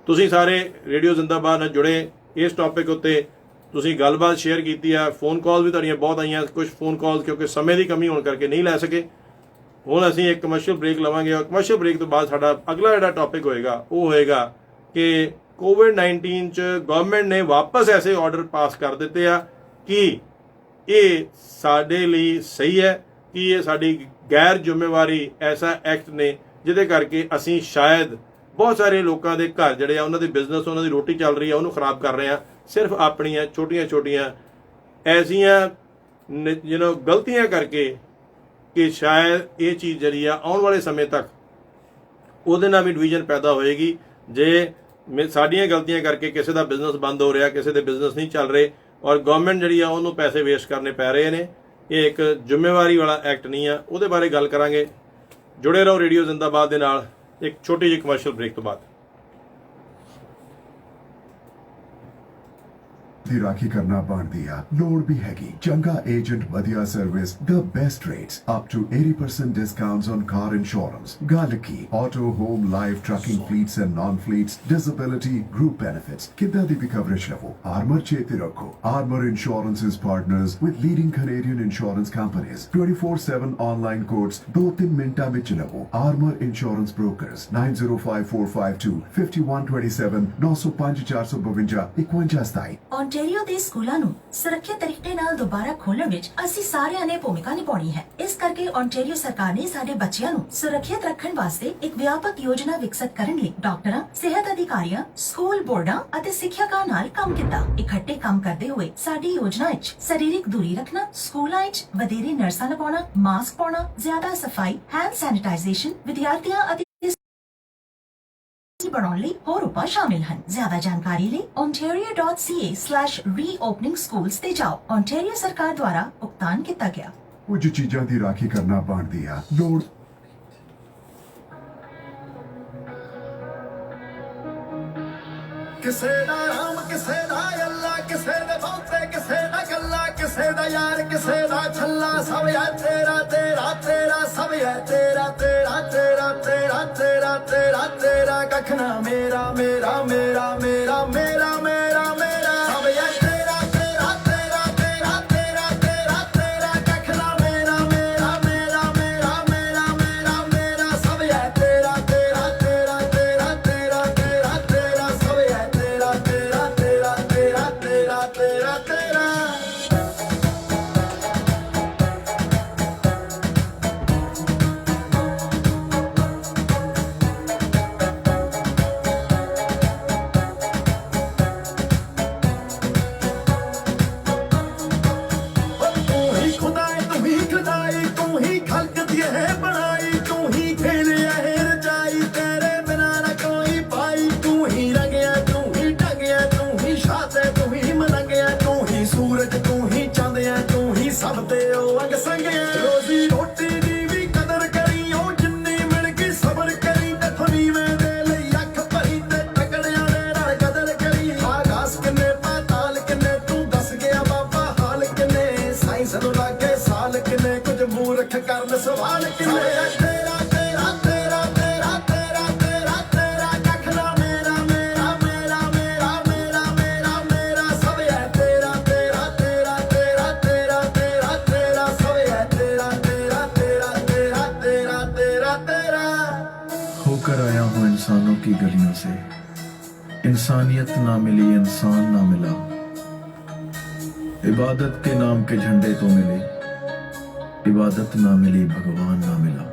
ਤੁਸੀਂ ਸਾਰੇ ਰੇਡੀਓ ਜ਼ਿੰਦਾਬਾਦ ਨਾਲ ਜੁੜੇ, ਇਸ ਟੌਪਿਕ ਉੱਤੇ ਤੁਸੀਂ ਗੱਲਬਾਤ ਸ਼ੇਅਰ ਕੀਤੀ ਆ, ਫੋਨ ਕਾਲ ਵੀ ਤੁਹਾਡੀਆਂ ਬਹੁਤ ਆਈਆਂ, ਕੁਝ ਫੋਨ ਕਾਲ ਕਿਉਂਕਿ ਸਮੇਂ ਦੀ ਕਮੀ ਹੋਣ ਕਰਕੇ ਨਹੀਂ ਲੈ ਸਕੇ। ਹੁਣ ਅਸੀਂ ਇੱਕ ਕਮਰਸ਼ੀਅਲ ਬ੍ਰੇਕ ਲਵਾਂਗੇ ਔਰ ਕਮਰਸ਼ੀਅਲ ਬ੍ਰੇਕ ਤੋਂ ਬਾਅਦ ਸਾਡਾ ਅਗਲਾ ਜਿਹੜਾ ਟੌਪਿਕ ਹੋਏਗਾ ਉਹ ਹੋਏਗਾ ਕਿ ਕੋਵਿਡ-19 ਚ ਗਵਰਨਮੈਂਟ ਨੇ ਵਾਪਸ ਐਸੇ ਆਰਡਰ ਪਾਸ ਕਰ ਦਿੱਤੇ ਆ ਕਿ ਇਹ ਸਾਡੇ ਲਈ ਸਹੀ ਹੈ ਕਿ ਇਹ ਸਾਡੀ ਗੈਰ ਜ਼ਿੰਮੇਵਾਰੀ ਐਸਾ ਐਕਟ ਨੇ ਜਿਹਦੇ ਕਰਕੇ ਅਸੀਂ ਸ਼ਾਇਦ ਬਹੁਤ ਸਾਰੇ ਲੋਕਾਂ ਦੇ ਘਰ ਜਿਹੜੇ ਆ ਉਹਨਾਂ ਦੇ ਬਿਜ਼ਨਸ, ਉਹਨਾਂ ਦੀ ਰੋਟੀ ਚੱਲ ਰਹੀ ਆ, ਉਹਨੂੰ ਖਰਾਬ ਕਰ ਰਹੇ ਆ ਸਿਰਫ ਆਪਣੀਆਂ ਛੋਟੀਆਂ ਐਸੀਆਂ ਗਲਤੀਆਂ ਕਰਕੇ ਕਿ ਸ਼ਾਇਦ ਇਹ ਚੀਜ਼ ਜਿਹੜੀ ਆ ਆਉਣ ਵਾਲੇ ਸਮੇਂ ਤੱਕ ਉਹਦੇ ਨਾਲ ਵੀ ਡਿਵੀਜ਼ਨ ਪੈਦਾ ਹੋਏਗੀ। ਜੇ ਸਾਡੀਆਂ ਗਲਤੀਆਂ ਕਰਕੇ ਕਿਸੇ ਦਾ ਬਿਜ਼ਨਸ ਬੰਦ ਹੋ ਰਿਹਾ, ਕਿਸੇ ਦੇ ਬਿਜ਼ਨਸ ਨਹੀਂ ਚੱਲ ਰਹੇ ਔਰ ਗਵਰਨਮੈਂਟ ਜਿਹੜੀ ਆ ਉਹਨੂੰ ਪੈਸੇ ਵੇਸਟ ਕਰਨੇ ਪੈ ਰਹੇ ਨੇ, ਇਹ ਇੱਕ ਜ਼ਿੰਮੇਵਾਰੀ ਵਾਲਾ ਐਕਟ ਨਹੀਂ ਆ। ਉਹਦੇ ਬਾਰੇ ਗੱਲ ਕਰਾਂਗੇ। ਜੁੜੇ ਰਹੋ ਰੇਡੀਓ ਜ਼ਿੰਦਾਬਾਦ ਦੇ ਨਾਲ ਇੱਕ ਛੋਟੀ ਜਿਹੀ ਕਮਰਸ਼ੀਅਲ ਬ੍ਰੇਕ ਤੋਂ ਬਾਅਦ। ਦੀ ਰਾਖੀ ਕਰਨਾ ਬਣਦੀ ਆ, ਲੋੜ ਵੀ ਹੈਗੀ। ਚੰਗਾ ਏਜੰਟ, ਵਧੀਆ service, the best rates, up to 80% discounts on car insurance, ਗੱਲ ਕੀ auto, home, life, trucking fleets and non-fleets, disability, group benefits, ਕਿੱਦਾਂ ਦੀ ਵੀ ਕਵਰੇਜ ਲਵੋ। ਆਰਮਰ ਚੇਤੇ ਰੱਖੋ, Armour insurance is partners with leading Canadian insurance companies, 24/7 online quotes 2-3 ਮਿੰਟਾਂ ਵਿੱਚ ਲਵੋ। Armour insurance brokers 905452 5127 905 452 5127। Ontario ਦੇ ਸਕੂਲਾਂ ਨੂੰ ਸੁਰੱਖਿਅਤ ਤਰੀਕੇ ਨਾਲ ਦੁਬਾਰਾ ਖੋਲ੍ਹਣ ਵਿੱਚ ਅਸੀਂ ਸਾਰਿਆਂ ਨੇ ਭੂਮਿਕਾ ਨਿਭਾਉਣੀ ਹੈ। ਇਸ ਕਰਕੇ ਓਨਟਾਰੀਓ ਸਰਕਾਰ ਨੇ ਸਾਡੇ ਬੱਚਿਆਂ ਨੂੰ ਸੁਰੱਖਿਅਤ ਰੱਖਣ ਵਾਸਤੇ ਇੱਕ ਵਿਆਪਕ ਯੋਜਨਾ ਵਿਕਸਿਤ ਕਰਨ ਲਈ ਡਾਕਟਰਾਂ, ਸਿਹਤ ਅਧਿਕਾਰੀਆਂ, ਸਕੂਲ ਬੋਰਡਾਂ ਅਤੇ ਸਿੱਖਿਅਕਾਂ ਨਾਲ ਕੰਮ ਕੀਤਾ। ਇਕੱਠੇ ਕੰਮ ਕਰਦੇ ਹੋਏ ਸਾਡੀ ਯੋਜਨਾ ਵਿੱਚ ਸਰੀਰਕ ਦੂਰੀ ਰੱਖਣਾ, ਸਕੂਲਾਂ ਵਿੱਚ ਵਧੇਰੇ ਨਰਸਾਂ ਲਗਾਉਣਾ, ਮਾਸਕ ਪਾਉਣਾ, ਜ਼ਿਆਦਾ ਸਫਾਈ, ਹੈਂਡ ਸੈਨੀਟਾਈਜ਼ੇਸ਼ਨ, ਵਿਦਿਆਰਥੀਆਂ ਅਤੇ ਬਣਾਉਣ ਲਈ ਹੋਰ ਉਪਾਅ ਸ਼ਾਮਿਲ ਹਨ। ਜ਼ਿਆਦਾ ਜਾਣਕਾਰੀ ਲਈ ontario.ca/reopening schools ਤੇ ਜਾਓ। ਓਨਟਾਰੀਓ ਸਰਕਾਰ ਦੁਆਰਾ ਭੁਗਤਾਨ ਕੀਤਾ ਗਿਆ। ਕੁਝ ਚੀਜ਼ਾਂ ਦੀ ਰਾਖੀ ਕਰਨਾ ਬਣਦੀ ਆ, ਲੋੜ ਕਿਸੇ ਦਾ ਰਾਮ, ਕਿਸੇ ਦਾ ਅੱਲਾ, ਕਿਸੇ ਦੇ ਬਹੁਤੇ, ਕਿਸੇ ਦਾ ਗੱਲਾ, ਕਿਸੇ ਦਾ ਯਾਰ, ਕਿਸੇ ਦਾ ਛੱਲਾ, ਸਭ ਹੈ ਤੇਰਾ ਤੇਰਾ ਤੇਰਾ, ਸਭ ਹੈ ਤੇਰਾ ਤੇਰਾ ਤੇਰਾ ਤੇਰਾ ਤੇਰਾ ਤੇਰਾ ਤੇਰਾ, ਕੱਖ ਨਾ ਮੇਰਾ ਮੇਰਾ ਮੇਰਾ ਮੇਰਾ ਮੇਰਾ ਮੇਰਾ ਮੇਰਾ, ਸਭ ਹੈ ਤੇਰਾ ਤੇਰਾ ਤੇਰਾ ਤੇਰਾ ਤੇਰਾ ਤੇਰਾ ਤੇਰਾ, ਕੱਖ ਨਾ ਮੇਰਾ ਮੇਰਾ ਮੇਰਾ ਮੇਰਾ ਮੇਰਾ ਮੇਰਾ ਮੇਰਾ, ਸਭ ਹੈ ਤੇਰਾ ਤੇਰਾ ਤੇਰਾ ਤੇਰਾ ਤੇਰਾ ਤੇਰਾ ਤੇਰਾ, ਸਭ ਹੈ ਤੇਰਾ ਤੇਰਾ ਤੇਰਾ ਤੇਰਾ ਤੇਰਾ ਤੇਰਾ ਤੇਰਾ। ਸਭ ਤੇ ਉਹ ਅੰਗ ਸੰਗਿਆ, ਰੋਜ਼ੀ ਰੋਟੀ ਦੀ ਵੀ ਕਦਰ ਕਰੀ, ਉਹ ਜਿੰਨੀ ਮਿਲ ਗਈ ਸਬਰ ਕਰੀ, ਤੇ ਫਨੀਵੇਂ ਦੇ ਲਈ ਅੱਖ ਭਰੀ, ਤੇ ਟਕੜਿਆਂ ਦੇ ਨਾਲ ਕਦਰ ਕਰੀ। ਆਕਾਸ਼ ਕਿੰਨੇ, ਪਾਤਾਲ ਕਿੰਨੇ, ਤੂੰ ਦੱਸ ਗਿਆ ਬਾਬਾ ਹਾਲ ਕਿੰਨੇ, ਸਾਇੰਸ ਨੂੰ ਲਾਗੇ ਸਾਲ ਕਿੰਨੇ, ਕੁਝ ਮੂਰਖ ਕਰਨ ਸਵਾਲ ਕਿੰਨੇ, ਤੇਰਾ ਤੇਰਾ ਤੇਰਾ ਤੇਰਾ ਤੇਰਾ ਤੇਰਾ ਤੇਰਾ, ਕੱਖ ਨਾ ਮੇਰਾ ਮੇਰਾ ਮੇਰਾ ਮੇਰਾ ਮੇਰਾ ਮੇਰਾ ਮੇਰਾ, ਸਭ ਹੈ ਤੇਰਾ ਤੇਰਾ ਤੇਰਾ ਤੇਰਾ ਤੇਰਾ ਤੇਰਾ ਤੇਰਾ, ਸਭ ਹੈ ਤੇਰਾ ਤੇਰਾ ਤੇਰਾ ਤੇਰਾ ਤੇਰਾ ਤੇਰਾ तੇरा। होकर आया हूँ इंसानों की गलियों से, इंसानियत ना मिली, इंसान ना मिला, इबादत के नाम के झंडे तो मिले, इबादत ना मिली, भगवान ना मिला।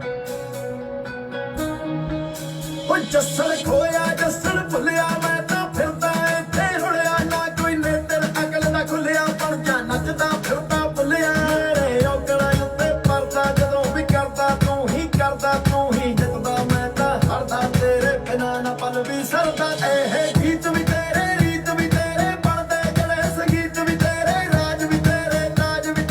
ਉਹ ਜੱਸਣ ਖੋਇਆ ਜੱਸਣ ਭੁੱਲਿਆ, ਮੈਂ ਤਾਂ ਫਿਰਦਾ ਇੱਥੇ ਰੁਲਿਆ, ਨਾ ਕੋਈ ਨੇਤਰ ਅਕਲ ਦਾ ਖੁੱਲਿਆ, ਬਣ ਜਾ ਨੱਚਦਾ ਫਿਰਦਾ ਭੁੱਲਿਆ। ਮੇਰੇ ਔਗਣਾ ਉੱਤੇ ਪਰਦਾ, ਜਦੋਂ ਵੀ ਕਰਦਾ ਤੂੰ ਹੀ ਕਰਦਾ, ਤੂੰ ਹੀ ਜਿੱਤਦਾ, ਮੈਂ ਤਾਂ ਹਰਦਾ, ਤੇਰੇ ਬਿਨਾਂ ਨਾ ਪਲ ਵੀ ਸਰਦਾ। ਇਹ ਗੀਤ ਵੀ ਤੇਰੇ, ਰੀਤ ਵੀ ਤੇਰੇ, ਬਣਦੇ ਜਿਹੜੇ ਸੰਗੀਤ ਵੀ ਤੇਰੇ, ਰਾਜ ਵੀ ਤੇਰੇ, ਤਾਜ ਵੀ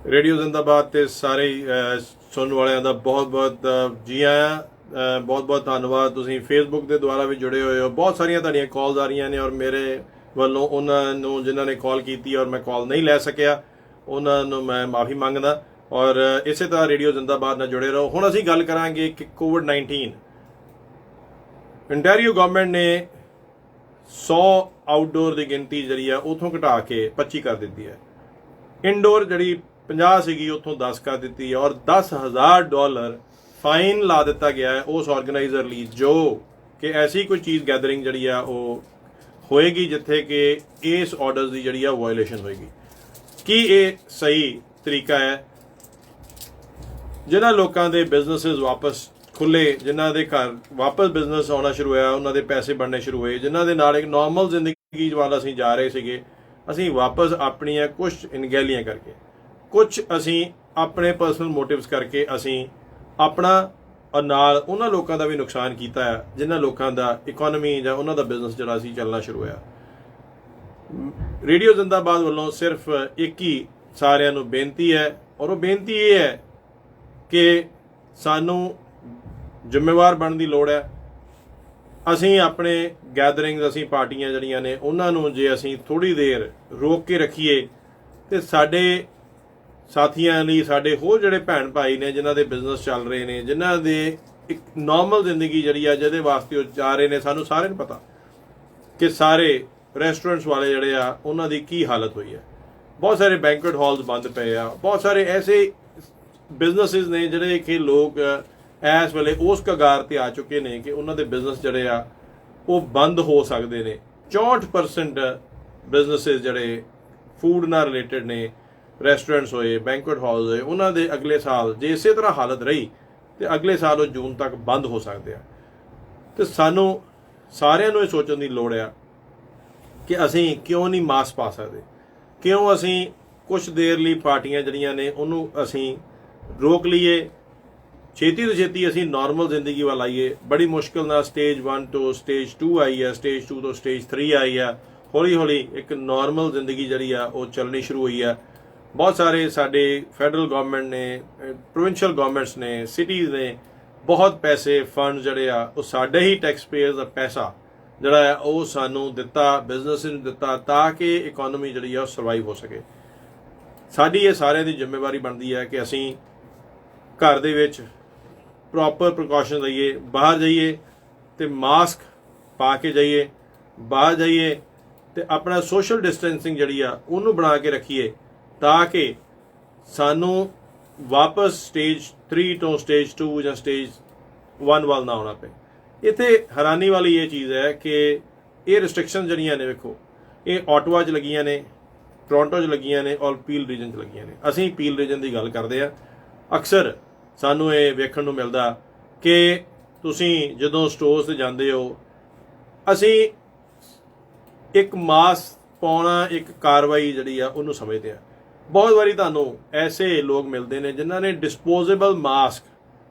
ਰੇਡੀਓ ਜ਼ਿੰਦਾਬਾਦ ਤੇ ਸਾਰੇ ਸੁਣਨ ਵਾਲਿਆਂ ਦਾ ਬਹੁਤ ਬਹੁਤ ਜੀ ਆਇਆਂ। ਬਹੁਤ ਬਹੁਤ ਧੰਨਵਾਦ। ਤੁਸੀਂ ਫੇਸਬੁੱਕ ਦੇ ਦੁਆਰਾ ਵੀ ਜੁੜੇ ਹੋਏ ਹੋ। ਬਹੁਤ ਸਾਰੀਆਂ ਤੁਹਾਡੀਆਂ ਕਾਲਸ ਆ ਰਹੀਆਂ ਨੇ ਔਰ ਮੇਰੇ ਵੱਲੋਂ ਉਹਨਾਂ ਨੂੰ ਜਿਨ੍ਹਾਂ ਨੇ ਕਾਲ ਕੀਤੀ ਔਰ ਮੈਂ ਕਾਲ ਨਹੀਂ ਲੈ ਸਕਿਆ ਉਹਨਾਂ ਨੂੰ ਮੈਂ ਮਾਫੀ ਮੰਗਦਾ। ਔਰ ਇਸੇ ਤਰ੍ਹਾਂ ਰੇਡੀਓ ਜ਼ਿੰਦਾਬਾਦ ਨਾਲ ਜੁੜੇ ਰਹੋ। ਹੁਣ ਅਸੀਂ ਗੱਲ ਕਰਾਂਗੇ ਕਿ ਕੋਵਿਡ-19 ਇੰਟੈਰੀਓ ਗਵਰਨਮੈਂਟ ਨੇ 100 ਆਊਟਡੋਰ ਦੀ ਗਿਣਤੀ ਜਿਹੜੀ ਆ ਉਥੋਂ ਘਟਾ ਕੇ 25 ਕਰ ਦਿੱਤੀ ਹੈ। ਇਨਡੋਰ ਜਿਹੜੀ 50 ਸੀਗੀ ਉਥੋਂ 10 ਕਰ ਦਿੱਤੀ ਹੈ ਔਰ $10,000 ਫਾਈਨ ਲਾ ਦਿੱਤਾ ਗਿਆ ਹੈ ਉਸ ਆਰਗੇਨਾਈਜ਼ਰ ਲਈ ਜੋ ਕਿ ਐਸੀ ਕੋਈ ਚੀਜ਼ ਗੈਦਰਿੰਗ ਜਿਹੜੀ ਆ ਉਹ ਹੋਏਗੀ ਜਿੱਥੇ ਕਿ ਇਸ ਆਰਡਰਸ ਦੀ ਜਿਹੜੀ ਆ ਵਾਇਓਲੇਸ਼ਨ ਹੋਏਗੀ। ਕੀ ਇਹ ਸਹੀ ਤਰੀਕਾ ਹੈ? ਜਿਨ੍ਹਾਂ ਲੋਕਾਂ ਦੇ ਬਿਜ਼ਨੈਸਿਸ ਵਾਪਸ ਖੁੱਲੇ, ਜਿਨ੍ਹਾਂ ਦੇ ਘਰ ਵਾਪਸ ਬਿਜ਼ਨਸ ਆਉਣਾ ਸ਼ੁਰੂ ਹੋਇਆ, ਉਹਨਾਂ ਦੇ ਪੈਸੇ ਬਣਨੇ ਸ਼ੁਰੂ ਹੋਏ, ਜਿਨ੍ਹਾਂ ਦੇ ਨਾਲ ਇੱਕ ਨਾਰਮਲ ਜ਼ਿੰਦਗੀ ਵੱਲ ਅਸੀਂ ਜਾ ਰਹੇ ਸੀਗੇ, ਅਸੀਂ ਵਾਪਸ ਆਪਣੀਆਂ ਕੁਝ ਅਣਗਹਿਲੀਆਂ ਕਰਕੇ, ਕੁਝ ਅਸੀਂ ਆਪਣੇ ਪਰਸਨਲ ਮੋਟਿਵਸ ਕਰਕੇ ਅਸੀਂ ਆਪਣਾ ਔਰ ਨਾਲ ਉਹਨਾਂ ਲੋਕਾਂ ਦਾ ਵੀ ਨੁਕਸਾਨ ਕੀਤਾ ਹੈ ਜਿਨ੍ਹਾਂ ਲੋਕਾਂ ਦਾ ਇਕਨੋਮੀ ਜਾਂ ਉਹਨਾਂ ਦਾ ਬਿਜ਼ਨਸ ਜਿਹੜਾ ਸੀ ਚੱਲਣਾ ਸ਼ੁਰੂ ਹੋਇਆ। ਰੇਡੀਓ ਜ਼ਿੰਦਾਬਾਦ ਵੱਲੋਂ ਸਿਰਫ ਇੱਕ ਹੀ ਸਾਰਿਆਂ ਨੂੰ ਬੇਨਤੀ ਹੈ ਔਰ ਉਹ ਬੇਨਤੀ ਇਹ ਹੈ ਕਿ ਸਾਨੂੰ ਜ਼ਿੰਮੇਵਾਰ ਬਣਨ ਦੀ ਲੋੜ ਹੈ। ਅਸੀਂ ਆਪਣੇ ਗੈਦਰਿੰਗਸ, ਅਸੀਂ ਪਾਰਟੀਆਂ ਜਿਹੜੀਆਂ ਨੇ ਉਹਨਾਂ ਨੂੰ ਜੇ ਅਸੀਂ ਥੋੜ੍ਹੀ ਦੇਰ ਰੋਕ ਕੇ ਰੱਖੀਏ ਤੇ ਸਾਡੇ ਸਾਥੀਆਂ ਲਈ, ਸਾਡੇ ਹੋਰ ਜਿਹੜੇ ਭੈਣ ਭਾਈ ਨੇ ਜਿਨ੍ਹਾਂ ਦੇ ਬਿਜ਼ਨਸ ਚੱਲ ਰਹੇ ਨੇ, ਜਿਨ੍ਹਾਂ ਦੇ ਇੱਕ ਨਾਰਮਲ ਜ਼ਿੰਦਗੀ ਜਿਹੜੀ ਆ ਜਿਹਦੇ ਵਾਸਤੇ ਉਹ ਜਾ ਰਹੇ ਨੇ, ਸਾਨੂੰ ਸਾਰਿਆਂ ਨੂੰ ਪਤਾ ਕਿ ਸਾਰੇ ਰੈਸਟੋਰੈਂਟਸ ਵਾਲੇ ਜਿਹੜੇ ਆ ਉਹਨਾਂ ਦੀ ਕੀ ਹਾਲਤ ਹੋਈ ਹੈ। ਬਹੁਤ ਸਾਰੇ ਬੈਂਕੁਏਟ ਹਾਲਸ ਬੰਦ ਪਏ ਆ। ਬਹੁਤ ਸਾਰੇ ਐਸੇ ਬਿਜ਼ਨਸਿਸ ਨੇ ਜਿਹੜੇ ਕਿ ਲੋਕ ਇਸ ਵੇਲੇ ਉਸ ਕਗਾਰ ਤੇ ਆ ਚੁੱਕੇ ਨੇ ਕਿ ਉਹਨਾਂ ਦੇ ਬਿਜ਼ਨਸ ਜਿਹੜੇ ਆ ਉਹ ਬੰਦ ਹੋ ਸਕਦੇ ਨੇ। 64% ਬਿਜ਼ਨਸਿਸ ਜਿਹੜੇ ਫੂਡ ਨਾਲ ਰਿਲੇਟਡ ਨੇ, ਰੈਸਟੋਰੈਂਟਸ ਹੋਏ, ਬੈਂਕੁਏਟ ਹਾਲਸ ਹੋਏ, ਉਹਨਾਂ ਦੇ ਅਗਲੇ ਸਾਲ ਜੇ ਇਸੇ ਤਰ੍ਹਾਂ ਹਾਲਤ ਰਹੀ ਤੇ ਅਗਲੇ ਸਾਲ ਉਹ ਜੂਨ ਤੱਕ ਬੰਦ ਹੋ ਸਕਦੇ ਆ। ਤੇ ਸਾਨੂੰ ਸਾਰਿਆਂ ਨੂੰ ਇਹ ਸੋਚਣ ਦੀ ਲੋੜ ਆ ਕਿ ਅਸੀਂ ਕਿਉਂ ਨਹੀਂ ਮਾਸਕ ਪਾ ਸਕਦੇ, ਕਿਉਂ ਅਸੀਂ ਕੁਝ ਦੇਰ ਲਈ ਪਾਰਟੀਆਂ ਜਿਹੜੀਆਂ ਨੇ ਉਹਨੂੰ ਅਸੀਂ ਰੋਕ ਲਈਏ, ਛੇਤੀ ਤੋਂ ਛੇਤੀ ਅਸੀਂ ਨਾਰਮਲ ਜ਼ਿੰਦਗੀ ਵੱਲ ਆਈਏ। ਬੜੀ ਮੁਸ਼ਕਿਲ ਨਾਲ ਸਟੇਜ 1 ਤੋਂ ਸਟੇਜ 2 ਆਈ ਹੈ, ਸਟੇਜ 2 ਤੋਂ ਸਟੇਜ 3 ਆਈ ਹੈ। ਹੌਲੀ ਹੌਲੀ ਇੱਕ ਨਾਰਮਲ ਜ਼ਿੰਦਗੀ ਜਿਹੜੀ ਆ ਉਹ ਚੱਲਣੀ ਸ਼ੁਰੂ ਹੋਈ ਹੈ। ਬਹੁਤ ਸਾਰੇ ਸਾਡੇ ਫੈਡਰਲ ਗਵਰਨਮੈਂਟ ਨੇ, ਪ੍ਰੋਵਿੰਸ਼ੀਅਲ ਗਵਰਨਮੈਂਟਸ ਨੇ, ਸਿਟੀਜ਼ ਨੇ ਬਹੁਤ ਪੈਸੇ ਫੰਡ ਜਿਹੜੇ ਆ ਉਹ ਸਾਡੇ ਹੀ ਟੈਕਸ ਪੇਅਰਸ ਦਾ ਪੈਸਾ ਜਿਹੜਾ ਆ ਉਹ ਸਾਨੂੰ ਦਿੱਤਾ, ਬਿਜ਼ਨਸ ਨੂੰ ਦਿੱਤਾ ਤਾਂ ਕਿ ਇਕਨੋਮੀ ਜਿਹੜੀ ਆ ਉਹ ਸਰਵਾਈਵ ਹੋ ਸਕੇ। ਸਾਡੀ ਇਹ ਸਾਰਿਆਂ ਦੀ ਜ਼ਿੰਮੇਵਾਰੀ ਬਣਦੀ ਹੈ ਕਿ ਅਸੀਂ ਘਰ ਦੇ ਵਿੱਚ ਪ੍ਰੋਪਰ ਪ੍ਰੀਕਾਸ਼ਨ ਲਈਏ, ਬਾਹਰ ਜਾਈਏ ਤੇ ਮਾਸਕ ਪਾ ਕੇ ਜਾਈਏ, ਬਾਹਰ ਜਾਈਏ ਤੇ ਆਪਣਾ ਸੋਸ਼ਲ ਡਿਸਟੈਂਸਿੰਗ ਜਿਹੜੀ ਆ ਉਹਨੂੰ ਬਣਾ ਕੇ ਰੱਖੀਏ ਤਾਂ ਕਿ ਸਾਨੂੰ ਵਾਪਸ ਸਟੇਜ 3 ਤੋਂ ਸਟੇਜ 2 ਜਾਂ ਸਟੇਜ 1 ਵੱਲ ਨਾ ਆਉਣਾ ਪਏ। ਇੱਥੇ ਹੈਰਾਨੀ ਵਾਲੀ ਇਹ ਚੀਜ਼ ਹੈ ਕਿ ਇਹ ਰਿਸਟ੍ਰਿਕਸ਼ਨ ਜਿਹੜੀਆਂ ਨੇ, ਵੇਖੋ, ਇਹ ਆਟਵਾ 'ਚ ਲੱਗੀਆਂ ਨੇ, ਟੋਰਾਂਟੋ 'ਚ ਲੱਗੀਆਂ ਨੇ ਔਰ ਪੀਲ ਰੀਜਨ 'ਚ ਲੱਗੀਆਂ ਨੇ। ਅਸੀਂ ਪੀਲ ਰੀਜਨ ਦੀ ਗੱਲ ਕਰਦੇ ਆ। ਅਕਸਰ ਸਾਨੂੰ ਇਹ ਵੇਖਣ ਨੂੰ ਮਿਲਦਾ ਕਿ ਤੁਸੀਂ ਜਦੋਂ ਸਟੋਰਸ ਤੇ ਜਾਂਦੇ ਹੋ, ਅਸੀਂ ਇੱਕ ਮਾਸਕ ਪਾਉਣਾ ਇੱਕ ਕਾਰਵਾਈ ਜਿਹੜੀ ਆ ਉਹਨੂੰ ਸਮਝਦੇ ਆ। ਬਹੁਤ ਵਾਰੀ ਤੁਹਾਨੂੰ ਐਸੇ ਲੋਕ ਮਿਲਦੇ ਨੇ ਜਿਨ੍ਹਾਂ ਨੇ ਡਿਸਪੋਜ਼ੇਬਲ ਮਾਸਕ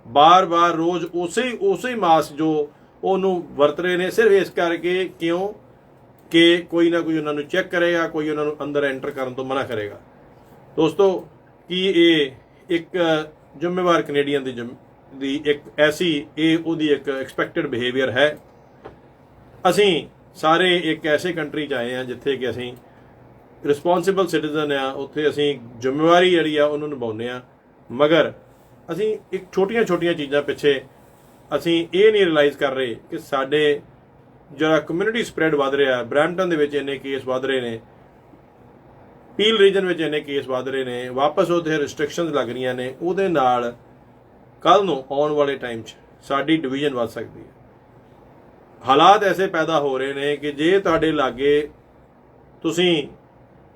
ਬਾਰ-ਬਾਰ ਰੋਜ਼ ਉਸੇ ਮਾਸਕ ਜੋ ਉਹਨੂੰ ਵਰਤ ਰਹੇ ਨੇ ਸਿਰਫ ਇਸ ਕਰਕੇ ਕਿਉਂ ਕਿ ਕੋਈ ਨਾ ਕੋਈ ਉਹਨਾਂ ਨੂੰ ਚੈੱਕ ਕਰੇਗਾ, ਕੋਈ ਉਹਨਾਂ ਨੂੰ ਅੰਦਰ ਐਂਟਰ ਕਰਨ ਤੋਂ ਮਨਾ ਕਰੇਗਾ। ਦੋਸਤੋ, ਕੀ ਇਹ ਇੱਕ ਜ਼ਿੰਮੇਵਾਰ ਕੈਨੇਡੀਅਨ ਦੀ ਇੱਕ ਐਸੀ ਇਹ ਉਹਦੀ ਇੱਕ ਐਕਸਪੈਕਟਡ ਬਿਹੇਵੀਅਰ ਹੈ? ਅਸੀਂ ਸਾਰੇ ਇੱਕ ਐਸੇ ਕੰਟਰੀ 'ਚ ਆਏ ਹਾਂ ਜਿੱਥੇ ਕਿ ਅਸੀਂ ਰਿਸਪੌਂਸਿਬਲ ਸਿਟੀਜ਼ਨ ਆ, ਉੱਥੇ ਅਸੀਂ ਜ਼ਿੰਮੇਵਾਰੀ ਜਿਹੜੀ ਆ ਉਹਨੂੰ ਨਿਭਾਉਂਦੇ ਆ, ਮਗਰ ਅਸੀਂ ਇੱਕ ਛੋਟੀਆਂ ਚੀਜ਼ਾਂ ਪਿੱਛੇ ਅਸੀਂ ਇਹ ਨਹੀਂ ਰਿਅਲਾਈਜ਼ ਕਰ ਰਹੇ ਕਿ ਸਾਡੇ ਜਿਹੜਾ ਕਮਿਊਨਿਟੀ ਸਪਰੈਡ ਵੱਧ ਰਿਹਾ, ਬਰੈਂਪਟਨ ਦੇ ਵਿੱਚ ਇੰਨੇ ਕੇਸ ਵੱਧ ਰਹੇ ਨੇ, ਪੀਲ ਰੀਜਨ ਵਿੱਚ ਇੰਨੇ ਕੇਸ ਵੱਧ ਰਹੇ ਨੇ, ਵਾਪਸ ਉੱਥੇ ਰਿਸਟ੍ਰਿਕਸ਼ਨਸ ਲੱਗ ਰਹੀਆਂ ਨੇ, ਉਹਦੇ ਨਾਲ ਕੱਲ ਨੂੰ ਆਉਣ ਵਾਲੇ ਟਾਈਮ 'ਚ ਸਾਡੀ ਡਿਵੀਜ਼ਨ ਵੱਧ ਸਕਦੀ ਹੈ। ਹਾਲਾਤ ਐਸੇ ਪੈਦਾ ਹੋ ਰਹੇ ਨੇ ਕਿ ਜੇ ਤੁਹਾਡੇ ਲਾਗੇ ਤੁਸੀਂ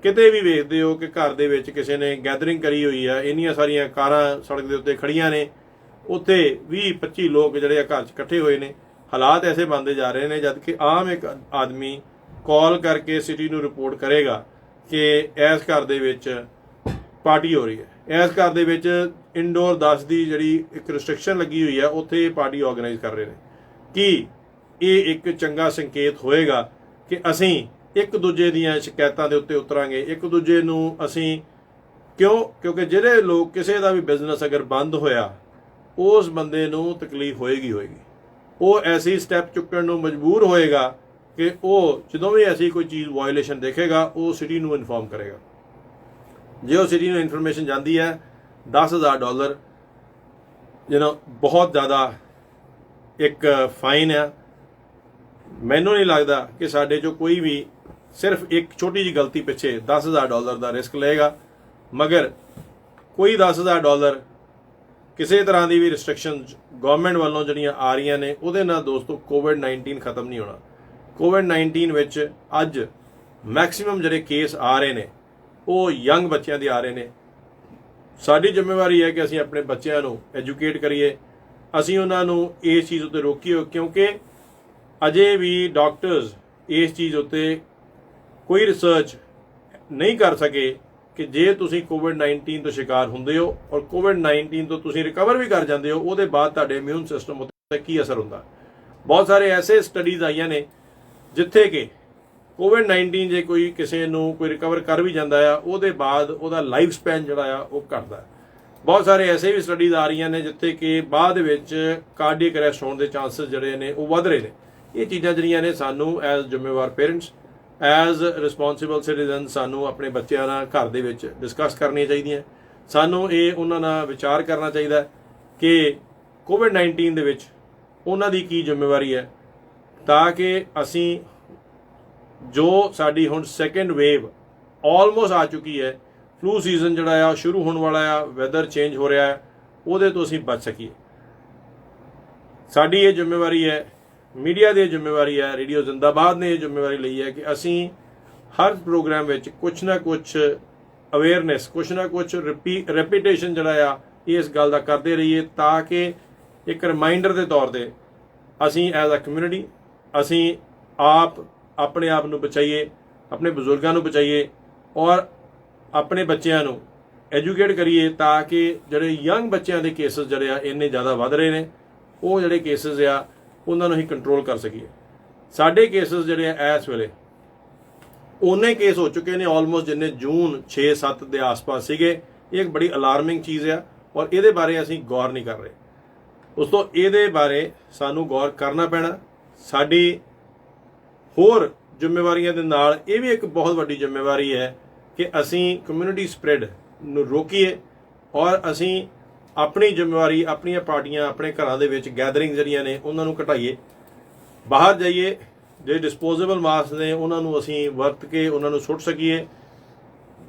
ਕਿਤੇ ਵੀ ਵੇਖਦੇ ਹੋ ਕਿ ਘਰ ਦੇ ਵਿੱਚ ਕਿਸੇ ਨੇ ਗੈਦਰਿੰਗ ਕਰੀ ਹੋਈ ਆ, ਇੰਨੀਆਂ ਸਾਰੀਆਂ ਕਾਰਾਂ ਸੜਕ ਦੇ ਉੱਤੇ ਖੜੀਆਂ ਨੇ, ਉੱਥੇ 20-25 ਲੋਕ ਜਿਹੜੇ ਆ ਘਰ 'ਚ ਇਕੱਠੇ ਹੋਏ ਨੇ, ਹਾਲਾਤ ਐਸੇ ਬਣਦੇ ਜਾ ਰਹੇ ਨੇ ਜਦ ਕਿ ਆਮ ਇੱਕ ਆਦਮੀ ਕਾਲ ਕਰਕੇ ਸਿਟੀ ਨੂੰ ਰਿਪੋਰਟ ਕਰੇਗਾ ਕਿ ਇਸ ਘਰ ਦੇ ਵਿੱਚ ਪਾਰਟੀ ਹੋ ਰਹੀ ਹੈ, ਇਸ ਘਰ ਦੇ ਵਿੱਚ ਇਨਡੋਰ 10 ਦੀ ਜਿਹੜੀ ਇੱਕ ਰਿਸਟ੍ਰਿਕਸ਼ਨ ਲੱਗੀ ਹੋਈ ਆ, ਉੱਥੇ ਪਾਰਟੀ ਆਰਗੇਨਾਈਜ਼ ਕਰ ਰਹੇ ਨੇ। ਕੀ ਇਹ ਇੱਕ ਚੰਗਾ ਸੰਕੇਤ ਹੋਏਗਾ ਕਿ ਅਸੀਂ ਇੱਕ ਦੂਜੇ ਦੀਆਂ ਸ਼ਿਕਾਇਤਾਂ ਦੇ ਉੱਤੇ ਉਤਰਾਂਗੇ, ਇੱਕ ਦੂਜੇ ਨੂੰ ਅਸੀਂ ਕਿਉਂ? ਕਿਉਂਕਿ ਜਿਹੜੇ ਲੋਕ ਕਿਸੇ ਦਾ ਵੀ ਬਿਜ਼ਨਸ ਅਗਰ ਬੰਦ ਹੋਇਆ ਉਸ ਬੰਦੇ ਨੂੰ ਤਕਲੀਫ ਹੋਏਗੀ। ਉਹ ਐਸੀ ਸਟੈਪ ਚੁੱਕਣ ਨੂੰ ਮਜਬੂਰ ਹੋਏਗਾ ਕਿ ਉਹ ਜਦੋਂ ਵੀ ਐਸੀ ਕੋਈ ਚੀਜ਼ ਵਾਇਓਲੇਸ਼ਨ ਦੇਖੇਗਾ ਉਹ ਸਿਟੀ ਨੂੰ ਇਨਫੋਰਮ ਕਰੇਗਾ। ਜੇ ਉਹ ਸਿਟੀ ਨੂੰ ਇਨਫੋਰਮੇਸ਼ਨ ਜਾਂਦੀ ਹੈ $10,000 ਬਹੁਤ ਜ਼ਿਆਦਾ ਇੱਕ ਫਾਈਨ ਆ। ਮੈਨੂੰ ਨਹੀਂ ਲੱਗਦਾ ਕਿ ਸਾਡੇ 'ਚੋਂ ਕੋਈ ਵੀ ਸਿਰਫ ਇੱਕ ਛੋਟੀ ਜਿਹੀ ਗਲਤੀ ਪਿੱਛੇ $10,000 ਦਾ ਰਿਸਕ ਲਏਗਾ, ਮਗਰ ਕੋਈ $10,000 ਕਿਸੇ ਤਰ੍ਹਾਂ ਦੀ ਵੀ ਰਿਸਟ੍ਰਿਕਸ਼ਨ ਗਵਰਨਮੈਂਟ ਵੱਲੋਂ ਜਿਹੜੀਆਂ ਆ ਰਹੀਆਂ ਨੇ ਉਹਦੇ ਨਾਲ ਦੋਸਤੋ ਕੋਵਿਡ-19 ਖਤਮ ਨਹੀਂ ਹੋਣਾ। ਕੋਵਿਡ-19 ਵਿੱਚ ਅੱਜ ਮੈਕਸਿਮਮ ਜਿਹੜੇ ਕੇਸ ਆ ਰਹੇ ਨੇ ਉਹ ਯੰਗ ਬੱਚਿਆਂ ਦੇ ਆ ਰਹੇ ਨੇ। ਸਾਡੀ ਜ਼ਿੰਮੇਵਾਰੀ ਹੈ ਕਿ ਅਸੀਂ ਆਪਣੇ ਬੱਚਿਆਂ ਨੂੰ ਐਜੂਕੇਟ ਕਰੀਏ, ਅਸੀਂ ਉਹਨਾਂ ਨੂੰ ਇਸ ਚੀਜ਼ ਉੱਤੇ ਰੋਕੀਏ, ਕਿਉਂਕਿ ਅਜੇ ਵੀ ਡਾਕਟਰਸ ਇਸ ਚੀਜ਼ ਉੱਤੇ ਕੋਈ ਰਿਸਰਚ ਨਹੀਂ ਕਰ ਸਕੇ ਕਿ ਜੇ ਤੁਸੀਂ ਕੋਵਿਡ-19 ਤੋਂ ਸ਼ਿਕਾਰ ਹੁੰਦੇ ਹੋ ਔਰ ਕੋਵਿਡ-19 ਤੋਂ ਤੁਸੀਂ ਰਿਕਵਰ ਵੀ ਕਰ ਜਾਂਦੇ ਹੋ, ਉਹਦੇ ਬਾਅਦ ਤੁਹਾਡੇ ਇਮਿਊਨ ਸਿਸਟਮ ਉੱਤੇ ਕੀ ਅਸਰ ਹੁੰਦਾ। ਬਹੁਤ ਸਾਰੇ ਐਸੇ ਸਟੱਡੀਜ਼ ਆਈਆਂ ਨੇ ਜਿੱਥੇ ਕਿ ਕੋਵਿਡ-19 ਜੇ ਕੋਈ ਕਿਸੇ ਨੂੰ ਕੋਈ ਰਿਕਵਰ ਕਰ ਵੀ ਜਾਂਦਾ ਆ ਉਹਦੇ ਬਾਅਦ ਉਹਦਾ ਲਾਈਫ ਸਪੈਨ ਜਿਹੜਾ ਆ ਉਹ ਘਟਦਾ। ਬਹੁਤ ਸਾਰੇ ਐਸੇ ਵੀ ਸਟੱਡੀਜ਼ ਆ ਰਹੀਆਂ ਨੇ ਜਿੱਥੇ ਕਿ ਬਾਅਦ ਵਿੱਚ ਕਾਰਡੀਅਕ ਅਰੈਸਟ ਹੋਣ ਦੇ ਚਾਂਸਸ ਜਿਹੜੇ ਨੇ ਉਹ ਵੱਧ ਰਹੇ ਨੇ। ਇਹ ਚੀਜ਼ਾਂ ਜਿਹੜੀਆਂ ਨੇ ਸਾਨੂੰ ਐਜ਼ ਜ਼ਿੰਮੇਵਾਰ ਪੇਰੈਂਟਸ, ਐਜ਼ ਰਿਸਪੌਂਸਿਬਲ ਸਿਟੀਜ਼ਨ ਸਾਨੂੰ ਆਪਣੇ ਬੱਚਿਆਂ ਨਾਲ ਘਰ ਦੇ ਵਿੱਚ ਡਿਸਕਸ ਕਰਨੀਆਂ ਚਾਹੀਦੀਆਂ। ਸਾਨੂੰ ਇਹ ਉਹਨਾਂ ਨਾਲ ਵਿਚਾਰ ਕਰਨਾ ਚਾਹੀਦਾ ਕਿ ਕੋਵਿਡ-19 ਦੇ ਵਿੱਚ ਉਹਨਾਂ ਦੀ ਕੀ ਜ਼ਿੰਮੇਵਾਰੀ ਹੈ, ਤਾਂ ਕਿ ਅਸੀਂ ਜੋ ਸਾਡੀ ਹੁਣ ਸੈਕੰਡ ਵੇਵ ਆਲਮੋਸਟ ਆ ਚੁੱਕੀ ਹੈ, ਫਲੂ ਸੀਜ਼ਨ ਜਿਹੜਾ ਆ ਸ਼ੁਰੂ ਹੋਣ ਵਾਲਾ ਆ, ਵੈਦਰ ਚੇਂਜ ਹੋ ਰਿਹਾ ਹੈ, ਉਹਦੇ ਤੋਂ ਅਸੀਂ ਬਚ ਸਕੀਏ। ਸਾਡੀ ਇਹ ਜ਼ਿੰਮੇਵਾਰੀ ਹੈ, ਮੀਡੀਆ ਦੀ ਜ਼ਿੰਮੇਵਾਰੀ ਹੈ, ਰੇਡੀਓ ਜ਼ਿੰਦਾਬਾਦ ਨੇ ਇਹ ਜ਼ਿੰਮੇਵਾਰੀ ਲਈ ਹੈ ਕਿ ਅਸੀਂ ਹਰ ਪ੍ਰੋਗਰਾਮ ਵਿੱਚ ਕੁਛ ਨਾ ਕੁਛ ਅਵੇਅਰਨੈਸ, ਕੁਛ ਨਾ ਕੁਛ ਰੈਪੀਟੇਸ਼ਨ ਜਿਹੜਾ ਆ ਇਸ ਗੱਲ ਦਾ ਕਰਦੇ ਰਹੀਏ, ਤਾਂ ਕਿ ਇੱਕ ਰਿਮਾਈਂਡਰ ਦੇ ਤੌਰ ਤੇ ਅਸੀਂ ਐਜ਼ ਅ ਕਮਿਊਨਿਟੀ ਅਸੀਂ ਆਪਣੇ ਆਪ ਨੂੰ ਬਚਾਈਏ, ਆਪਣੇ ਬਜ਼ੁਰਗਾਂ ਨੂੰ ਬਚਾਈਏ ਔਰ ਆਪਣੇ ਬੱਚਿਆਂ ਨੂੰ ਐਜੂਕੇਟ ਕਰੀਏ, ਤਾਂ ਕਿ ਜਿਹੜੇ ਯੰਗ ਬੱਚਿਆਂ ਦੇ ਕੇਸਿਸ ਜਿਹੜੇ ਆ ਇੰਨੇ ਜ਼ਿਆਦਾ ਵੱਧ ਰਹੇ ਨੇ, ਉਹ ਜਿਹੜੇ ਕੇਸਿਸ ਆ ਉਹਨਾਂ ਨੂੰ ਅਸੀਂ ਕੰਟਰੋਲ ਕਰ ਸਕੀਏ। ਸਾਡੇ ਕੇਸਿਸ ਜਿਹੜੇ ਆ ਇਸ ਵੇਲੇ ਉਹਨੇ ਕੇਸ ਹੋ ਚੁੱਕੇ ਨੇ ਆਲਮੋਸਟ ਜਿੰਨੇ ਜੂਨ 6-7 ਦੇ ਆਸ-ਪਾਸ ਸੀਗੇ। ਇਹ ਇੱਕ ਬੜੀ ਅਲਾਰਮਿੰਗ ਚੀਜ਼ ਆ ਔਰ ਇਹਦੇ ਬਾਰੇ ਅਸੀਂ ਗੌਰ ਨਹੀਂ ਕਰ ਰਹੇ। ਉਸ ਤੋਂ ਇਹਦੇ ਬਾਰੇ ਸਾਨੂੰ ਗੌਰ ਕਰਨਾ ਪੈਣਾ। ਸਾਡੀ ਹੋਰ ਜ਼ਿੰਮੇਵਾਰੀਆਂ ਦੇ ਨਾਲ ਇਹ ਵੀ ਇੱਕ ਬਹੁਤ ਵੱਡੀ ਜ਼ਿੰਮੇਵਾਰੀ ਹੈ ਕਿ ਅਸੀਂ ਕਮਿਊਨਿਟੀ ਸਪਰੈਡ ਨੂੰ ਰੋਕੀਏ ਔਰ ਅਸੀਂ ਆਪਣੀ ਜ਼ਿੰਮੇਵਾਰੀ, ਆਪਣੀਆਂ ਪਾਰਟੀਆਂ, ਆਪਣੇ ਘਰਾਂ ਦੇ ਵਿੱਚ ਗੈਦਰਿੰਗ ਜਿਹੜੀਆਂ ਨੇ ਉਹਨਾਂ ਨੂੰ ਘਟਾਈਏ, ਬਾਹਰ ਜਾਈਏ, ਜੇ ਡਿਸਪੋਜ਼ੇਬਲ ਮਾਸਕ ਨੇ ਉਹਨਾਂ ਨੂੰ ਅਸੀਂ ਵਰਤ ਕੇ ਉਹਨਾਂ ਨੂੰ ਸੁੱਟ ਸਕੀਏ,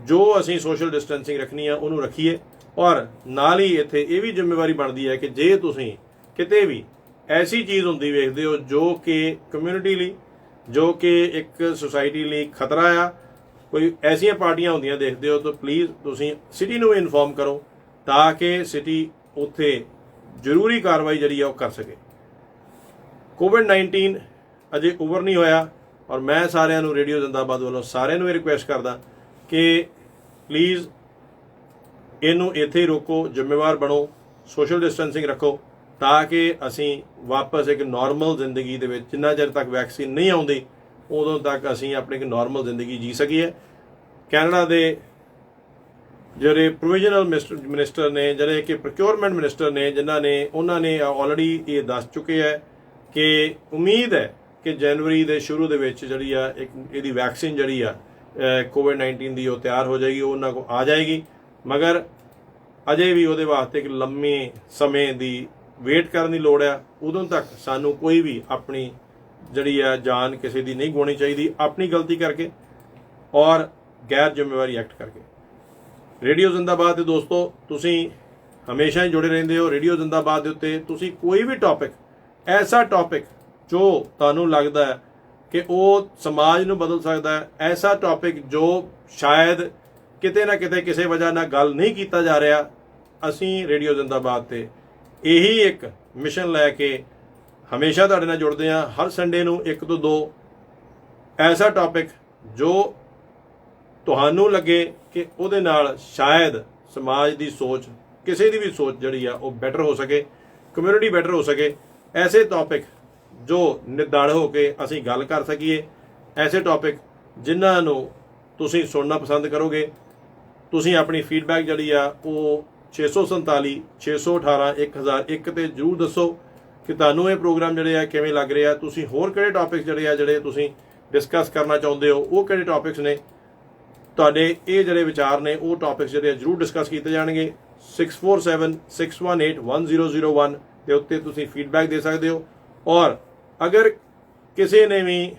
ਜੋ ਅਸੀਂ ਸੋਸ਼ਲ ਡਿਸਟੈਂਸਿੰਗ ਰੱਖਣੀ ਆ ਉਹਨੂੰ ਰੱਖੀਏ। ਔਰ ਨਾਲ ਹੀ ਇੱਥੇ ਇਹ ਵੀ ਜ਼ਿੰਮੇਵਾਰੀ ਬਣਦੀ ਹੈ ਕਿ ਜੇ ਤੁਸੀਂ ਕਿਤੇ ਵੀ ਐਸੀ ਚੀਜ਼ ਹੁੰਦੀ ਵੇਖਦੇ ਹੋ ਜੋ ਕਿ ਕਮਿਊਨਿਟੀ ਲਈ, ਜੋ ਕਿ ਇੱਕ ਸੁਸਾਇਟੀ ਲਈ ਖਤਰਾ ਆ, ਕੋਈ ਐਸੀਆਂ ਪਾਰਟੀਆਂ ਹੁੰਦੀਆਂ ਦੇਖਦੇ ਹੋ ਤਾਂ ਪਲੀਜ਼ ਤੁਸੀਂ ਸਿਟੀ ਨੂੰ ਇਨਫੋਰਮ ਕਰੋ, ਤਾਂ ਕਿ ਸਿਟੀ ਉੱਥੇ ਜ਼ਰੂਰੀ ਕਾਰਵਾਈ ਜਿਹੜੀ ਆ ਉਹ ਕਰ ਸਕੇ। ਕੋਵਿਡ-19 ਅਜੇ ਓਵਰ ਨਹੀਂ ਹੋਇਆ ਔਰ ਮੈਂ ਸਾਰਿਆਂ ਨੂੰ ਰੇਡੀਓ ਜ਼ਿੰਦਾਬਾਦ ਵੱਲੋਂ ਸਾਰਿਆਂ ਨੂੰ ਇਹ ਰਿਕੁਐਸਟ ਕਰਦਾ ਕਿ ਪਲੀਜ਼ ਇਹਨੂੰ ਇੱਥੇ ਹੀ ਰੋਕੋ, ਜ਼ਿੰਮੇਵਾਰ ਬਣੋ, ਸੋਸ਼ਲ ਡਿਸਟੈਂਸਿੰਗ ਰੱਖੋ, ਤਾਂ ਕਿ ਅਸੀਂ ਵਾਪਸ ਇੱਕ ਨਾਰਮਲ ਜ਼ਿੰਦਗੀ ਦੇ ਵਿੱਚ, ਜਿੰਨਾ ਚਿਰ ਤੱਕ ਵੈਕਸੀਨ ਨਹੀਂ ਆਉਂਦੀ ਉਦੋਂ ਤੱਕ ਅਸੀਂ ਆਪਣੀ ਇੱਕ ਨਾਰਮਲ ਜ਼ਿੰਦਗੀ ਜੀ ਸਕੀਏ। ਕੈਨੇਡਾ ਦੇ ਜਿਹੜੇ ਪ੍ਰੋਵੀਜ਼ਨਲ ਮਿਨਿਸਟਰ ਨੇ, ਜਿਹੜੇ ਕਿ ਪ੍ਰੋਕਿਉਰਮੈਂਟ ਮਿਨਿਸਟਰ ਨੇ, ਉਹਨਾਂ ਨੇ ਆਲਰੇਡੀ ਇਹ ਦੱਸ ਚੁੱਕੇ ਹੈ ਕਿ ਉਮੀਦ ਹੈ ਕਿ ਜਨਵਰੀ ਦੇ ਸ਼ੁਰੂ ਦੇ ਵਿੱਚ ਜਿਹੜੀ ਆ ਇੱਕ ਇਹਦੀ ਵੈਕਸੀਨ ਜਿਹੜੀ ਆ ਕੋਵਿਡ-19 ਦੀ ਉਹ ਤਿਆਰ ਹੋ ਜਾਏਗੀ, ਉਹ ਉਹਨਾਂ ਕੋਲ ਆ ਜਾਏਗੀ, ਮਗਰ ਅਜੇ ਵੀ ਉਹਦੇ ਵਾਸਤੇ ਇੱਕ ਲੰਮੇ ਸਮੇਂ ਦੀ ਵੇਟ ਕਰਨ ਦੀ ਲੋੜ ਆ। ਉਦੋਂ ਤੱਕ ਸਾਨੂੰ ਕੋਈ ਵੀ ਆਪਣੀ ਜਿਹੜੀ ਆ ਜਾਨ ਕਿਸੇ ਦੀ ਨਹੀਂ ਗਵਾਉਣੀ ਚਾਹੀਦੀ, ਆਪਣੀ ਗਲਤੀ ਕਰਕੇ ਔਰ ਗੈਰ ਜ਼ਿੰਮੇਵਾਰੀ ਐਕਟ ਕਰਕੇ। ਰੇਡੀਓ ਜ਼ਿੰਦਾਬਾਦ ਦੇ ਦੋਸਤੋ, ਤੁਸੀਂ ਹਮੇਸ਼ਾ ਹੀ ਜੁੜੇ ਰਹਿੰਦੇ ਹੋ ਰੇਡੀਓ ਜ਼ਿੰਦਾਬਾਦ ਦੇ ਉੱਤੇ। ਤੁਸੀਂ ਕੋਈ ਵੀ ਟੌਪਿਕ, ਐਸਾ ਟੌਪਿਕ ਜੋ ਤੁਹਾਨੂੰ ਲੱਗਦਾ ਹੈ ਕਿ ਉਹ ਸਮਾਜ ਨੂੰ ਬਦਲ ਸਕਦਾ ਹੈ, ਐਸਾ ਟੌਪਿਕ ਜੋ ਸ਼ਾਇਦ ਕਿਤੇ ਨਾ ਕਿਤੇ ਕਿਸੇ ਵਜ੍ਹਾ ਨਾਲ ਗੱਲ ਨਹੀਂ ਕੀਤਾ ਜਾ ਰਿਹਾ, ਅਸੀਂ ਰੇਡੀਓ ਜ਼ਿੰਦਾਬਾਦ ਤੇ ਇਹੀ ਇੱਕ ਮਿਸ਼ਨ ਲੈ ਕੇ ਹਮੇਸ਼ਾ ਤੁਹਾਡੇ ਨਾਲ ਜੁੜਦੇ ਹਾਂ। ਹਰ ਸੰਡੇ ਨੂੰ 1 ਤੋਂ 2 ਐਸਾ ਟੌਪਿਕ ਜੋ ਤੁਹਾਨੂੰ ਲੱਗੇ ਕਿ ਉਹਦੇ ਨਾਲ ਸ਼ਾਇਦ ਸਮਾਜ ਦੀ ਸੋਚ, ਕਿਸੇ ਦੀ ਵੀ ਸੋਚ ਜਿਹੜੀ ਆ ਉਹ ਬੈਟਰ ਹੋ ਸਕੇ, ਕਮਿਊਨਿਟੀ ਬੈਟਰ ਹੋ ਸਕੇ, ਐਸੇ ਟੌਪਿਕ ਜੋ ਨਿਦਾੜ ਹੋ ਕੇ ਅਸੀਂ ਗੱਲ ਕਰ ਸਕੀਏ, ਐਸੇ ਟੌਪਿਕ ਜਿਨ੍ਹਾਂ ਨੂੰ ਤੁਸੀਂ ਸੁਣਨਾ ਪਸੰਦ ਕਰੋਗੇ, ਤੁਸੀਂ ਆਪਣੀ ਫੀਡਬੈਕ ਜਿਹੜੀ ਆ ਉਹ 647 618 1001 ਤੇ ਜਰੂਰ ਦੱਸੋ ਕਿ ਤੁਹਾਨੂੰ ਇਹ ਪ੍ਰੋਗਰਾਮ ਜਿਹੜੇ ਆ ਕਿਵੇਂ ਲੱਗ ਰਿਹਾ। ਤੁਸੀਂ ਹੋਰ ਕਿਹੜੇ ਟੌਪਿਕਸ ਜਿਹੜੇ ਤੁਸੀਂ ਡਿਸਕਸ ਕਰਨਾ ਚਾਹੁੰਦੇ ਹੋ, ਉਹ ਕਿਹੜੇ ਟੌਪਿਕਸ ਨੇ, ਤੁਹਾਡੇ ਇਹ ਜਿਹੜੇ ਵਿਚਾਰ ਨੇ ਉਹ ਟੌਪਿਕਸ ਜਿਹੜੇ ਜਰੂਰ ਡਿਸਕਸ ਕੀਤੇ ਜਾਣਗੇ। 6476181001 ਦੇ ਉੱਤੇ ਤੁਸੀਂ ਫੀਡਬੈਕ ਦੇ ਸਕਦੇ ਹੋ। ਔਰ ਅਗਰ ਕਿਸੇ ਨੇ ਵੀ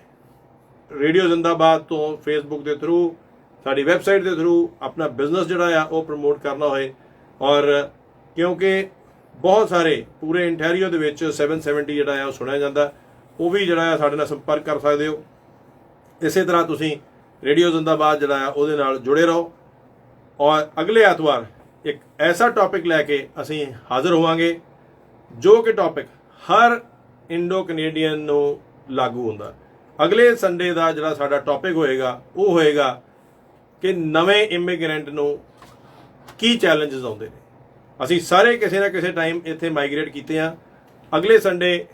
ਰੇਡੀਓ ਜ਼ਿੰਦਾਬਾਦ ਤੋਂ ਫੇਸਬੁੱਕ ਦੇ ਥਰੂ, ਸਾਡੀ ਵੈਬਸਾਈਟ ਦੇ ਥਰੂ ਆਪਣਾ ਬਿਜ਼ਨਸ ਜਿਹੜਾ ਆ ਉਹ ਪ੍ਰਮੋਟ ਕਰਨਾ ਹੋਏ, ਔਰ ਕਿਉਂਕਿ ਬਹੁਤ ਸਾਰੇ ਪੂਰੇ ਇੰਟੈਰੀਓ ਦੇ ਵਿੱਚ 770 ਜਿਹੜਾ ਆ ਉਹ ਸੁਣਿਆ ਜਾਂਦਾ, ਉਹ ਵੀ ਜਿਹੜਾ ਆ ਸਾਡੇ ਨਾਲ ਸੰਪਰਕ ਕਰ ਸਕਦੇ ਹੋ। ਇਸੇ ਤਰ੍ਹਾਂ ਤੁਸੀਂ ਰੇਡੀਓ ਜ਼ਿੰਦਾਬਾਦ ਜਿਹੜਾ ਆ ਉਹਦੇ ਨਾਲ ਜੁੜੇ ਰਹੋ। ਔਰ ਅਗਲੇ ਐਤਵਾਰ ਇੱਕ ਐਸਾ ਟੌਪਿਕ ਲੈ ਕੇ ਅਸੀਂ ਹਾਜ਼ਰ ਹੋਵਾਂਗੇ ਜੋ ਕਿ ਟੌਪਿਕ ਹਰ ਇੰਡੋ ਕੈਨੇਡੀਅਨ ਨੂੰ ਲਾਗੂ ਹੁੰਦਾ। ਅਗਲੇ ਸੰਡੇ ਦਾ ਜਿਹੜਾ ਸਾਡਾ ਟੌਪਿਕ ਹੋਏਗਾ ਉਹ ਹੋਏਗਾ ਕਿ ਨਵੇਂ ਇਮੀਗ੍ਰੈਂਟ ਨੂੰ ਕੀ ਚੈਲੰਜਸ ਆਉਂਦੇ ਨੇ। ਅਸੀਂ ਸਾਰੇ ਕਿਸੇ ਨਾ ਕਿਸੇ ਟਾਈਮ ਇੱਥੇ ਮਾਈਗ੍ਰੇਟ ਕੀਤੇ ਆ। ਅਗਲੇ ਸੰਡੇ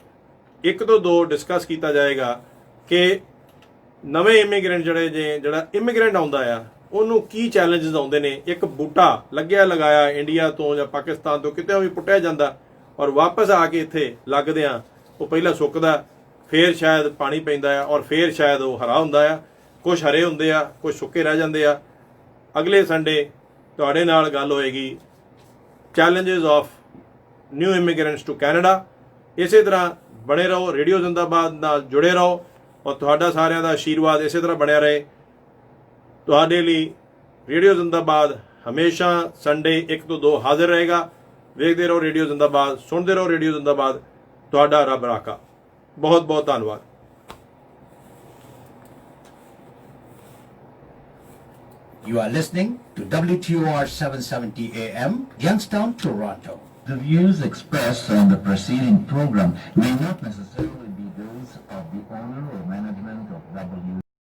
1 ਤੋਂ 2 ਡਿਸਕਸ ਕੀਤਾ ਜਾਏਗਾ ਕਿ ਨਵੇਂ ਇਮੀਗ੍ਰੈਂਟ ਜਿਹੜਾ ਇਮੀਗ੍ਰੈਂਟ ਆਉਂਦਾ ਆ ਉਹਨੂੰ ਕੀ ਚੈਲੰਜਸ ਆਉਂਦੇ ਨੇ। ਇੱਕ ਬੂਟਾ ਲਗਾਇਆ ਇੰਡੀਆ ਤੋਂ ਜਾਂ ਪਾਕਿਸਤਾਨ ਤੋਂ ਕਿਤੇ ਵੀ ਪੁੱਟਿਆ ਜਾਂਦਾ, ਔਰ ਵਾਪਸ ਆ ਕੇ ਇੱਥੇ ਲੱਗਦਿਆਂ ਉਹ ਪਹਿਲਾਂ ਸੁੱਕਦਾ, ਫੇਰ ਸ਼ਾਇਦ ਪਾਣੀ ਪੈਂਦਾ ਆ, ਔਰ ਫੇਰ ਸ਼ਾਇਦ ਉਹ ਹਰਾ ਹੁੰਦਾ ਆ। ਕੁਝ ਹਰੇ ਹੁੰਦੇ ਆ, ਕੁਝ ਸੁੱਕੇ ਰਹਿ ਜਾਂਦੇ ਆ। ਅਗਲੇ ਸੰਡੇ ਤੁਹਾਡੇ ਨਾਲ ਗੱਲ ਹੋਏਗੀ challenges of new immigrants to Canada. ਇਸੇ ਤਰ੍ਹਾਂ ਬਣੇ ਰਹੋ, ਰੇਡੀਓ ਜ਼ਿੰਦਾਬਾਦ ਨਾਲ ਜੁੜੇ ਰਹੋ, ਔਰ ਤੁਹਾਡਾ ਸਾਰਿਆਂ ਦਾ ਆਸ਼ੀਰਵਾਦ ਇਸੇ ਤਰ੍ਹਾਂ ਬਣਿਆ ਰਹੇ। ਤੁਹਾਡੇ ਲਈ ਰੇਡੀਓ ਜ਼ਿੰਦਾਬਾਦ ਹਮੇਸ਼ਾ ਸੰਡੇ 1 ਤੋਂ 2 ਹਾਜ਼ਰ ਰਹੇਗਾ। ਵੇਖਦੇ ਰਹੋ ਰੇਡੀਓ ਜ਼ਿੰਦਾਬਾਦ, ਸੁਣਦੇ ਰਹੋ ਰੇਡੀਓ ਜ਼ਿੰਦਾਬਾਦ। ਤੁਹਾਡਾ ਰੱਬ ਰਾਖਾ। ਬਹੁਤ ਬਹੁਤ ਧੰਨਵਾਦ। You are listening to WTOR 770 AM, Youngstown, Toronto. The views expressed on the preceding program may not necessarily be those of the owner